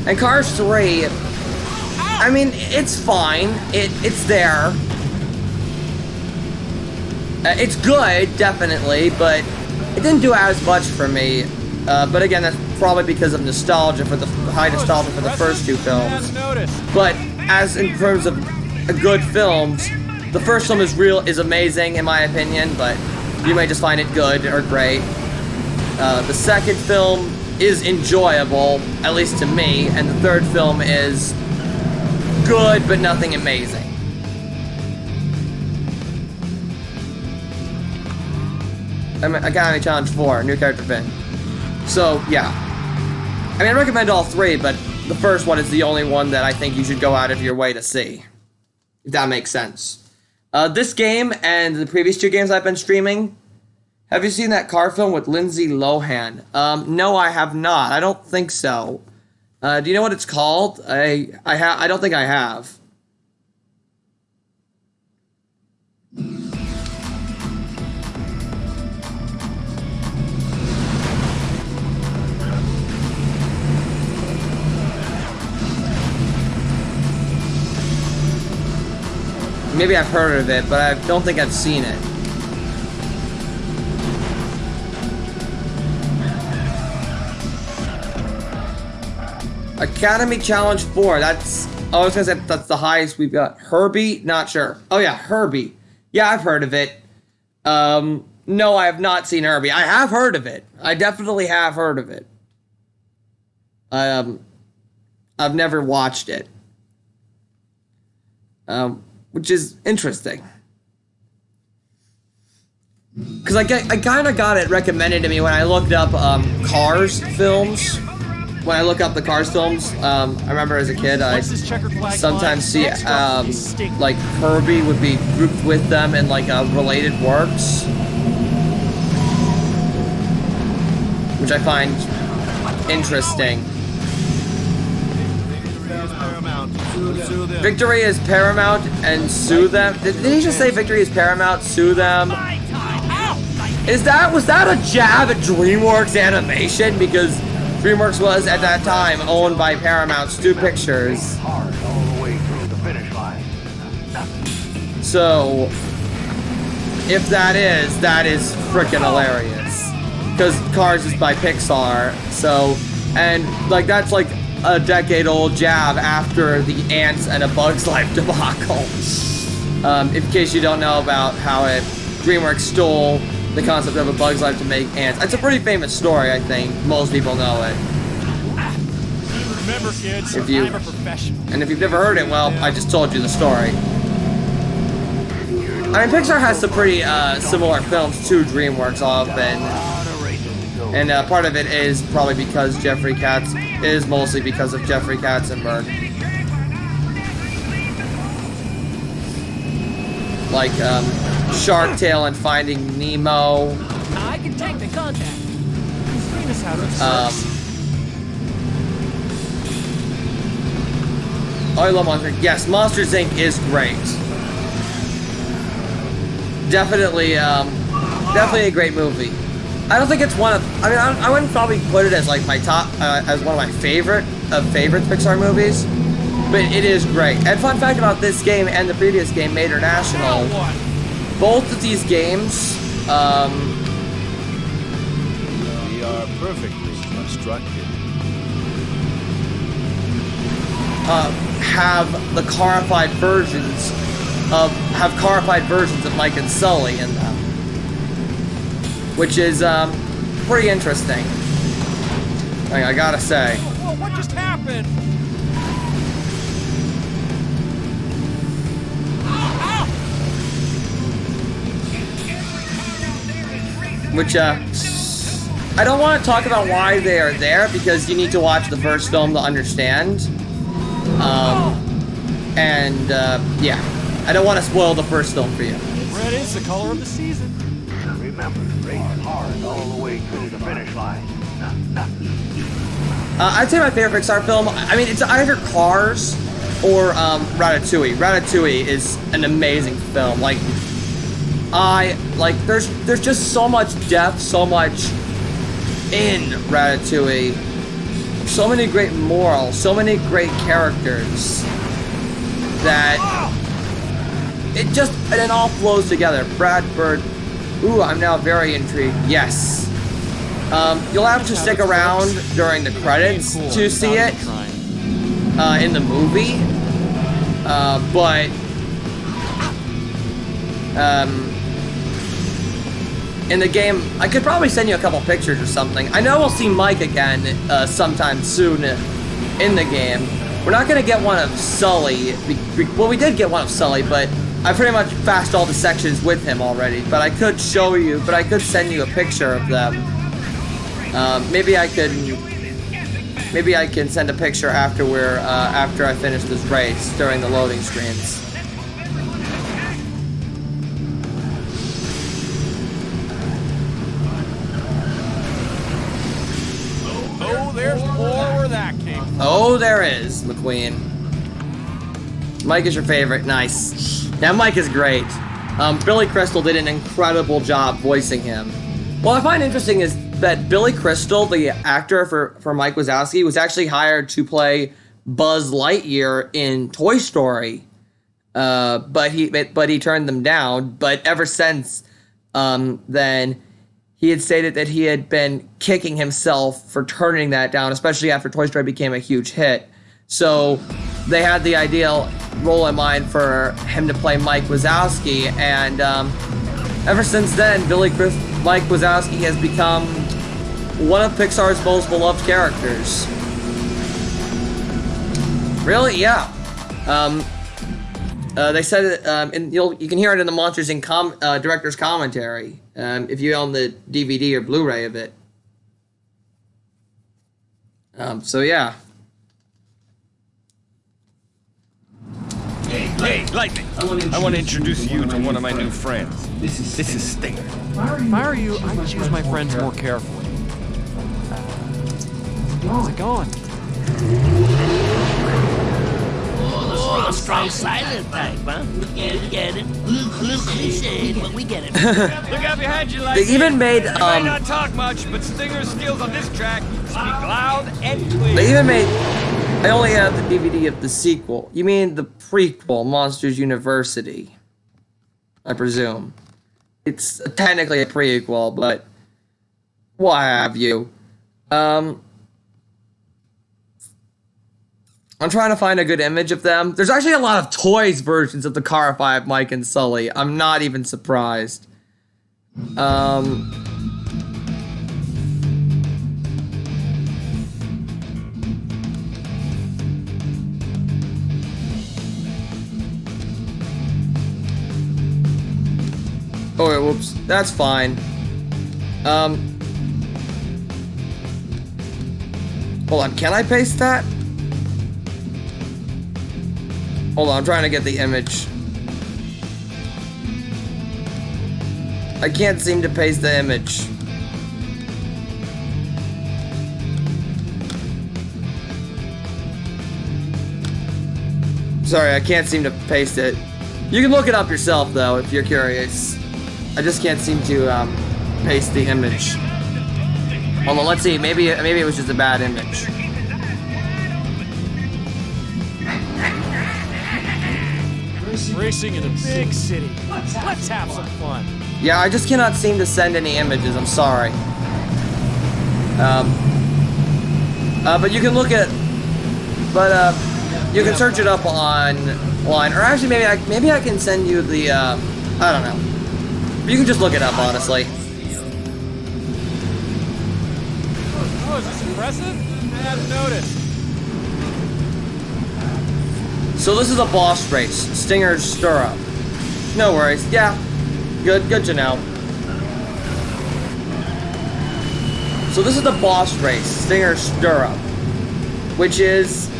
And Cars 3, I mean, it's fine. It's there. It's good, definitely, but it didn't do as much for me. But again, that's probably because of nostalgia, for the high nostalgia for the first two films. But as in terms of good films, the first film is amazing in my opinion, but you may just find it good or great. The second film is enjoyable, at least to me, and the third film is good but nothing amazing. Academy Challenge 4, new character Finn. So, yeah. I mean, I recommend all three, but the first one is the only one that I think you should go out of your way to see. If that makes sense. This game and the previous two games I've been streaming, Have you seen that car film with Lindsay Lohan? No, I have not. I don't think so. Do you know what it's called? I don't think I have. Maybe I've heard of it, but I don't think I've seen it. Academy Challenge 4. That's... Oh, I was gonna say that's the highest we've got. Herbie? Not sure. Oh yeah, Herbie. Yeah, I've heard of it. No, I have not seen Herbie. I have heard of it. I definitely have heard of it. I've never watched it. Which is interesting. Because I kind of got it recommended to me when I looked up Cars films. When I look up the Cars films, I remember as a kid, I sometimes see like Herbie would be grouped with them in like related works, which I find interesting. Victory is paramount and sue them. Did he just say victory is paramount, sue them? Was that a jab at DreamWorks Animation? Because DreamWorks was at that time owned by Paramount Stu Pictures. So if that is freaking hilarious. Because Cars is by Pixar. So, and like that's like a decade-old jab after the Ants and a Bug's Life debacle. In case you don't know about how DreamWorks stole the concept of a Bug's Life to make Ants. It's a pretty famous story, I think. Most people know it. Remember, kids, I'm a professional. And if you've never heard it, well, I just told you the story. I mean, Pixar has some pretty similar films to DreamWorks often. And part of it is probably because Jeffrey mostly because of Jeffrey Katzenberg. Like Shark Tale and Finding Nemo. I can take the contact. Oh, I love Monsters. Yes, Monsters Inc. is great. Definitely, definitely a great movie. I don't think it's one of. I mean, I wouldn't probably put it as like my top, as one of my favorite Pixar movies, but it is great. And fun fact about this game and the previous game, Mater National, both of these games, We are perfectly constructed. have carified versions of Mike and Sully in them, which is pretty interesting. I gotta say. Whoa, what just happened? Which I don't want to talk about why they are there because you need to watch the first film to understand. Yeah, I don't want to spoil the first film for you. Red is the color of the season. Remember, race hard all the way through the finish line. I'd say my favorite Pixar film, I mean, it's either Cars or Ratatouille. Ratatouille is an amazing film. There's just so much depth, so much in Ratatouille. So many great morals, so many great characters that it all flows together. Brad Bird, ooh, I'm now very intrigued. Yes. You'll have to stick around during the credits to see it in the movie. In the game, I could probably send you a couple pictures or something. I know we'll see Mike again sometime soon in the game. We're not going to get one of Sully. Well, we did get one of Sully, but I pretty much passed all the sections with him already. But I could show you, but I could send you a picture of them. Maybe I can send a picture after after I finish this race during the loading screens. There's more where that came from. Oh, there is, McQueen. Mike is your favorite. Nice. Yeah, Mike is great. Billy Crystal did an incredible job voicing him. What I find interesting is that Billy Crystal, the actor for Mike Wazowski, was actually hired to play Buzz Lightyear in Toy Story. But he turned them down. But ever since then, he had stated that he had been kicking himself for turning that down, especially after Toy Story became a huge hit. So they had the ideal role in mind for him to play Mike Wazowski, and ever since then, Mike Wazowski has become one of Pixar's most beloved characters. Really? Yeah. They said it, and you can hear it in the Monsters Inc. Director's commentary if you own the DVD or Blu-ray of it. So yeah. Hey, Lightning. I want to introduce you to one of my new friends. This is Stinger. If I were you, I'd choose my friends more carefully. How's it going? Oh, the strong silent type, huh? We get it. Little cliched, but we get it. Look out behind you, Lightning. They even made You may not talk much, but Stinger's skills on this track speak loud and clear. They even made. I only have the DVD of the sequel. You mean the prequel, Monsters University? I presume. It's technically a prequel, but what have you? I'm trying to find a good image of them. There's actually a lot of toys versions of the Car 5 Mike and Sully. I'm not even surprised. Oh, wait, whoops. That's fine. Hold on. Can I paste that? Hold on. I'm trying to get the image. I can't seem to paste the image. Sorry, I can't seem to paste it. You can look it up yourself, though, if you're curious. I just can't seem to paste the image. Hold on, let's see. Maybe it was just a bad image. Racing in a big city. Let's have some fun. Yeah, I just cannot seem to send any images. I'm sorry. But you can look at. But you can search it up online, or actually maybe I can send you the. I don't know. You can just look it up, honestly. Oh, is this impressive? I hadn't noticed. So this is a boss race, Stinger's Stirrup. No worries. Yeah, good to know. So this is the boss race, Stinger's Stirrup, which is.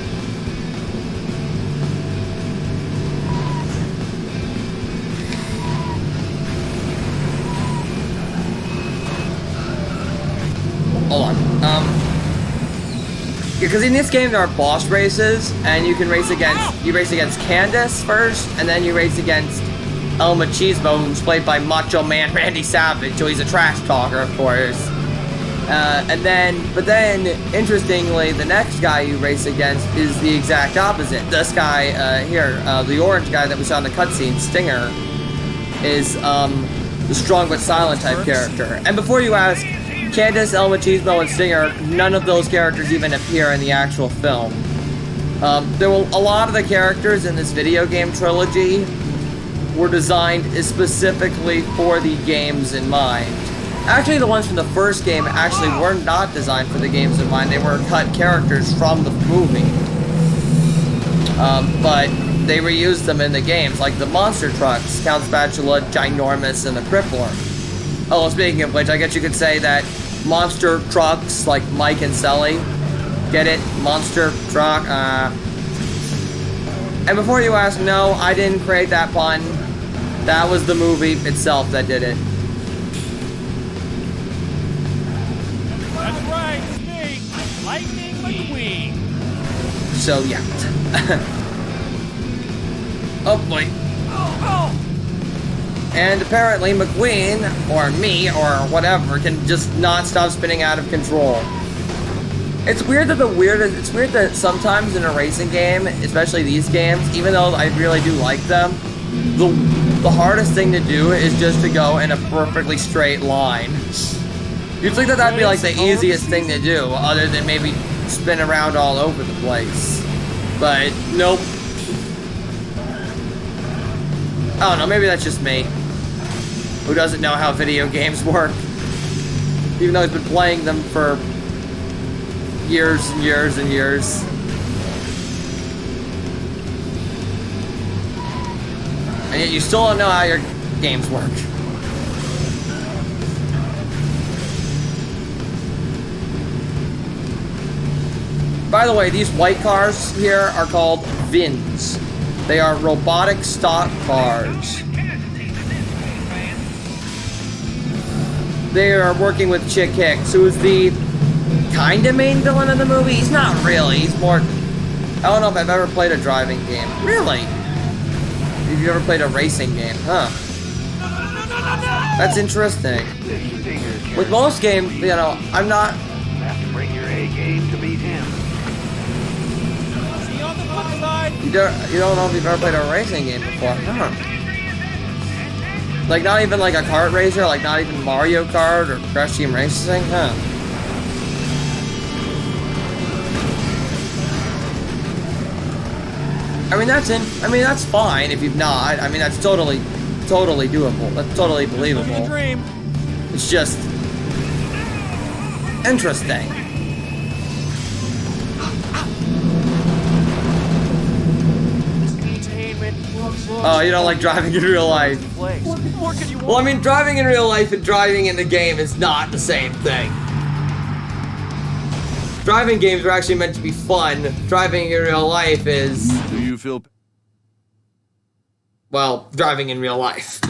Hold on. Because in this game there are boss races, and you can race against Candace first, and then you race against El Machismo, who's played by Macho Man Randy Savage, so he's a trash talker, of course. But then, interestingly, the next guy you race against is the exact opposite. This guy here, the orange guy that we saw in the cutscene, Stinger, is the strong but silent type character. And before you ask, Candace, El Machismo, and Stinger, none of those characters even appear in the actual film. A lot of the characters in this video game trilogy were designed specifically for the games in mind. Actually, the ones from the first game actually were not designed for the games in mind. They were cut characters from the movie. But they reused them in the games, like the monster trucks, Count Spatula, Ginormous, and the Crippler. Oh, speaking of which, I guess you could say that monster trucks like Mike and Sully. Get it? Monster truck. And before you ask, no, I didn't create that pun. That was the movie itself that did it. That's right, it's me, Lightning McQueen. So yeah. Oh boy. And apparently McQueen, or me, or whatever, can just not stop spinning out of control. It's weird that sometimes in a racing game, especially these games, even though I really do like them, the hardest thing to do is just to go in a perfectly straight line. You'd think that that'd be like the easiest thing to do, other than maybe spin around all over the place. But nope. I don't know, maybe that's just me, who doesn't know how video games work, even though he's been playing them for years and years and years. And yet you still don't know how your games work. By the way, these white cars here are called VINs. They are robotic stock cars. They are working with Chick Hicks, who is the kind of main villain in the movie. He's not really. He's more... I don't know if I've ever played a driving game. Really? Have you ever played a racing game? Huh. That's interesting. With most games, you know, I'm not... Have to bring your A game to beat him. See you on the flip side. You don't know if you've ever played a racing game before. Huh. Like, not even like a kart racer? Like, not even Mario Kart or Crash Team Racing? Huh. I mean, that's fine if you've not. I mean, that's totally doable. That's totally believable. Dream. It's just interesting. Oh, you don't like driving in real life. What more could you want? Well, I mean, driving in real life and driving in the game is not the same thing. Driving games are actually meant to be fun. Driving in real life is... Do you feel... Well, driving in real life.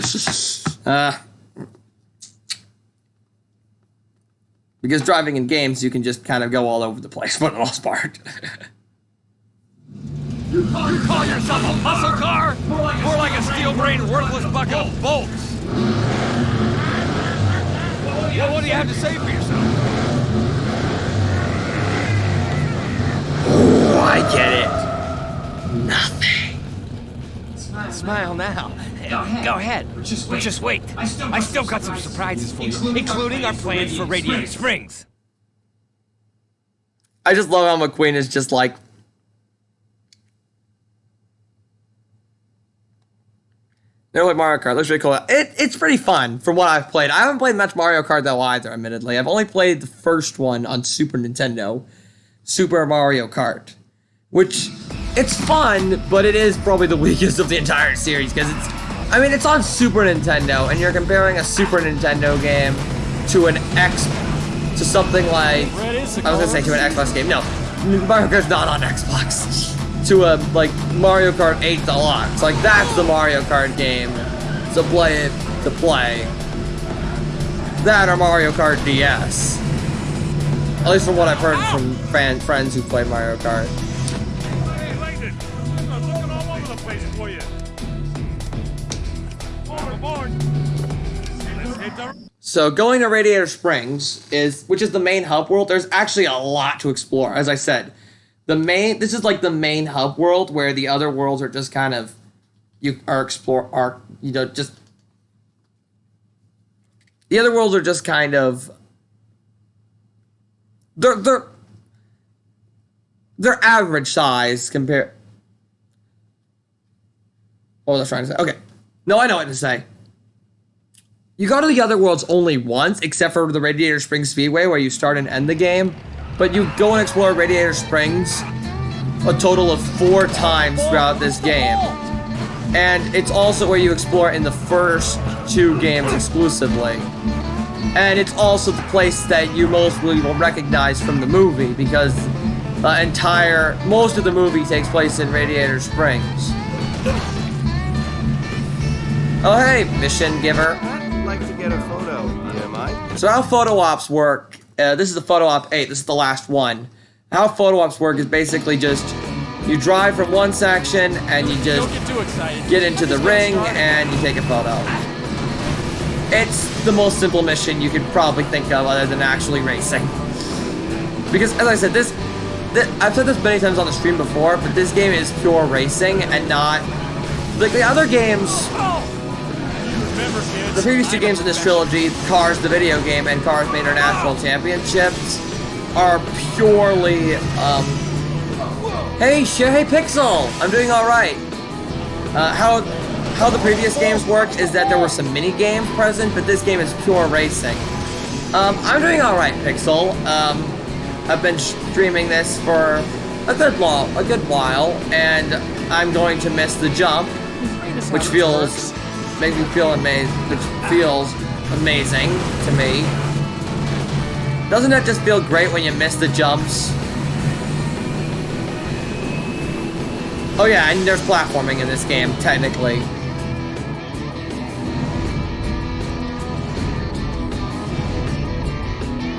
Because driving in games, you can just kind of go all over the place for the most part. You call yourself a muscle car? More like a steel-brained, worthless bucket of bolts. Well, what do you have to say for yourself? Oh, I get it. Nothing. Smile now. Go ahead. Just wait. I still got some surprises for you, including our plans for Radiator Springs. I just love how McQueen is just like... You know what, Mario Kart looks really cool. It's pretty fun from what I've played. I haven't played much Mario Kart though either, admittedly. I've only played the first one on Super Nintendo, Super Mario Kart, which it's fun, but it is probably the weakest of the entire series because it's on Super Nintendo, and you're comparing a Super Nintendo game to to something like I was gonna say to an Xbox game. No, Mario Kart's not on Xbox. To a like Mario Kart 8 Deluxe. Like that's the Mario Kart game to play. That or Mario Kart DS. At least from what I've heard from friends who play Mario Kart. Hey, Langdon, I'm looking all over the place for you. Aboard. Let's hit the... So going to Radiator Springs which is the main hub world. There's actually a lot to explore, as I said. This is like the main hub world where the other worlds are just kind of, the other worlds are just kind of, they're average size compared, what was I trying to say? Okay. No, I know what to say. You go to the other worlds only once, except for the Radiator Springs Speedway where you start and end the game. But you go and explore Radiator Springs a total of 4 times throughout this game. And it's also where you explore in the first 2 games exclusively. And it's also the place that you mostly will recognize from the movie because most of the movie takes place in Radiator Springs. Oh hey, mission giver. I'd like to get a photo. You mind? So how photo ops work, this is the photo op 8, this is the last one. how photo ops work is basically just you drive from one section and you just Don't get too excited. get into the ring and you take a photo. It's the most simple mission you could probably think of other than actually racing. Because, as I said, I've said this many times on the stream before, but this game is pure racing and not... Like, the other games... Remember, kids, The previous two games in this trilogy, Cars the video game and Cars the International Championships, are purely, Hey Pixel! I'm doing alright. How the previous games worked is that there were some mini games present, but this game is pure racing. I'm doing alright, Pixel. I've been streaming this for a good while, and I'm going to miss the jump, which makes me feel amazing, which feels amazing to me. Doesn't that just feel great when you miss the jumps? Oh yeah, and there's platforming in this game, technically.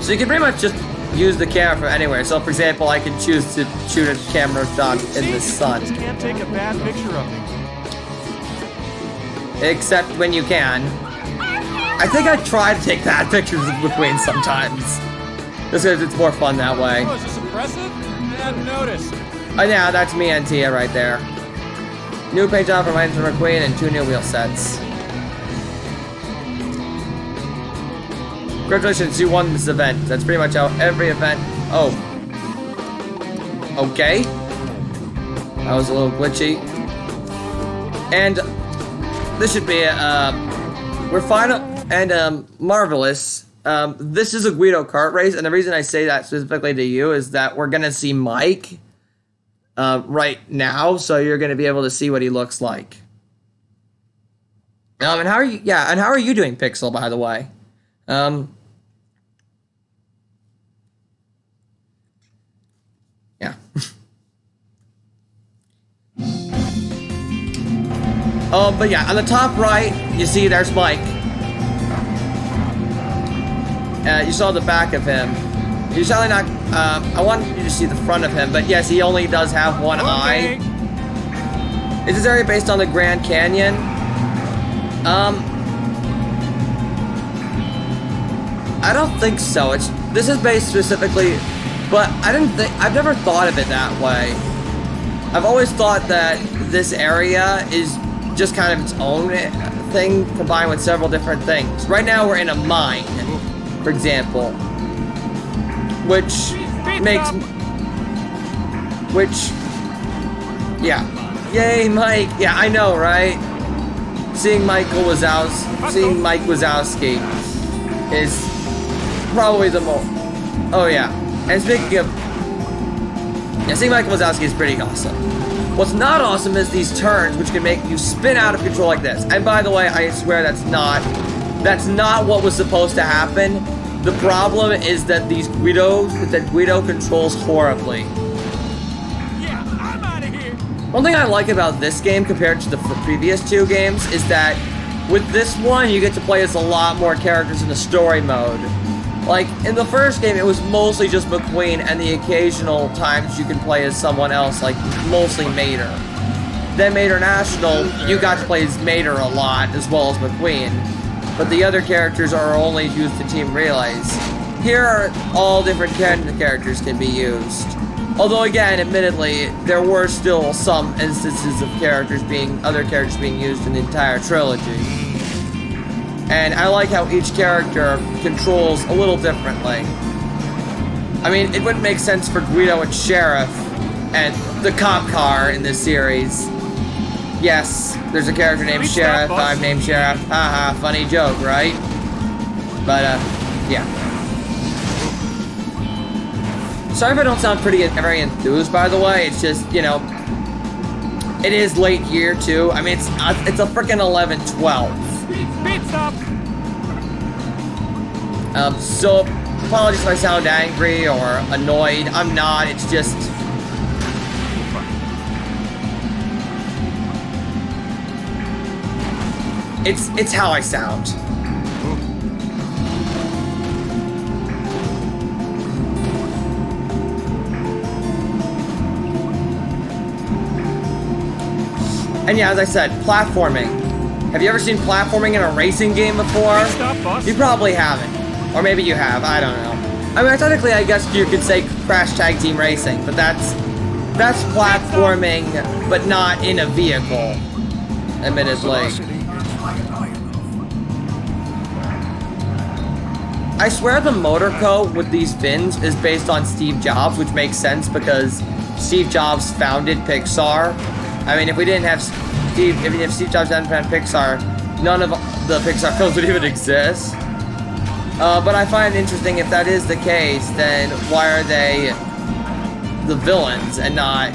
So you can pretty much just use the camera from anywhere. So for example, I can choose to shoot a camera shot in the sun. Just can't take a bad picture of me. Except when you can. I think I try to take bad pictures of McQueen sometimes. Just because it's more fun that way. Oh, is this impressive? I hadn't noticed. Oh yeah, that's me and Tia right there. New paint job for Mines McQueen and 2 new wheel sets. Congratulations, you won this event. That's pretty much how every event... Oh. Okay. That was a little glitchy. And this should be we're final and marvelous. This is a Guido kart race, and the reason I say that specifically to you is that we're gonna see Mike right now, so you're gonna be able to see what he looks like. And how are you? Yeah, and how are you doing, Pixel? By the way, yeah. But yeah, on the top right, you see there's Mike. You saw the back of him. You're certainly not, I want you to see the front of him, but yes, he only does have one eye. Is this area based on the Grand Canyon? I don't think so. This is based specifically, but I've never thought of it that way. I've always thought that this area is just kind of its own thing combined with several different things. Right now we're in a mine, for example, yeah. Yay, Mike. Yeah, I know, right? Seeing Mike Wazowski is probably the most... Oh, yeah. And speaking of... Yeah, seeing Mike Wazowski is pretty awesome. What's not awesome is these turns, which can make you spin out of control like this. And by the way, I swear that's not what was supposed to happen. The problem is that Guido controls horribly. Yeah, I'm out of here. One thing I like about this game compared to the previous two games is that with this one, you get to play as a lot more characters in the story mode. Like, in the first game, it was mostly just McQueen, and the occasional times you can play as someone else, like, mostly Mater. Then Mater National, you got to play as Mater a lot, as well as McQueen. But the other characters are only used in Team Relays. Here, all different characters can be used. Although, again, admittedly, there were still some instances of other characters being used in the entire trilogy. And I like how each character controls a little differently. I mean, it wouldn't make sense for Guido and Sheriff and the cop car in this series. Yes, there's a character named Sheriff, I'm named Sheriff. Haha, funny joke, right? But, yeah. Sorry if I don't sound very enthused, by the way. It's just, you know, it is late year, too. I mean, it's a frickin' 11/12. Speed stop. So, apologies if I sound angry or annoyed. I'm not, it's just... It's how I sound. And yeah, as I said, platforming. Have you ever seen platforming in a racing game before? Pit stop, boss. You probably haven't. Or maybe you have, I don't know. I mean, technically, I guess you could say Crash Tag Team Racing, but that's platforming, but not in a vehicle, admittedly. I swear the motor code with these fins is based on Steve Jobs, which makes sense because Steve Jobs founded Pixar. I mean, if Steve Jobs hadn't founded Pixar, none of the Pixar films would even exist. But I find it interesting, if that is the case, then why are they the villains and not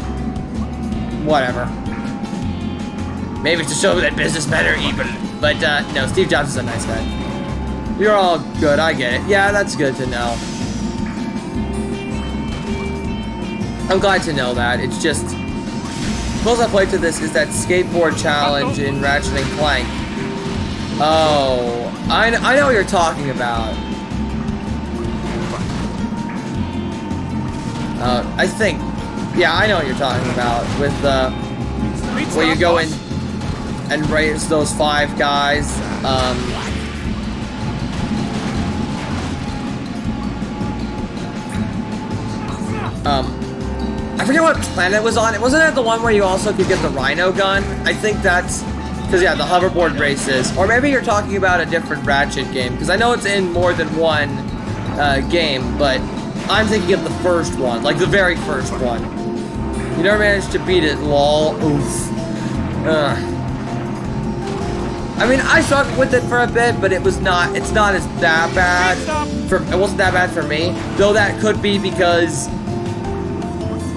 whatever? Maybe it's to show that businessmen are evil. But no, Steve Jobs is a nice guy. You're all good, I get it. Yeah, that's good to know. I'm glad to know that. It's just, the closest I played to this is that skateboard challenge in Ratchet and Clank. Oh, I know what you're talking about. I think, yeah, I know what you're talking about with the where you go in and race those 5 guys. I forget what planet it was on. It wasn't it the one where you also could get the Rhino gun? I think that's because, yeah, the hoverboard races. Or maybe you're talking about a different Ratchet game, because I know it's in more than one game, but I'm thinking of the first one, like the very first one. You never managed to beat it, lol. Oof. I mean, I struggled with it for a bit, but it's not as that bad. It wasn't that bad for me, though that could be because,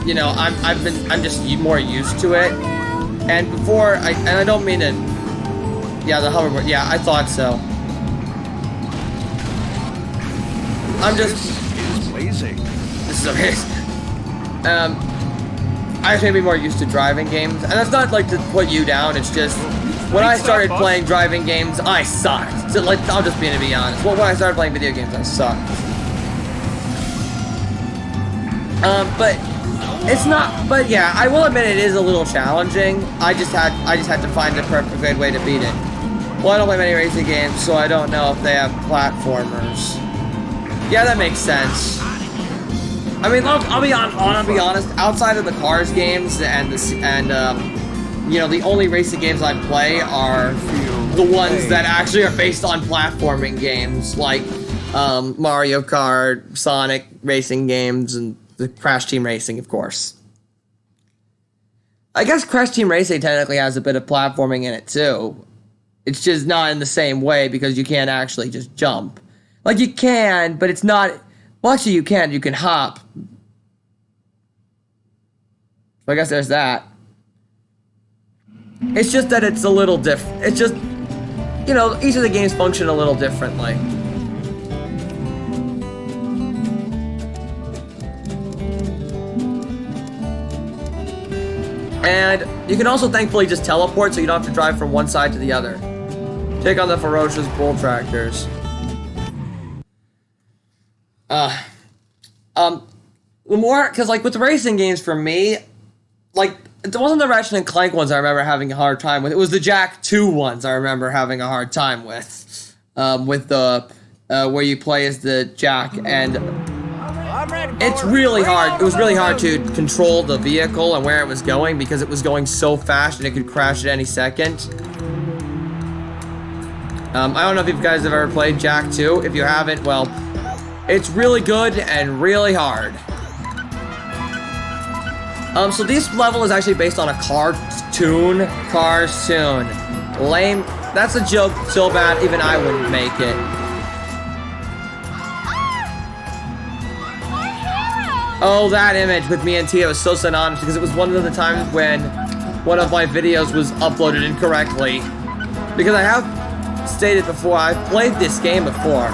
you know, I'm just more used to it. And before, I don't mean to, yeah, the hoverboard, yeah, I thought so. This is amazing. I just may be more used to driving games, and that's not like to put you down, it's just, when I started playing driving games, I sucked. So, like, I'll just be honest. Well, when I started playing video games, I sucked. But it's not. But yeah, I will admit it is a little challenging. I just had to find the perfect good way to beat it. Well, I don't play many racing games, so I don't know if they have platformers. Yeah, that makes sense. I mean, I'll be honest. Outside of the Cars games and you know, the only racing games I play are the ones that actually are based on platforming games, like Mario Kart, Sonic racing games, and the Crash Team Racing, of course. I guess Crash Team Racing technically has a bit of platforming in it, too. It's just not in the same way because you can't actually just jump. Like, you can, but it's not... Well, actually, you can. You can hop. So I guess there's that. It's just that it's a little different. It's just, you know, each of the games function a little differently. And you can also thankfully just teleport so you don't have to drive from one side to the other. Take on the ferocious bull tractors. The more, because like with the racing games for me, like, it wasn't the Ratchet and Clank ones I remember having a hard time with. It was the Jak 2 ones I remember having a hard time with. With the, where you play as the Jak, and it's really hard. It was really hard to control the vehicle and where it was going because it was going so fast and it could crash at any second. I don't know if you guys have ever played Jak 2. If you haven't, well, it's really good and really hard. So this level is actually based on a cartoon. Lame. That's a joke so bad even I wouldn't make it. Oh, that image with me and Tia was so synonymous because it was one of the times when one of my videos was uploaded incorrectly. Because I have stated before, I've played this game before.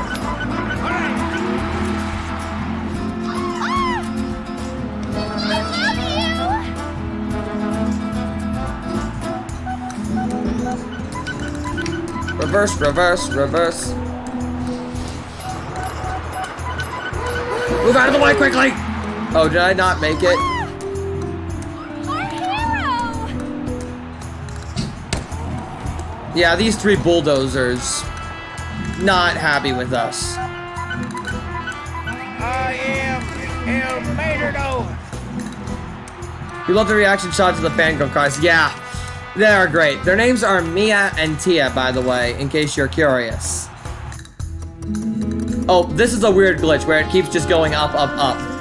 Reverse, reverse, reverse. Move out of the way quickly! Oh, did I not make it? Yeah, these 3 bulldozers not happy with us. I am El Matador. We love the reaction shots of the fangirl cars. Yeah, they are great. Their names are Mia and Tia, by the way, in case you're curious. Oh, this is a weird glitch where it keeps just going up, up, up.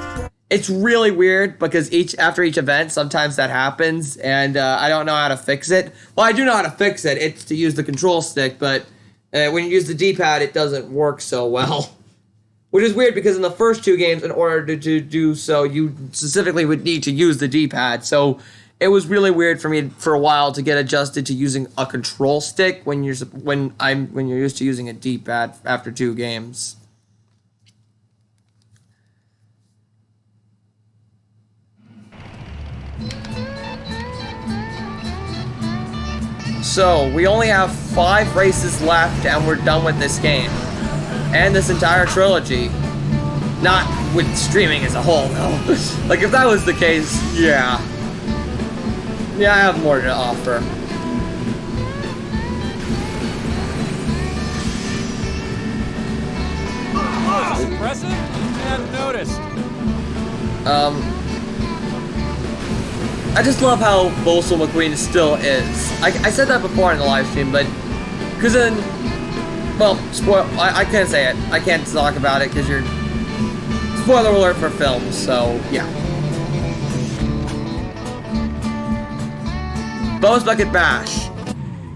It's really weird because after each event, sometimes that happens, and I don't know how to fix it. Well, I do know how to fix it. It's to use the control stick, but when you use the D-pad, it doesn't work so well. Which is weird because in the first 2 games, in order to do so, you specifically would need to use the D-pad. So it was really weird for me for a while to get adjusted to using a control stick when you're used to using a D-pad after 2 games. So we only have 5 races left, and we're done with this game. And this entire trilogy. Not with streaming as a whole, though. Like, if that was the case, yeah. Yeah, I have more to offer. Oh, is this impressive? I hadn't noticed. I just love how Bolsel McQueen still is. I said that before in the live stream, but... Because then... Well, I can't say it. I can't talk about it because you're... Spoiler alert for films, so yeah. Bo's Bucket Bash.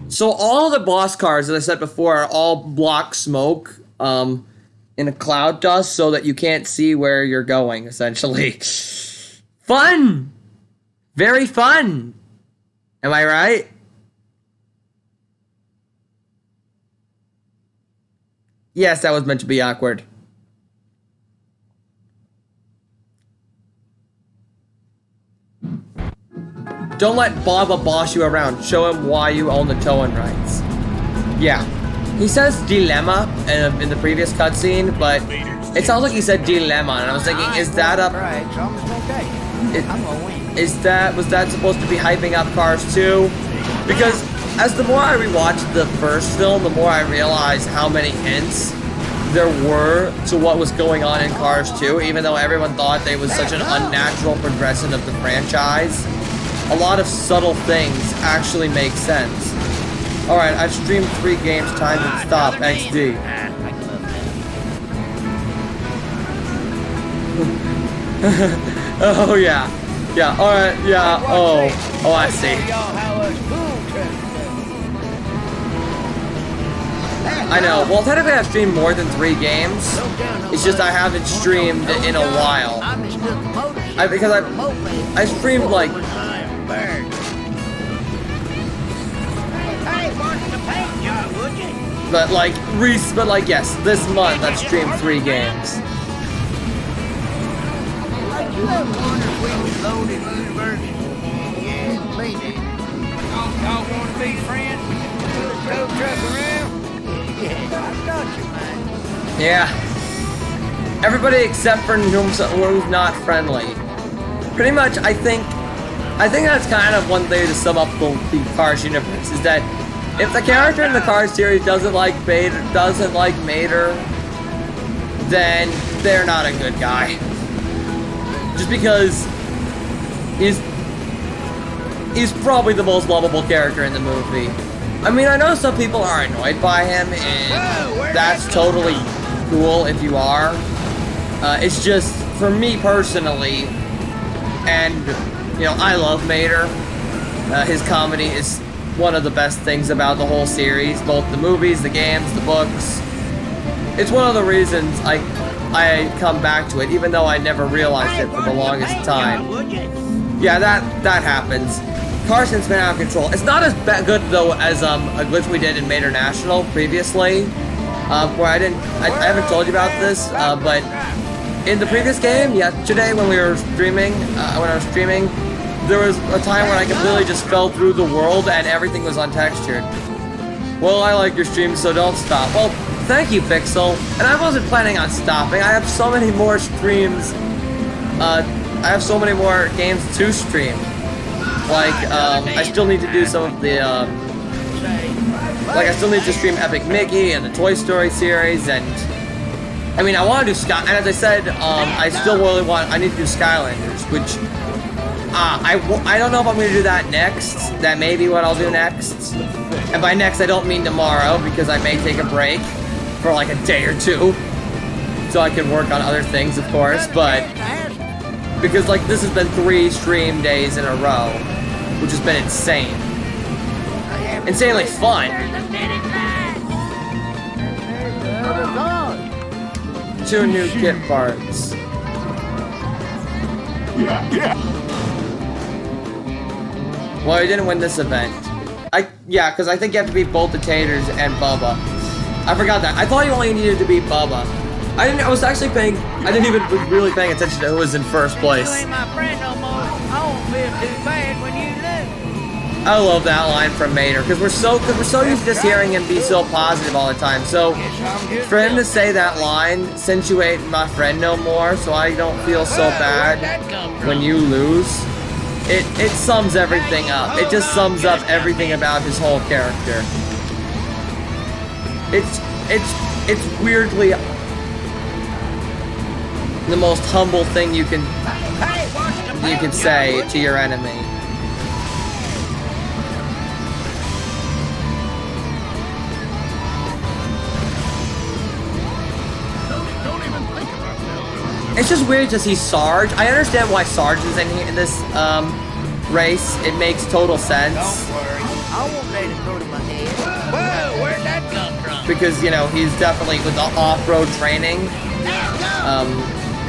So all the boss cars, as I said before, are all block smoke in a cloud dust so that you can't see where you're going, essentially. Fun! Very fun! Am I right? Yes, that was meant to be awkward. Don't let Baba boss you around. Show him why you own the towing rights. Yeah. He says dilemma in the previous cutscene, but it sounds like he said dilemma, and I was thinking, is that a... was that supposed to be hyping up Cars 2? Because as the more I rewatched the first film, the more I realized how many hints there were to what was going on in Cars 2, even though everyone thought they was such an unnatural progression of the franchise. A lot of subtle things actually make sense. Alright, I've streamed 3 games, time to stop, XD. Oh yeah. Yeah, alright, yeah, oh, I see. I know, well technically I've streamed more than 3 games. It's just I haven't streamed in a while. Because I streamed like... But like yes, this month I've streamed 3 games. You ever wonder if we was loaded university? Yeah, me did. Y'all want to be friends? Go truck around? Yeah, I got you, man. Yeah. Everybody except for who's not friendly. Pretty much, I think that's kind of one way to sum up the Cars universe, is that if the character in the Cars series doesn't like Mater, then they're not a good guy. Just because he's probably the most lovable character in the movie. I mean, I know some people are annoyed by him, and that's totally cool if you are. It's just, for me personally, and, you know, I love Mater. His comedy is one of the best things about the whole series, both the movies, the games, the books. It's one of the reasons I come back to it, even though I never realized it for the longest time. Yeah, that happens. Carson's been out of control. It's not as good though as a glitch we did in Mater National previously, where I haven't told you about this, but in the previous game, yesterday when we were streaming, when I was streaming, there was a time when I completely just fell through the world and everything was untextured. Well, I like your stream, so don't stop. Well, thank you, Pixel. And I wasn't planning on stopping. I have so many more streams. I have so many more games to stream. Like, I still need to do some of the Like, I still need to stream Epic Mickey and the Toy Story series, and I mean, I want to do Sky. And as I said, I still really want. I need to do Skylanders, which I don't know if I'm going to do that next. That may be what I'll do next. And by next, I don't mean tomorrow, because I may take a break for like a day or two, so I can work on other things, of course. But because like this has been 3 stream days in a row, which has been insane, insanely fun. 2 new kit parts. Well, I didn't win this event. Yeah, because I think you have to beat both the Taters and Bubba. I forgot that. I thought you only needed to beat Bubba. I didn't even really paying attention to who was in first place. You ain't my friend no more. I won't feel too bad when you lose. I love that line from Mater, because we're so used to just hearing him be so positive all the time. So for him to say that line, since you ain't my friend no more, so I don't feel so bad when you lose, it sums everything up. It just sums up everything about his whole character. It's weirdly the most humble thing you can say to your enemy. It's just weird to see Sarge. I understand why Sarge is in here in this race. It makes total sense. Don't worry. I won't let it go to my head. Whoa, where'd that come from? Because, you know, he's definitely with the off-road training.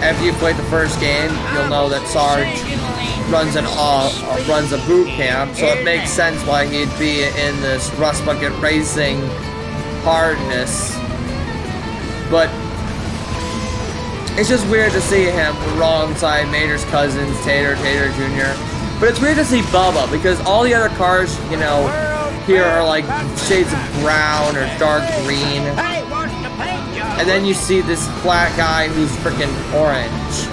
After you played the first game, you'll know that Sarge runs a boot camp, so it makes sense why he'd be in this Rust Bucket Racing hardness. But it's just weird to see him alongside Mater's cousins, Tater Jr. But it's weird to see Bubba, because all the other cars, you know, here are like shades of brown or dark green. And then you see this flat guy who's freaking orange.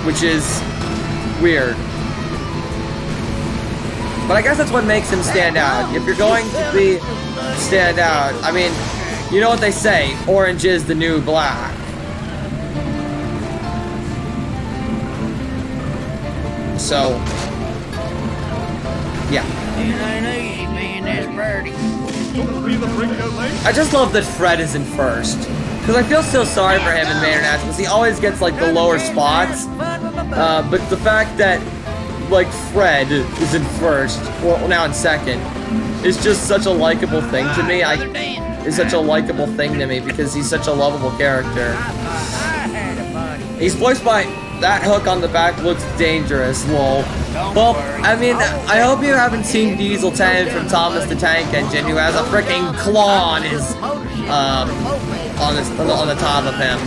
Which is weird. But I guess that's what makes him stand out. If you're going to stand out, I mean, you know what they say, orange is the new black. So, yeah. I just love that Fred is in first, because I feel so sorry for him in Mater Nash, because he always gets like the lower spots. But the fact that like Fred is in first, well now in second, is just such a likable thing to me. It's such a likable thing to me because he's such a lovable character. He's voiced by that hook on the back looks dangerous, lol. Well, I mean, I hope you haven't seen Diesel 10 from Thomas the Tank Engine, who has a freaking claw on his, on the top of him.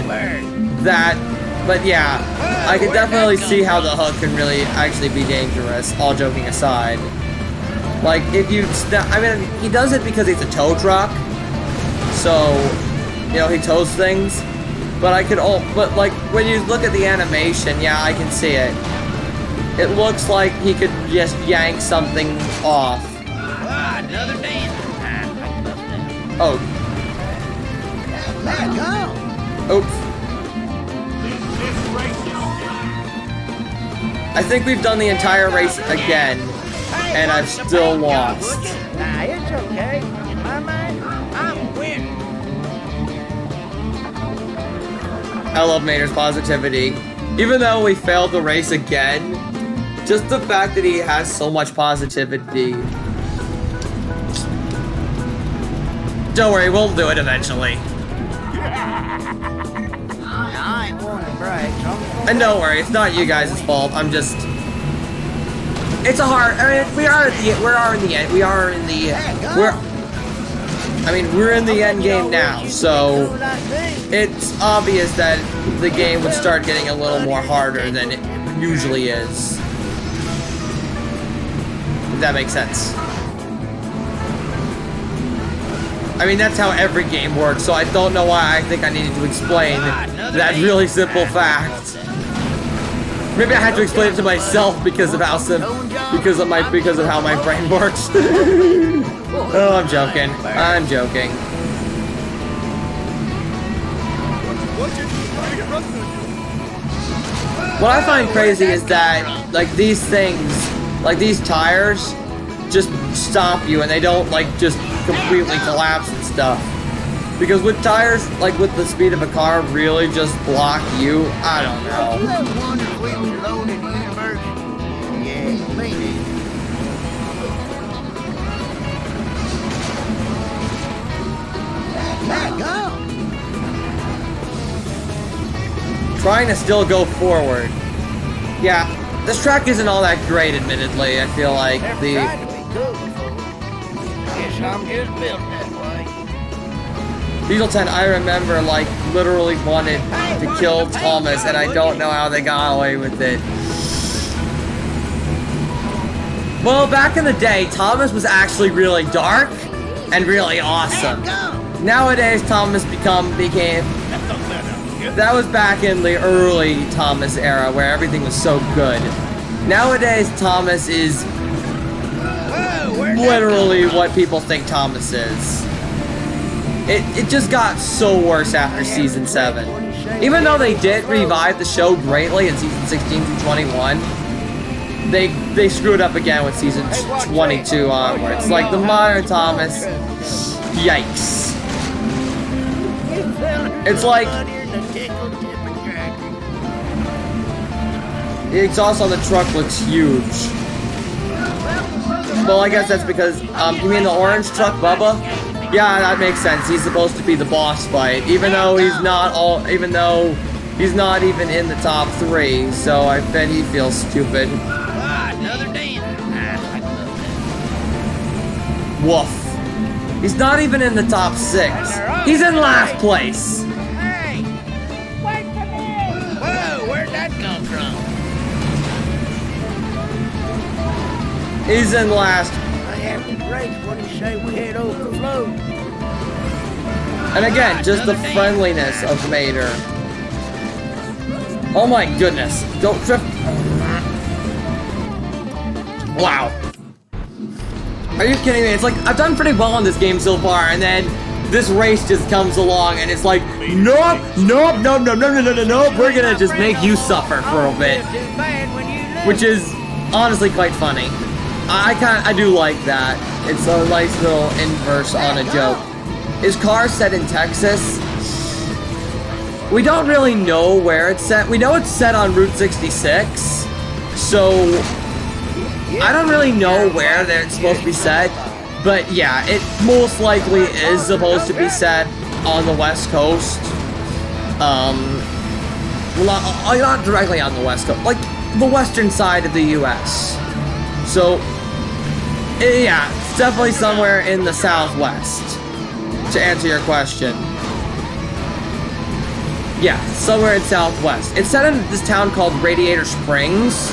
But yeah, I can definitely see how the hook can really actually be dangerous, all joking aside. Like, if you, I mean, he does it because he's a tow truck, so, you know, he tows things. But but like, when you look at the animation, yeah, I can see it. It looks like he could just yank something off. Another dance. Oh. Let go. Oops. I think we've done the entire race again, and I've still lost. Nah, it's okay. In my mind, I'm a winner. I love Mater's positivity. Even though we failed the race again, just the fact that he has so much positivity. Don't worry, we'll do it eventually. I ain't one to brag, so And don't worry, it's not you guys' fault. I'm just... It's a hard... I mean, we're in the end game now, so it's obvious that the game would start getting a little more harder than it usually is. If that makes sense. I mean, that's how every game works, so I don't know why I think I needed to explain that really simple fact. Maybe I had to explain it to myself because of how because of how my brain works. Oh, I'm joking. I'm joking. What I find crazy is that like these things, like these tires, just stop you and they don't like just completely collapse and stuff. Because with tires, like with the speed of a car, really just block you. I don't know. You ever wonder if we was alone in the universe? Yeah, me neither. Let go. Trying to still go forward. Yeah, this track isn't all that great, admittedly. I feel like Never the tried to be cool before. Guess I'm just built that way. Diesel 10, I remember, like, literally wanted to kill Thomas, and I don't know how they got away with it. Well, back in the day, Thomas was actually really dark and really awesome. Nowadays, Thomas became... That was back in the early Thomas era, where everything was so good. Nowadays, Thomas is literally what people think Thomas is. It just got so worse after season 7. Even though they did revive the show greatly in season 16 through 21, they screwed up again with season 22 onwards. Like the modern Thomas, yikes. It's like the exhaust on the truck looks huge. Well, I guess that's because you mean the orange truck, Bubba? Yeah, that makes sense. He's supposed to be the boss fight, even though he's not even in the top 3. So I bet he feels stupid. Another dance. Woof. He's not even in the top 6. He's in last place. Hey, wait for me. Whoa, where'd that come from? He's in last. I have to race when you say we head over the float. And again, just the friendliness of Mater. Oh my goodness. Don't drift. Wow. Are you kidding me? It's like, I've done pretty well in this game so far, and then this race just comes along, and it's like, nope, nope, nope, nope, nope, nope, nope, nope, we're gonna just make you suffer for a bit. Which is honestly quite funny. I do like that. It's a nice little inverse on a joke. Is Cars set in Texas? We don't really know where it's set. We know it's set on Route 66. So I don't really know where it's supposed to be set. But yeah, it most likely is supposed to be set on the West Coast. Well, not directly on the West Coast, like the western side of the US. So yeah, it's definitely somewhere in the Southwest, to answer your question. Yeah, somewhere in Southwest. It's set in this town called Radiator Springs,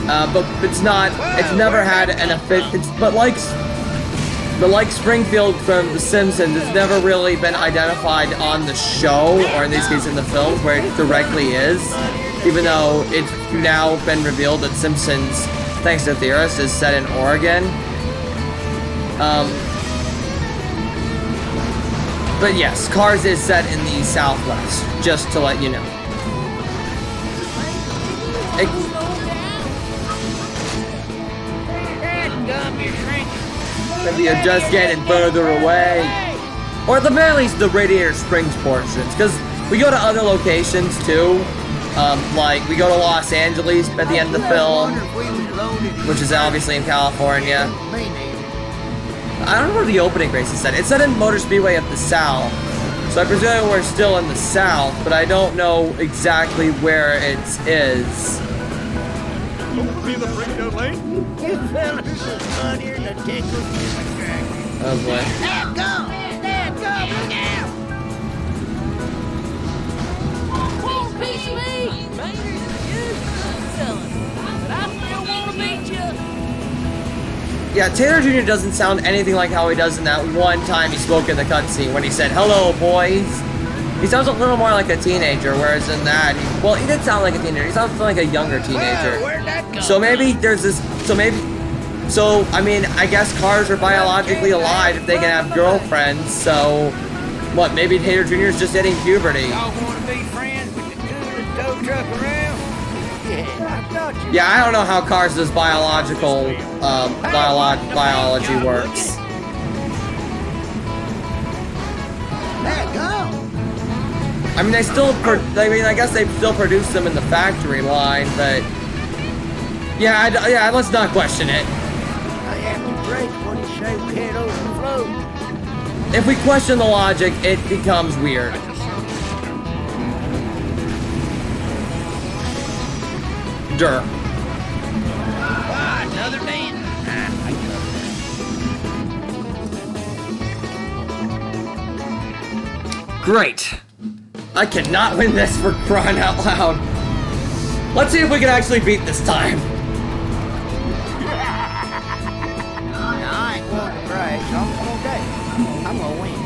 but it's never had an official, but like Springfield from The Simpsons, it's never really been identified on the show, or in this case in the films, where it directly is, even though it's now been revealed that Simpsons, thanks to theorists, is set in Oregon. But yes, Cars is set in the Southwest, just to let you know. Maybe you're just getting further away. Or at the very least, the Radiator Springs portions, because we go to other locations too. Like, we go to Los Angeles at the end of the film, which is obviously in California. I don't know where the opening race is set. It's set in Motor Speedway of the South. So I presume we're still in the South, but I don't know exactly where it is. You fellas are funnier than tickles in the crack. Oh boy. Let go! Let go! Look out! Won't piece me! Maybe you're selling, but I still want to beat you. Yeah, Taylor Jr. doesn't sound anything like how he does in that one time he spoke in the cutscene when he said, "Hello, boys." He sounds a little more like a teenager, whereas in that, well, he did sound like a teenager. He sounds like a younger teenager. Where'd that come So maybe there's this. So I mean, I guess cars are biologically alive if they can have girlfriends. So what? Maybe Tater Jr. is just hitting puberty. Y'all want to be friends with the coolest tow truck around? Yeah, I thought you. Yeah, I don't know how cars' biological biology works. Let go. I mean, I guess they still produce them in the factory line, but yeah, let's not question it. I have to brake when you say we head over the float. If we question the logic, it becomes weird. Durr. Ah, another man. Great. I cannot win this for crying out loud. Let's see if we can actually beat this time. I ain't going to brag, so I'm gonna win.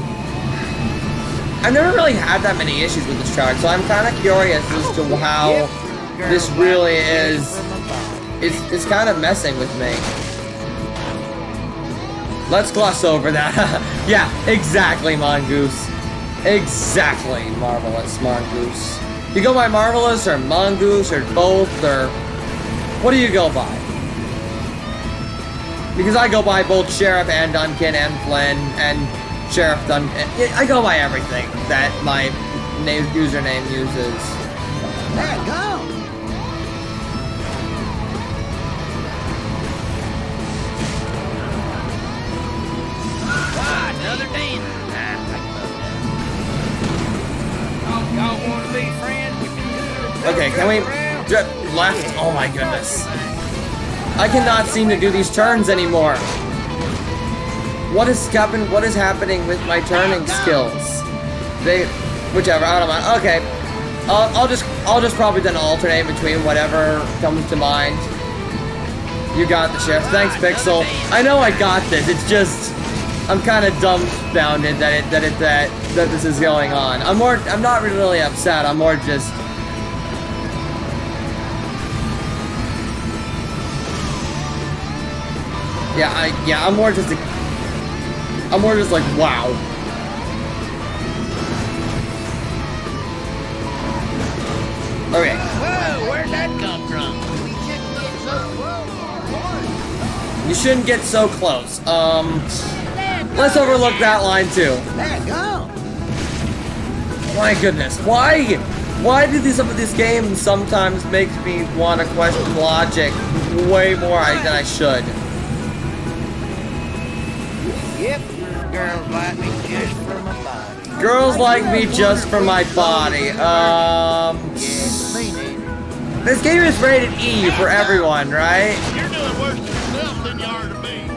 I've never really had that many issues with this track, so I'm kind of curious as to how this really is. It's kind of messing with me. Let's gloss over that. Yeah, exactly, Mongoose. Exactly, Marvelous Mongoose. You go by Marvelous or Mongoose or both, or what do you go by? Because I go by both Sheriff and Duncan and Flynn and Sheriff Duncan. I go by everything that my username uses. Let go. Ah, another dance. Y'all want to be friends with the coolest tow Okay, can truck we around? left? Oh my goodness. I cannot seem to do these turns anymore. What is happening with my turning skills? Whichever, I don't mind. Okay. I'll just probably then alternate between whatever comes to mind. You got the shift. Thanks, Pixel. I know I got this. It's just I'm kind of dumbfounded that this is going on. I'm not really upset. I'm more just. I'm more just like, wow. Okay. Whoa, where'd that come from? We shouldn't get so close. You shouldn't get so close. Let's overlook that line too. Let go. My goodness, why do some of these games sometimes make me want to question logic way more than I should? Yep, girls like me just for my body. Girls like me just for my body. Yes, me neither. This game is rated E for everyone, right? You're doing worse to yourself than you are to me.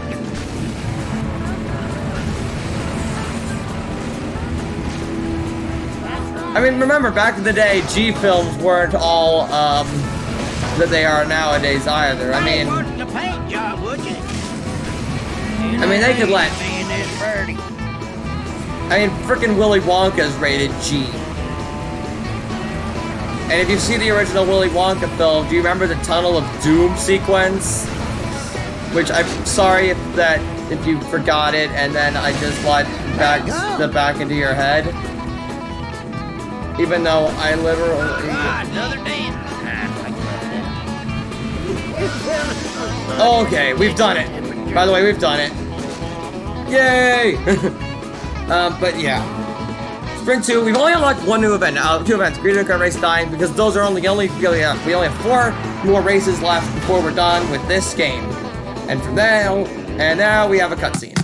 I mean, remember, back in the day, G films weren't all, that they are nowadays either. I mean, wasn't a paint job, would you? They could let. Being this birdie. I mean, frickin' Willy Wonka is rated G. And if you see the original Willy Wonka film, do you remember the Tunnel of Doom sequence? Which I'm sorry if you forgot it and then I just let back into your head. Even though I literally. Another dance. Okay, we've done it. By the way, we've done it. Yay! But yeah. Sprint 2, we've only unlocked one new event. Two events, Green Car Race 9, because those are we only have 4 more races left before we're done with this game. And now we have a cutscene.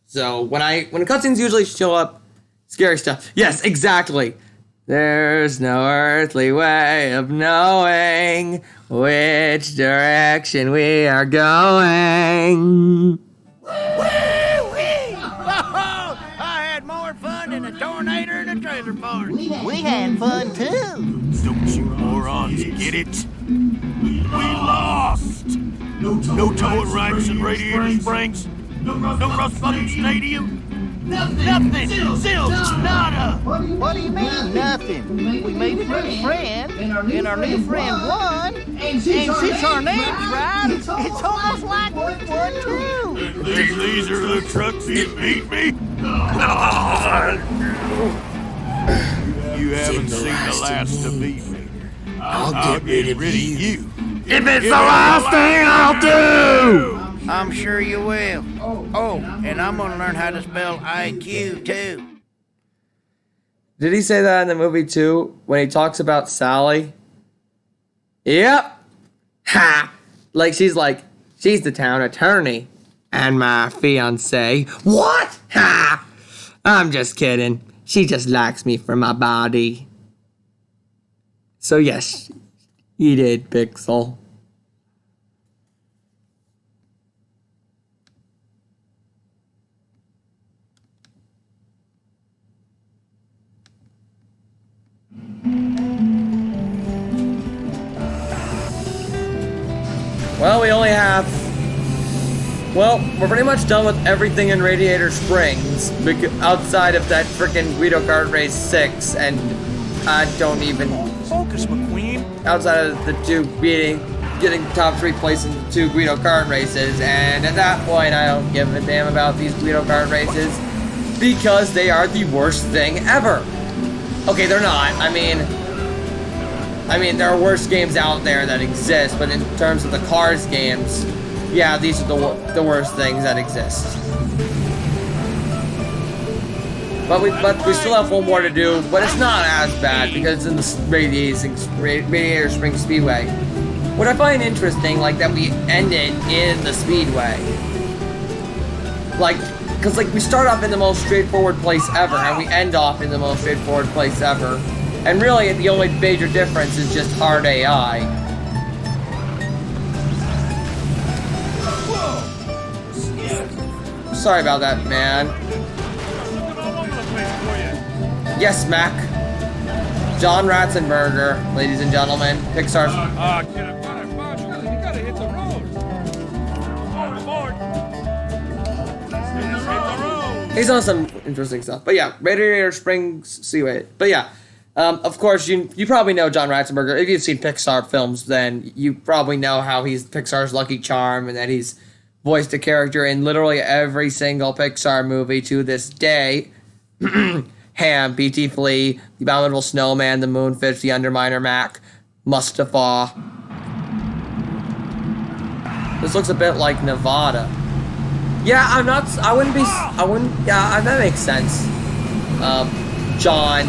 So when cutscenes usually show up, scary stuff. Yes, exactly. There's no earthly way of knowing which direction we are going. I had more fun than a tornado in a trailer park. We had fun too. Don't you morons get it? We lost! No towing rights in Radiator Springs? No Rust Bucket Stadium? Nothing! Zilch! Nada! What do you mean, nothing? We made a new friend, and our new friend won, and since our name's right, it's almost like we won too. These are the trucks that beat me? You haven't seen the last to beat me. I'll get rid of you. If it's the last thing I'll do! I'm sure you will. Oh, and I'm gonna learn how to spell IQ too. Did he say that in the movie too? When he talks about Sally? Yep. Ha! She's the town attorney. And my fiance. What? Ha! I'm just kidding. She just likes me for my body. So yes, he did, Pixel. Well, we only have... Well, we're pretty much done with everything in Radiator Springs, outside of that frickin' Guido Kart Race 6, and I don't even... Focus, McQueen. Outside of the two getting top 3 places in the 2 Guido Kart races, and at that point, I don't give a damn about these Guido Kart races, because they are the worst thing ever. Okay, they're not. I mean, there are worse games out there that exist, but in terms of the Cars games, yeah, these are the worst things that exist. But we still have one more to do, but it's not as bad because it's in the Radiator Springs Speedway. What I find interesting, that we end it in the Speedway. Because we start off in the most straightforward place ever, and we end off in the most straightforward place ever. And really, the only major difference is just hard AI. Sorry about that, man. Yes, Mac. John Ratzenberger, ladies and gentlemen. Pixar's... Kid, you gotta hit the road. Aboard. Hit the road. He's on some interesting stuff. But yeah, Radiator Springs Seaway. But yeah. Of course, you probably know John Ratzenberger. If you've seen Pixar films, then you probably know how he's Pixar's Lucky Charm and that he's voiced a character in literally every single Pixar movie to this day. Ham, B.T. Flea, The Abominable Snowman, The Moonfish, The Underminer Mac, Mustafa. This looks a bit like Nevada. Yeah, that makes sense. John...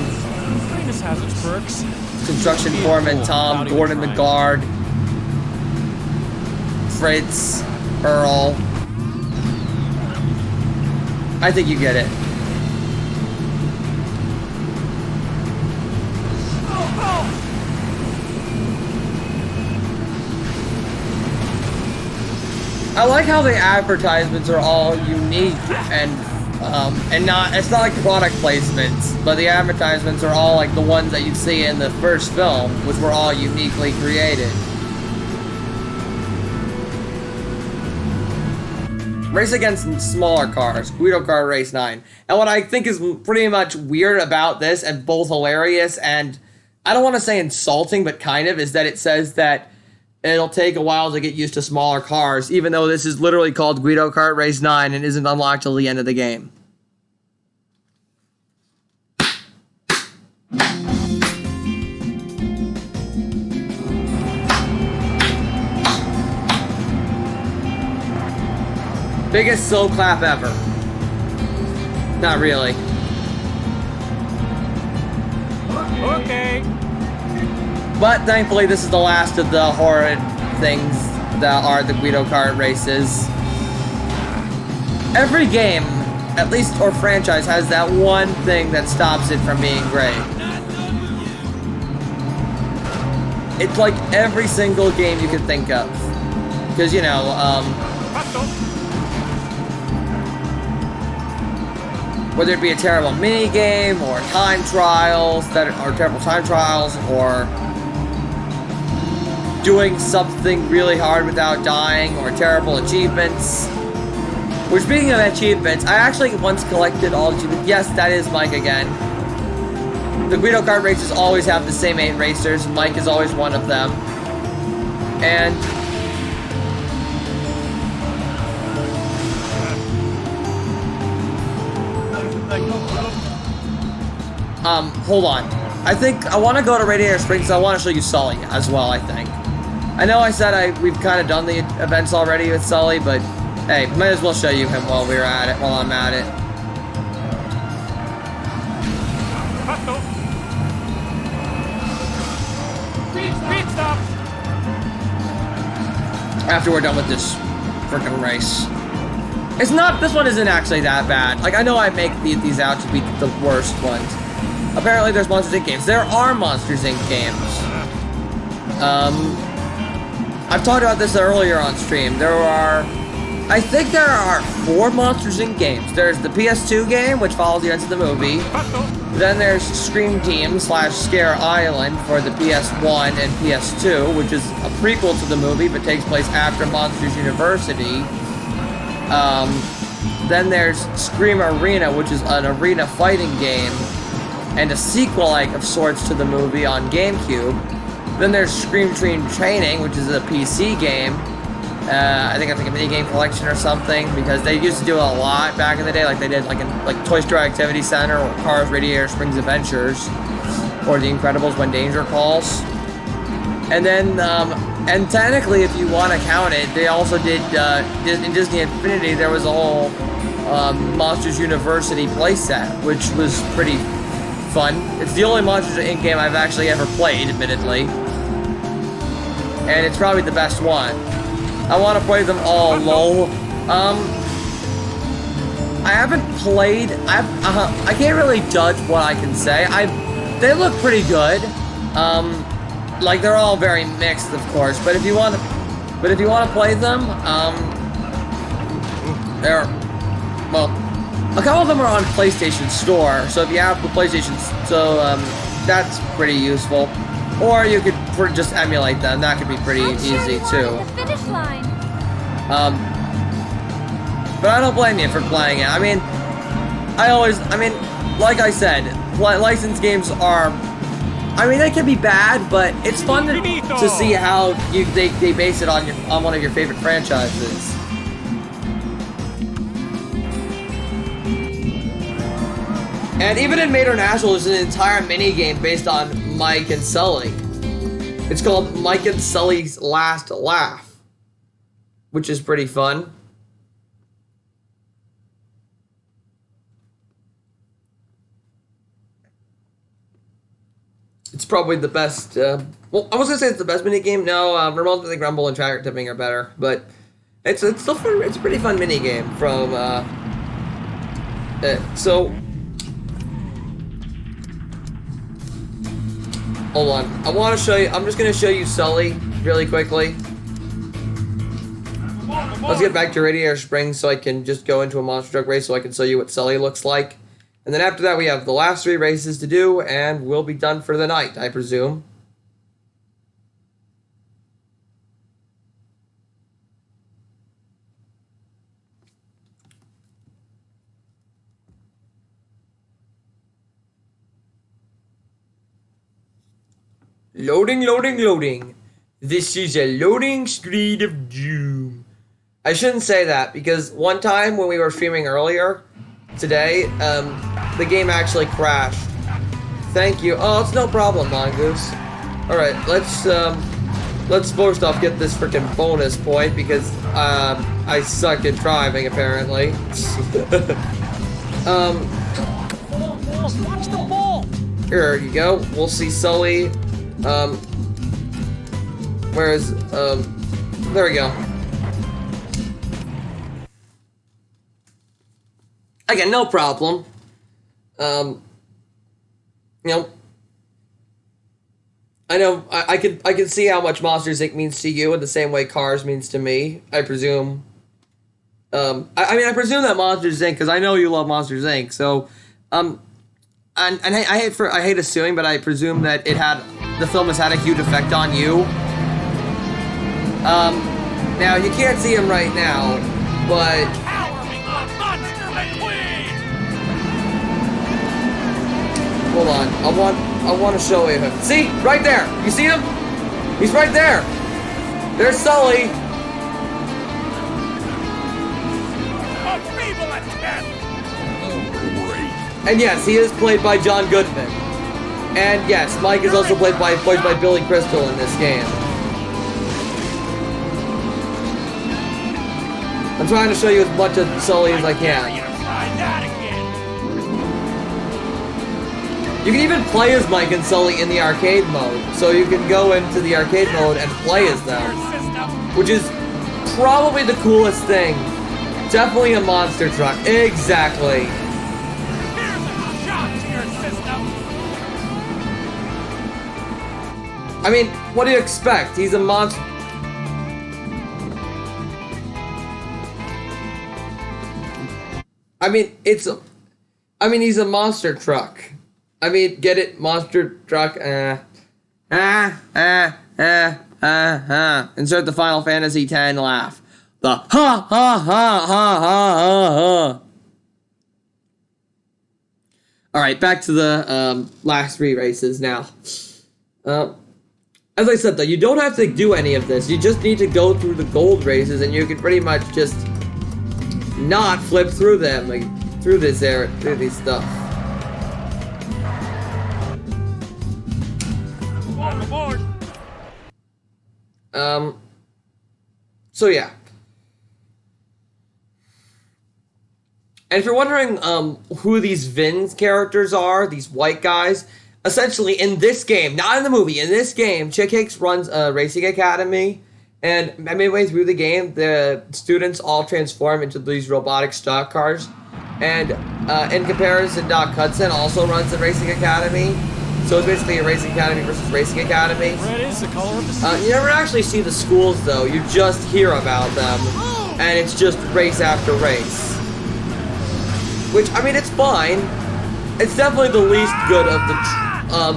Has its perks. Construction foreman Tom, Gordon the guard, Fritz, Earl. I think you get it. I like how the advertisements are all unique and it's not like product placements, but the advertisements are all like the ones that you see in the first film, which were all uniquely created. Race against smaller cars, Guido Kart Race 9. And what I think is pretty much weird about this, and both hilarious and, I don't want to say insulting, but kind of, is that it says that it'll take a while to get used to smaller cars, even though this is literally called Guido Kart Race 9 and isn't unlocked till the end of the game. Biggest slow clap ever. Not really. Okay. But thankfully, this is the last of the horrid things that are the Guido Kart races. Every game, at least, or franchise, has that one thing that stops it from being great. It's like every single game you could think of. Because, you know, whether it be a terrible mini game or time trials that are terrible time trials, or doing something really hard without dying, or terrible achievements. Which, speaking of achievements, I actually once collected all achievements. Yes, that is Mike again. The Guido Kart races always have the same 8 racers. Mike is always one of them. And hold on. I think I want to go to Radiator Springs. So I want to show you Sully as well, I think. I know I said we've kind of done the events already with Sully, but hey, might as well show you him while we're at it, while I'm at it. Speed stop. After we're done with this freaking race. It's not, this one isn't actually that bad. Like, I know I make these out to be the worst ones. Apparently there's Monsters Inc. games. There are Monsters Inc. games. I've talked about this earlier on stream. I think there are 4 Monsters Inc. games. There's the PS2 game, which follows the events of the movie. Then there's Scream Team / Scare Island for the PS1 and PS2, which is a prequel to the movie, but takes place after Monsters University. Then there's Scream Arena, which is an arena fighting game, and a sequel, like, of sorts to the movie on GameCube. Then there's Scream Team Training, which is a PC game. I think it's like a minigame collection or something, because they used to do it a lot back in the day, like they did like in Toy Story Activity Center or Cars Radiator Springs Adventures or The Incredibles When Danger Calls. And then, and technically, if you want to count it, they also did in Disney Infinity. There was a whole Monsters University playset, which was pretty fun. It's the only Monsters Inc. game I've actually ever played, admittedly, and it's probably the best one. I want to play them all, lol. I haven't played. I can't really judge what I can say. They look pretty good. Like they're all very mixed, of course. But if you want to play them, well, a couple of them are on PlayStation Store. So if you have the PlayStation, that's pretty useful. Or you could just emulate them. That could be pretty easy too. But I don't blame you for playing it. I mean, like I said, licensed games are, they can be bad, but it's fun to see how they base it on one of your favorite franchises. And even in Mater National, there's an entire mini game based on Mike and Sully. It's called Mike and Sully's Last Laugh, which is pretty fun. It's probably the best, well, I was gonna say it's the best mini game. No, Remote the Grumble and Tracker Tipping are better, but it's still fun. It's a pretty fun mini game from, so, hold on. I want to show you, I'm just gonna show you Sully really quickly. Let's get back to Radiator Springs so I can just go into a monster truck race so I can show you what Sully looks like. And then after that, we have the last 3 races to do, and we'll be done for the night, I presume. Loading, loading, loading. This is a loading screen of doom. I shouldn't say that, because one time when we were streaming earlier today, the game actually crashed. Thank you. Oh, it's no problem, Mongoose. Alright, let's first off get this freaking bonus point, because I suck at driving, apparently. Watch the ball. Here you go. We'll see Sully. There we go. Again, no problem. I know I can see how much Monsters Inc. means to you in the same way Cars means to me, I presume. I presume that Monsters Inc., because I know you love Monsters Inc., so, and I hate assuming, but I presume that the film has had a huge effect on you. Now, you can't see him right now, but Hold on. I want to show you him. See? Right there. You see him? He's right there. There's Sully. A feeble attempt! And yes, he is played by John Goodman. And yes, Mike is also played by Billy Crystal in this game. I'm trying to show you as much of Sully as I can. You can even play as Mike and Sully in the arcade mode. So you can go into the arcade mode and play as them. Which is probably the coolest thing. Definitely a monster truck. Exactly. I mean, what do you expect? He's a monster. I mean, he's a monster truck. I mean, get it? Monster truck. Insert the Final Fantasy X laugh. The ha ha ha ha ha ha ha. Alright, back to the last 3 races now. As I said though, you don't have to do any of this. You just need to go through the gold races and you can pretty much just not flip through them, like through this area, through these stuff. Welcome aboard. So yeah. And if you're wondering who these Vins characters are, these white guys, essentially in this game, not in the movie, in this game, Chick Hicks runs a racing academy, and midway through the game, the students all transform into these robotic stock cars. And in comparison, Doc Hudson also runs a racing academy. So it's basically a racing academy versus racing academy. Red is the color of the You never actually see the schools though, you just hear about them. And it's just race after race. Which, I mean, it's fine. It's definitely the least good of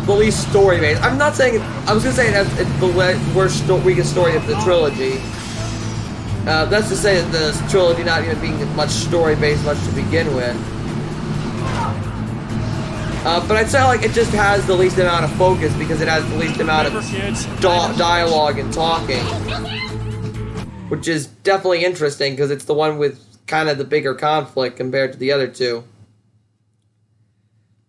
the least story based. I'm not saying I was gonna say it's the weakest story of the trilogy. That's to say that the trilogy not even being much story based much to begin with. But I'd say like it just has the least amount of focus because it has the least amount of dialogue and talking, which is definitely interesting because it's the one with kind of the bigger conflict compared to the other two.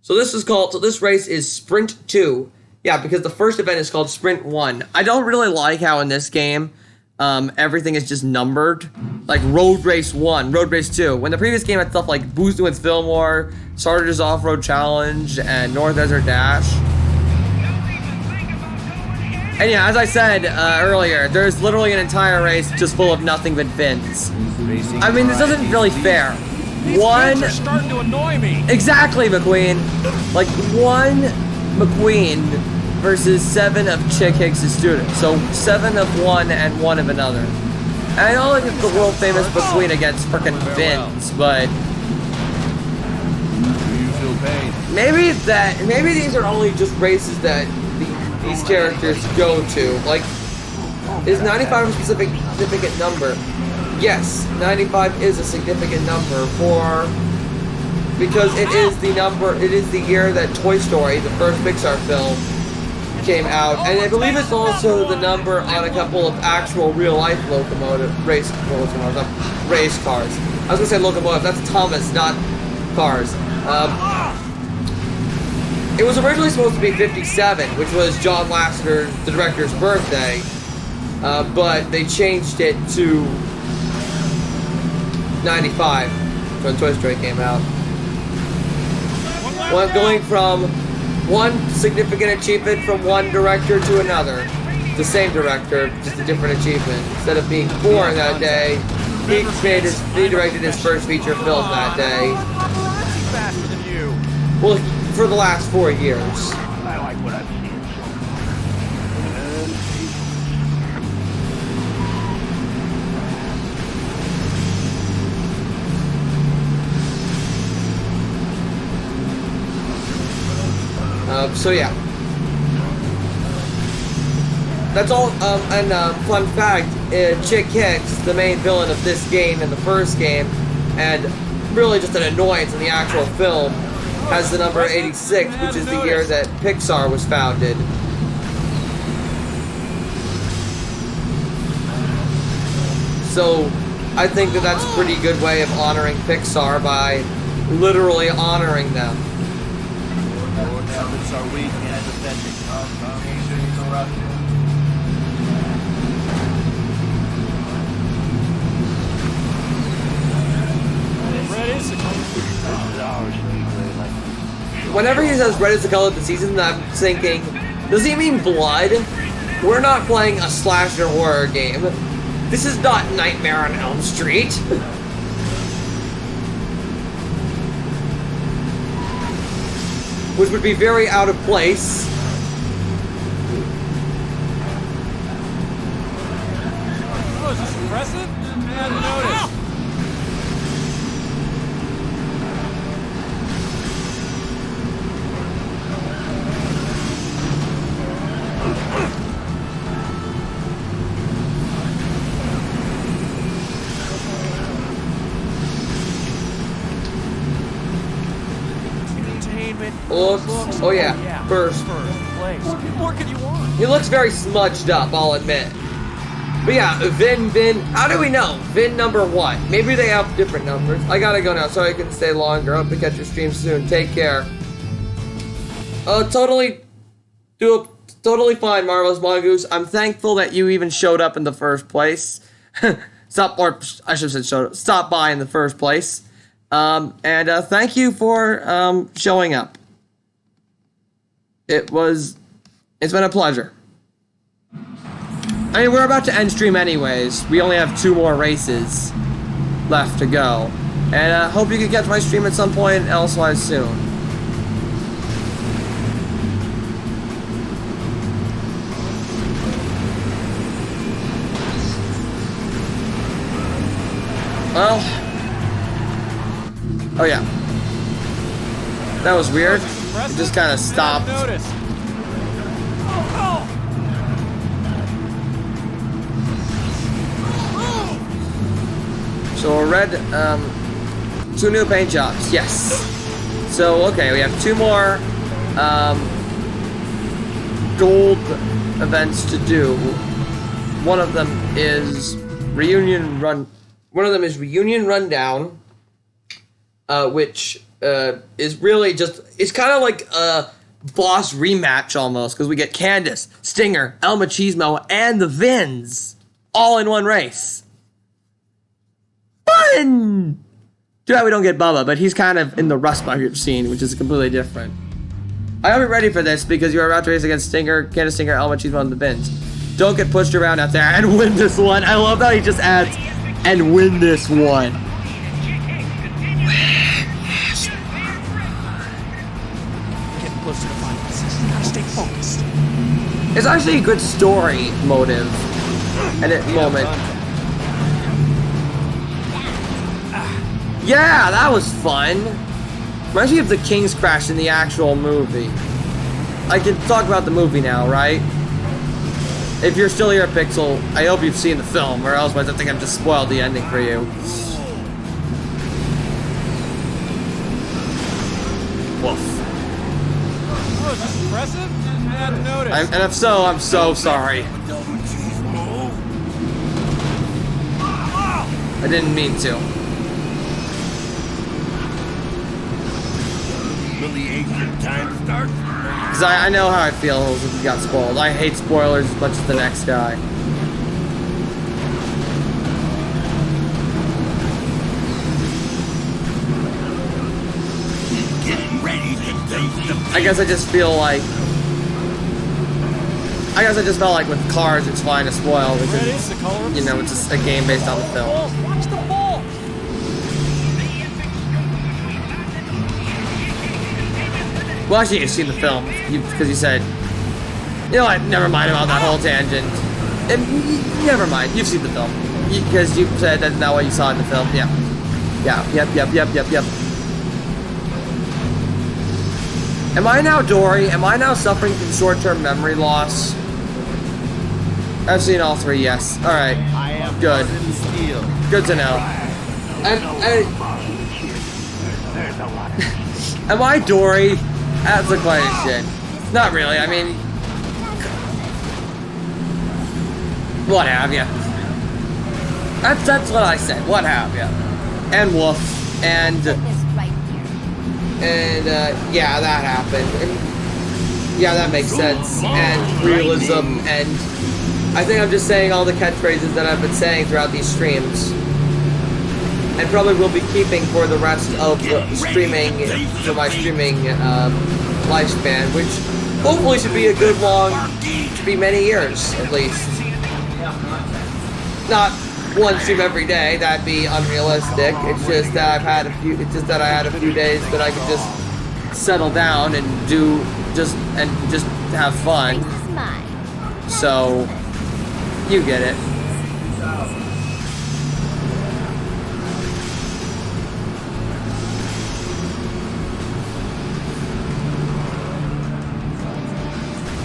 So this race is Sprint 2. Yeah, because the first event is called Sprint 1. I don't really like how in this game, everything is just numbered. Like Road Race 1, Road Race 2. When the previous game had stuff like Boosting with Fillmore, Sarge's Off-Road Challenge, and North Desert Dash. And yeah, as I said earlier, there's literally an entire race just full of nothing but Vins. I mean, this isn't really fair. These Vins are starting to annoy me. Exactly, McQueen. Like, 1 McQueen versus 7 of Chick Hicks' students. So, 7 of one and 1 of another. And I know like it's the world famous McQueen against frickin' Vins, but maybe these are only just races that these characters go to. Like, is 95 a significant number? Yes, 95 is a significant number because it is the year that Toy Story, the first Pixar film, came out, and I believe it's also the number on a couple of actual real-life race cars. I was gonna say locomotive, that's Thomas, not cars. It was originally supposed to be 57, which was John Lasseter, the director's birthday, but they changed it to 95 when Toy Story came out. Going from one significant achievement from one director to another. The same director, just a different achievement. Instead of being born that day, he directed his first feature film that day. faster than you. Well, for the last 4 years. I like what I'm seeing. So yeah. That's all, and fun fact, Chick Hicks, the main villain of this game and the first game, and really just an annoyance in the actual film, has the number 86, which is the year that Pixar was founded. So I think that that's a pretty good way of honoring Pixar by literally honoring them. Your habits are weak and pathetic. Red is the color. Whenever he says red is the color of the season, I'm thinking, does he mean blood? We're not playing a slasher horror game. This is not Nightmare on Elm Street. Which would be very out of place. Oh, is this impressive? Man, notice. Oops. Oh yeah, first. Place. What more could you want? He looks very smudged up, I'll admit. But yeah, Vin, how do we know? Vin number what? Maybe they have different numbers. I gotta go now so I can stay longer. Hope to catch your stream soon. Take care. Totally fine, Marvelous Mongoose. I'm thankful that you even showed up in the first place. Stop by in the first place. Thank you for showing up. It's been a pleasure. I mean, we're about to end stream anyways. We only have 2 more races left to go. And hope you can catch my stream at some point elsewise soon. Well. Oh yeah. That was weird. It just kind of stopped. So a red, 2 new paint jobs, yes. So, okay, we have 2 more, gold events to do. One of them is Reunion Rundown, which, is really just, it's kind of like a boss rematch almost, because we get Candace, Stinger, El Machismo, and the Vins all in one race. Fun! Too bad we don't get Bubba, but he's kind of in the Rust Bucket scene, which is completely different. I hope you're ready for this, because you're about to race against Stinger, Candace Stinger, El Machismo, and the Vins. Don't get pushed around out there and win this one. I love how he just adds, and win this one. Getting close to the finals. You gotta stay focused. It's actually a good story motive at that moment. Yeah, that was fun. Reminds me of the King's Crash in the actual movie. I can talk about the movie now, right? If you're still here, Pixel, I hope you've seen the film, or else I think I've just spoiled the ending for you. Woof. Oh, is this impressive? I hadn't noticed. And if so, I'm so sorry. I didn't mean to. Time starts. Because I know how it feels if you got spoiled. I hate spoilers as much as the next guy. Getting ready to taste the I guess I just feel like... I guess I just felt like with cars it's fine to spoil because, you know, it's just a game based on the film. Watch the ball. Well, actually, you've seen the film because you said, you know what? Never mind about that whole tangent. Never mind. You've seen the film because you said that's not what you saw in the film. Yeah. Yep. Am I now Dory? Am I now suffering from short-term memory loss? I've seen all 3. Yes. All right. Good. Good to know. Am I Dory? That's the question. Not really. I mean, what have you? That's what I said. What have you? And woof. And yeah, that happened. And yeah, that makes sense. And realism. And I think I'm just saying all the catchphrases that I've been saying throughout these streams. And probably will be keeping for the rest of the streaming, for my streaming lifespan, which hopefully should be a good long, should be many years at least. Not one stream every day, that'd be unrealistic. It's just that I had a few days that I could just settle down and just have fun. So you get it.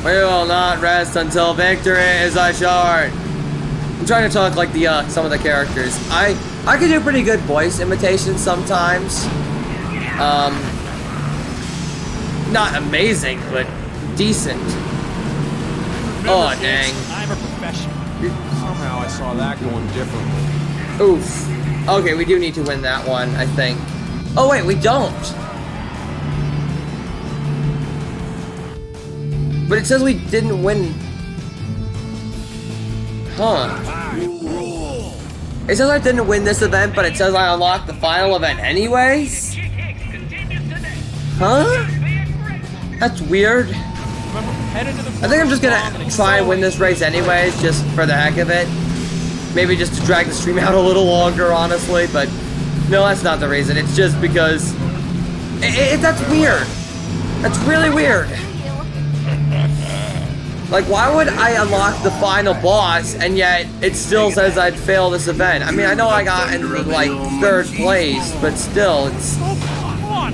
We will not rest until victory is assured. I'm trying to talk like the some of the characters. I can do pretty good voice imitations sometimes. Not amazing, but decent. Oh dang! I'm a professional. Somehow I saw that going differently. Oof. Okay, we do need to win that one, I think. Oh wait, we don't. But it says we didn't win. Huh. It says I didn't win this event, but it says I unlocked the final event anyways? Huh? That's weird. I think I'm just gonna try and win this race anyways, just for the heck of it. Maybe just to drag the stream out a little longer, honestly, but no, that's not the reason. It's just because that's weird. That's really weird. Like, why would I unlock the final boss and yet it still says I'd fail this event? I mean, I know I got in like 3rd place, but still,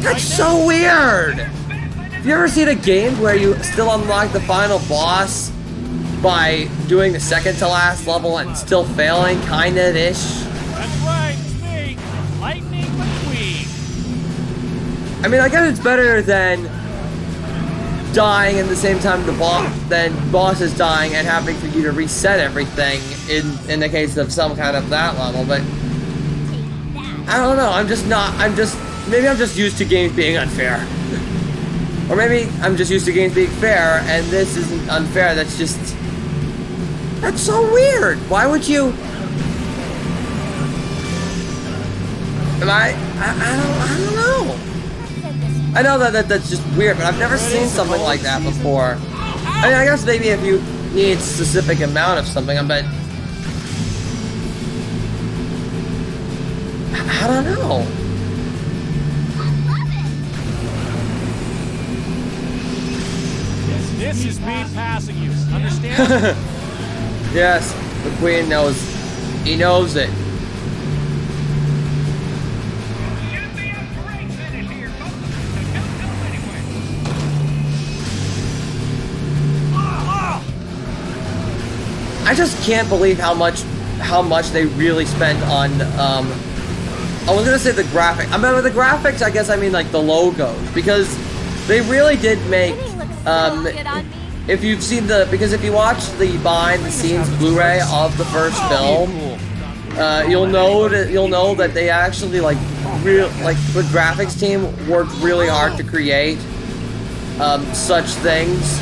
that's so weird. Have you ever seen a game where you still unlock the final boss by doing the 2nd to last level and still failing, kinda-ish? That's right, it's me, Lightning McQueen. I mean, I guess it's better than dying at the same time the boss is dying and having for you to reset everything in the case of some kind of that level, but I don't know, maybe I'm just used to games being unfair. Or maybe I'm just used to games being fair and this isn't unfair. That's so weird. Why would you? I don't know. I know that's just weird, but I've never seen something like that before. I mean, I guess maybe if you need a specific amount of something, but I don't know. This is me passing you. Understand? Yes, the Queen knows. He knows it. I just can't believe how much they really spent on I was gonna say the graphic. I mean, with the graphics, I guess I mean like the logos, because they really did make if you've seen because if you watch the behind the scenes Blu-ray of the first film, you'll know that they actually the graphics team worked really hard to create such things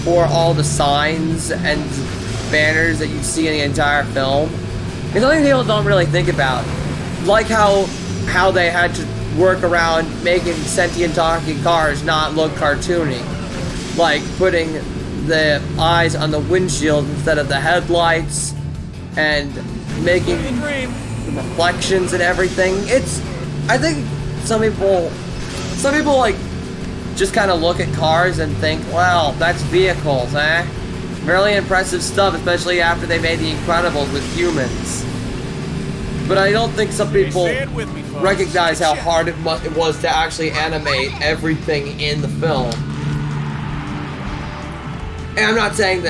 for all the signs and banners that you see in the entire film. It's something people don't really think about, like how they had to work around making sentient talking cars not look cartoony, like putting the eyes on the windshield instead of the headlights and making reflections and everything. I think some people like just kind of look at cars and think, well, that's vehicles, eh? Really impressive stuff, especially after they made The Incredibles with humans. But I don't think some people recognize how hard it was to actually animate everything in the film. And I'm not saying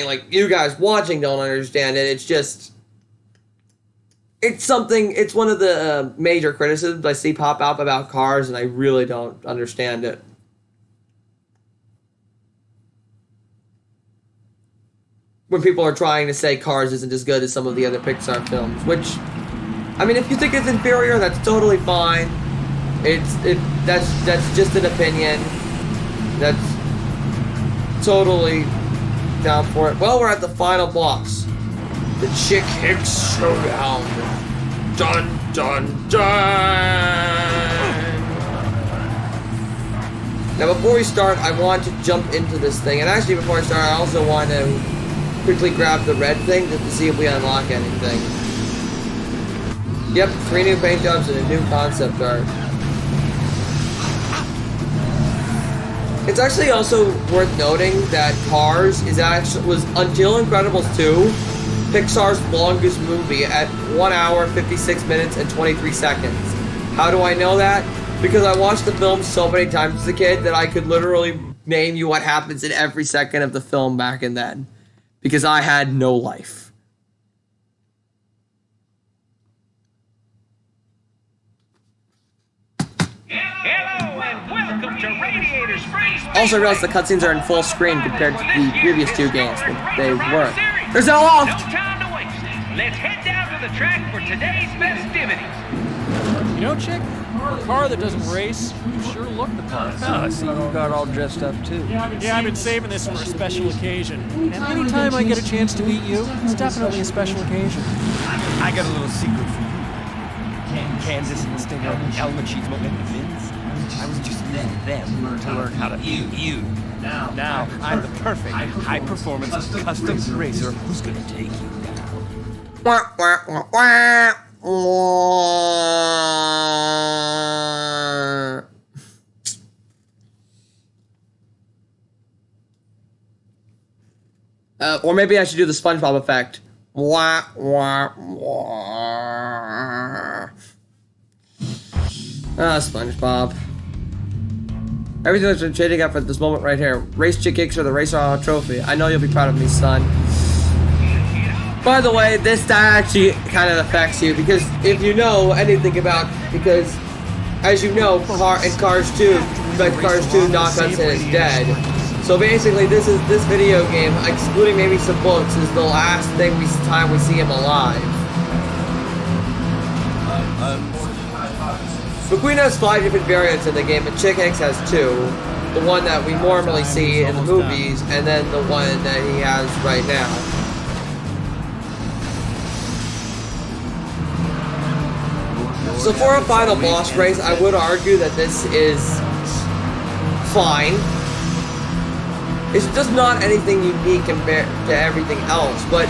like you guys watching don't understand it. It's it's one of the major criticisms I see pop up about Cars, and I really don't understand it. When people are trying to say Cars isn't as good as some of the other Pixar films, which, I mean, if you think it's inferior, that's totally fine. That's just an opinion. That's totally down for it. Well, we're at the final boss. The Chick Hicks Showdown. Dun, dun, dun! Now, before we start, I want to jump into this thing. And actually, before I start, I also want to quickly grab the red thing just to see if we unlock anything. Yep, 3 new paint jobs and a new concept art. It's actually also worth noting that Cars was until Incredibles 2, Pixar's longest movie at 1 hour, 56 minutes, and 23 seconds. How do I know that? Because I watched the film so many times as a kid that I could literally name you what happens in every second of the film back in then. Because I had no life. Hello and welcome to Radiator Springs. Also realized the cutscenes are in full screen compared to the previous 2 games, but they weren't. There's no off! No time to waste. Let's head down to the track for today's festivities. You know, Chick, a car that doesn't race, you sure look the part. Oh, so you got all dressed up too. Yeah, I've been saving this for a special occasion. And anytime I get a chance to meet you, it's definitely a special occasion. I got a little secret for you. Kansas and Stinger, element sheets, and Vince. I was just using them to learn how to you. Now I'm the perfect high-performance custom racer who's gonna take you down. Wah, wah, wah, wah. Or maybe I should do the SpongeBob effect. Wah, wah, wah. SpongeBob. Everything that's been shading up at this moment right here. Race Chick Hicks for the Race-O-Rama trophy. I know you'll be proud of me, son. By the way, that actually kind of affects you, because if you know anything about, because as you know, in Cars 2, but Cars 2, Doc Hudson is dead. So basically, this video game, excluding maybe some books, is the last time we see him alive. McQueen has 5 different variants in the game, and Chick Hicks has 2. The one that we normally see in the movies, and then the one that he has right now. So for a final boss race, I would argue that this is fine. It's just not anything unique compared to everything else, but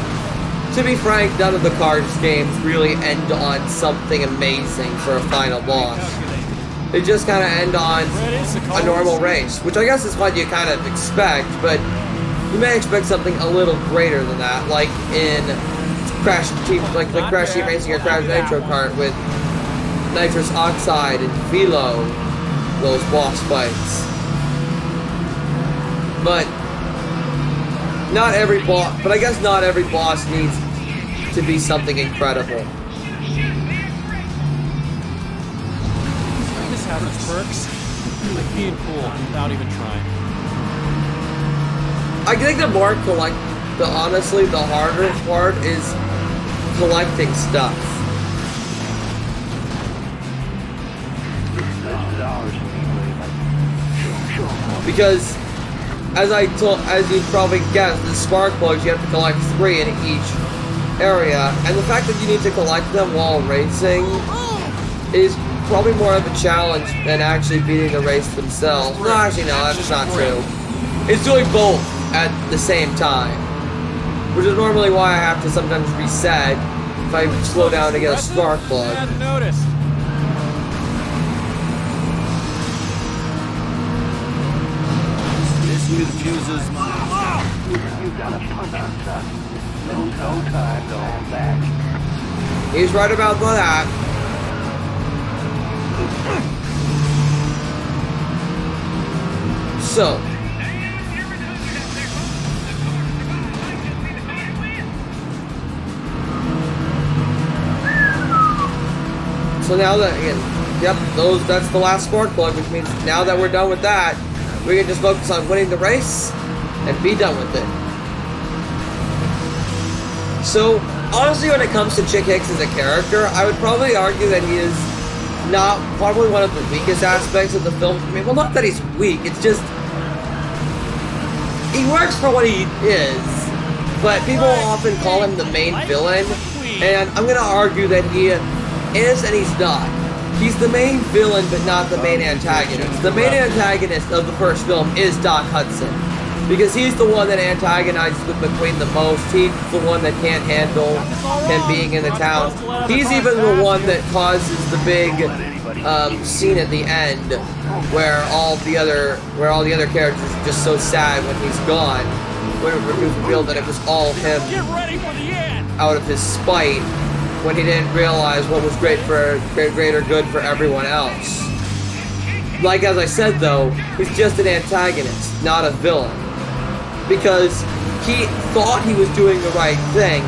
to be frank, none of the Cars games really end on something amazing for a final boss. They just kind of end on a normal race, which I guess is what you kind of expect, but you may expect something a little greater than that, like in Crash Team, like Crash Team Racing or Crash Nitro Kart with Nitrous Oxide and Philo, those boss fights. But not every boss, but I guess not every boss needs to be something incredible. This has its perks, like being cool without even trying. I think honestly, the harder part is collecting stuff. Because as you probably guessed, the spark plugs, you have to collect 3 in each area, and the fact that you need to collect them while racing is probably more of a challenge than actually beating the race themselves. No, actually, no, that's not true. It's doing both at the same time, which is normally why I have to sometimes reset if I slow down to get a spark plug. Hadn't noticed. Confuses my You gotta punch him, son. No time to hold back. He's right about that. So. So now that, again, yep, that's the last spark plug, which means now that we're done with that, we can just focus on winning the race and be done with it. So, honestly, when it comes to Chick Hicks as a character, I would probably argue that he is not probably one of the weakest aspects of the film. I mean, well, not that he's weak, it's just he works for what he is, but people often call him the main villain, and I'm gonna argue that he is and he's not. He's the main villain, but not the main antagonist. The main antagonist of the first film is Doc Hudson, because he's the one that antagonizes with McQueen the most. He's the one that can't handle him being in the town. He's even the one that causes the big scene at the end where all the other characters are just so sad when he's gone. When it was revealed that it was all him out of his spite, when he didn't realize what was greater good for everyone else. Like as I said though, he's just an antagonist, not a villain. Because he thought he was doing the right thing,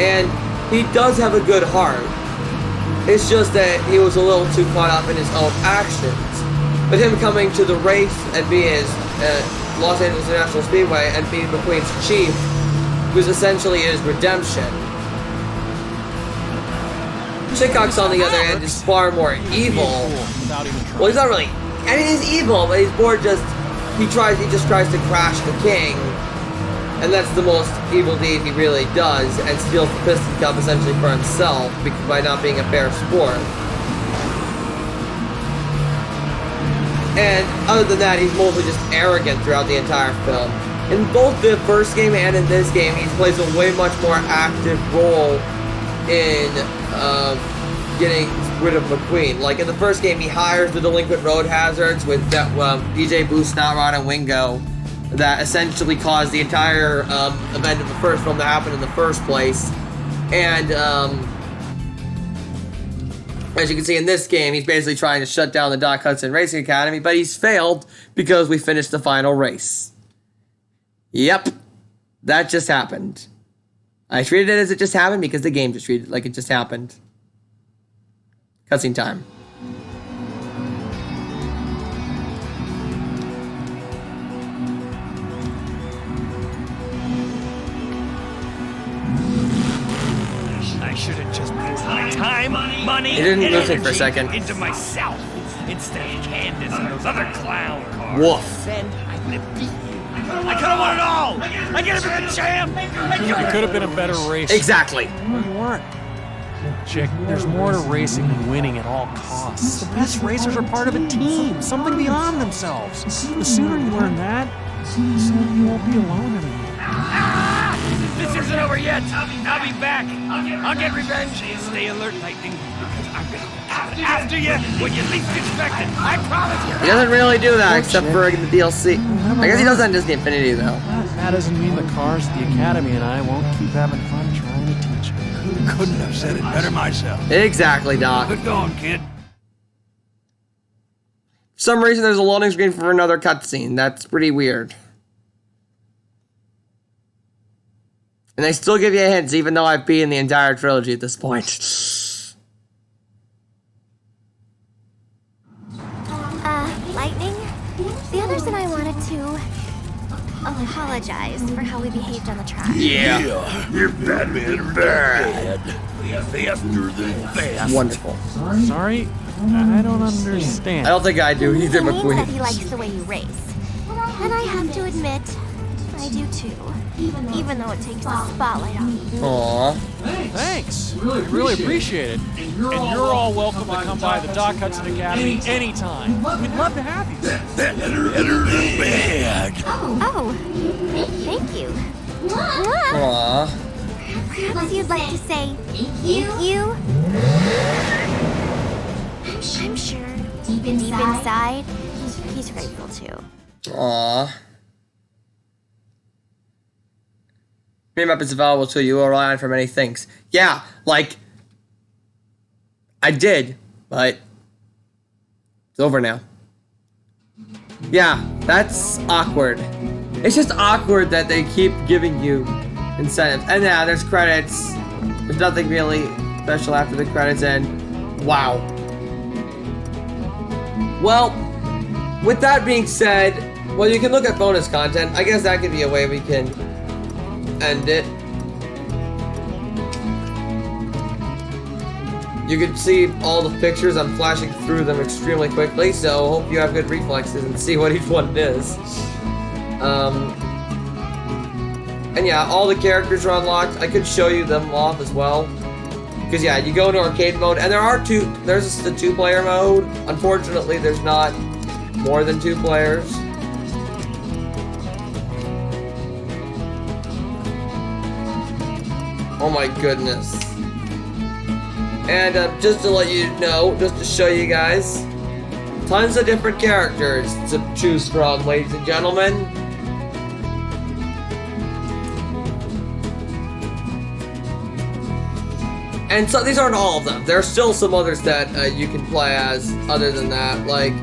and he does have a good heart. It's just that he was a little too caught up in his own actions. But him coming to the race and being his Los Angeles International Speedway and being McQueen's chief was essentially his redemption. Chickox, on the other hand, is far more evil. Well, he's not really. I mean, he's evil, but he's more just. He just tries to crash the king, and that's the most evil deed he really does, and steals the Piston Cup essentially for himself by not being a fair sport. And other than that, he's mostly just arrogant throughout the entire film. In both the first game and in this game, he plays a way much more active role in getting rid of McQueen. Like in the first game, he hires the delinquent road hazards with DJ Boo, Snot Rod, and Wingo that essentially caused the entire event of the first film to happen in the first place. And as you can see in this game, he's basically trying to shut down the Doc Hudson Racing Academy, but he's failed because we finished the final race. Yep, that just happened. I treated it as it just happened because the game just treated it like it just happened. Cutscene time. I should have just put my time, money, He didn't and listen for a energy second. into myself instead of Candace and those other clown cars. Woof. Then I would have beat you. I could have won it all. I could have been the champ. It could have been a better race. Exactly. No, you weren't. Chick, there's more to racing than winning at all costs. The best racers are part of a team, something beyond themselves. The sooner you learn that, the sooner you won't be alone anymore. This isn't over yet. I'll be back. I'll get revenge. Stay alert, Lightning, because I'm gonna come after you when you least expect it. I promise you. He doesn't really do that except for in the DLC. I guess he does that in Disney Infinity though. That doesn't mean the cars at the Academy and I won't keep having fun trying to teach you. Couldn't have said it better myself. Exactly, Doc. Good going, kid. For some reason, there's a loading screen for another cutscene. That's pretty weird. And they still give you hints, even though I've beaten the entire trilogy at this point. Lightning? The others and I wanted to apologize for how we behaved on the track. Yeah. You're Batman bad. Faster than fast. Wonderful. Sorry? I don't understand. I don't think I do either, He means that McQueen. he likes the way you race. And I have to admit, I do too. Even though it takes the spotlight off you. Aww. Thanks. We really appreciate it. And you're all welcome to come by the Doc Hudson Academy anytime. We'd love to have you. Better than bad. Oh, thank you. Aww. Perhaps you'd like to say thank you? I'm sure deep inside, he's grateful too. Aww. Remap is available to you. Rely on for many things. Yeah, like I did, but it's over now. Yeah, that's awkward. It's just awkward that they keep giving you incentives. And yeah, there's credits. There's nothing really special after the credits end. Wow. Well, with that being said, well, you can look at bonus content. I guess that could be a way we can end it. You can see all the pictures. I'm flashing through them extremely quickly, so hope you have good reflexes and see what each one is. And yeah, all the characters are unlocked. I could show you them off as well. Because yeah, you go into arcade mode, and there's the 2-player mode. Unfortunately, there's not more than 2 players. Oh my goodness. And just to let you know, just to show you guys, tons of different characters to choose from, ladies and gentlemen. And so these aren't all of them. There are still some others that you can play as other than that. Like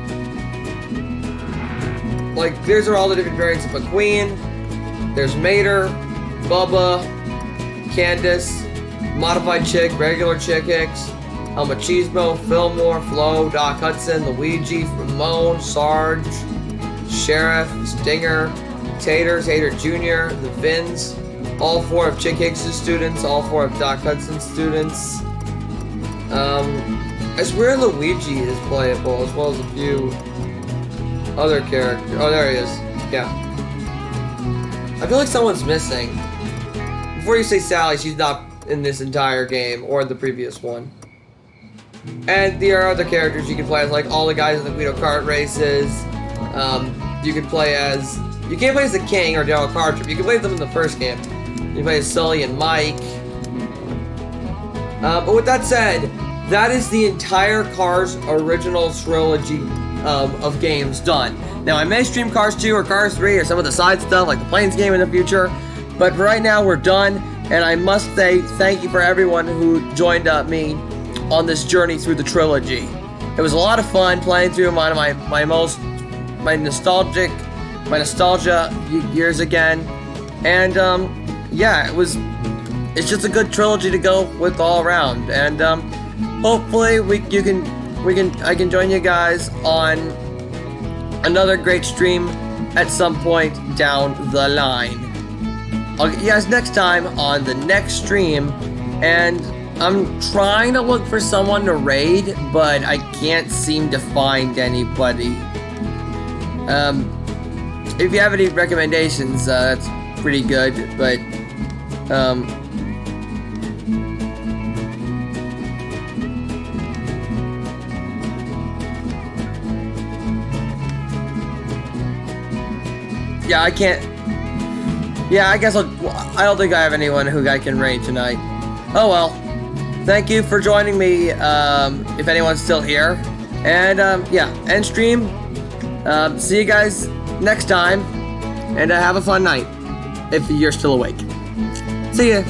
these are all the different variants of McQueen. There's Mater, Bubba, Candace, Modified Chick, Regular Chick Hicks, El Machismo, Fillmore, Flo, Doc Hudson, Luigi, Ramon, Sarge, Sheriff, Stinger, Taters, Hater Jr., the Vins, all 4 of Chick Hicks' students, all 4 of Doc Hudson's students. I swear Luigi is playable, as well as a few other characters. Oh, there he is. Yeah. I feel like someone's missing. Before you say Sally, she's not in this entire game, or the previous one. And there are other characters you can play as, like all the guys in the Guido kart races. You can play as... You can't play as the King or Daryl Cartrip. You can play them in the first game. You can play as Sully and Mike. But with that said, that is the entire Cars original trilogy of games done. Now, I may stream Cars 2 or Cars 3 or some of the side stuff, like the Planes game in the future. But for right now, we're done. And I must say thank you for everyone who joined me on this journey through the trilogy. It was a lot of fun playing through my nostalgia years again. And yeah, it's just a good trilogy to go with all around. And hopefully I can join you guys on another great stream at some point down the line. I'll get you guys next time on the next stream, and I'm trying to look for someone to raid, but I can't seem to find anybody. If you have any recommendations, that's pretty good, but yeah, I can't. Yeah, I guess I don't think I have anyone who I can raid tonight. Oh well. Thank you for joining me, if anyone's still here. And, yeah, end stream. See you guys next time. And have a fun night, if you're still awake. See ya.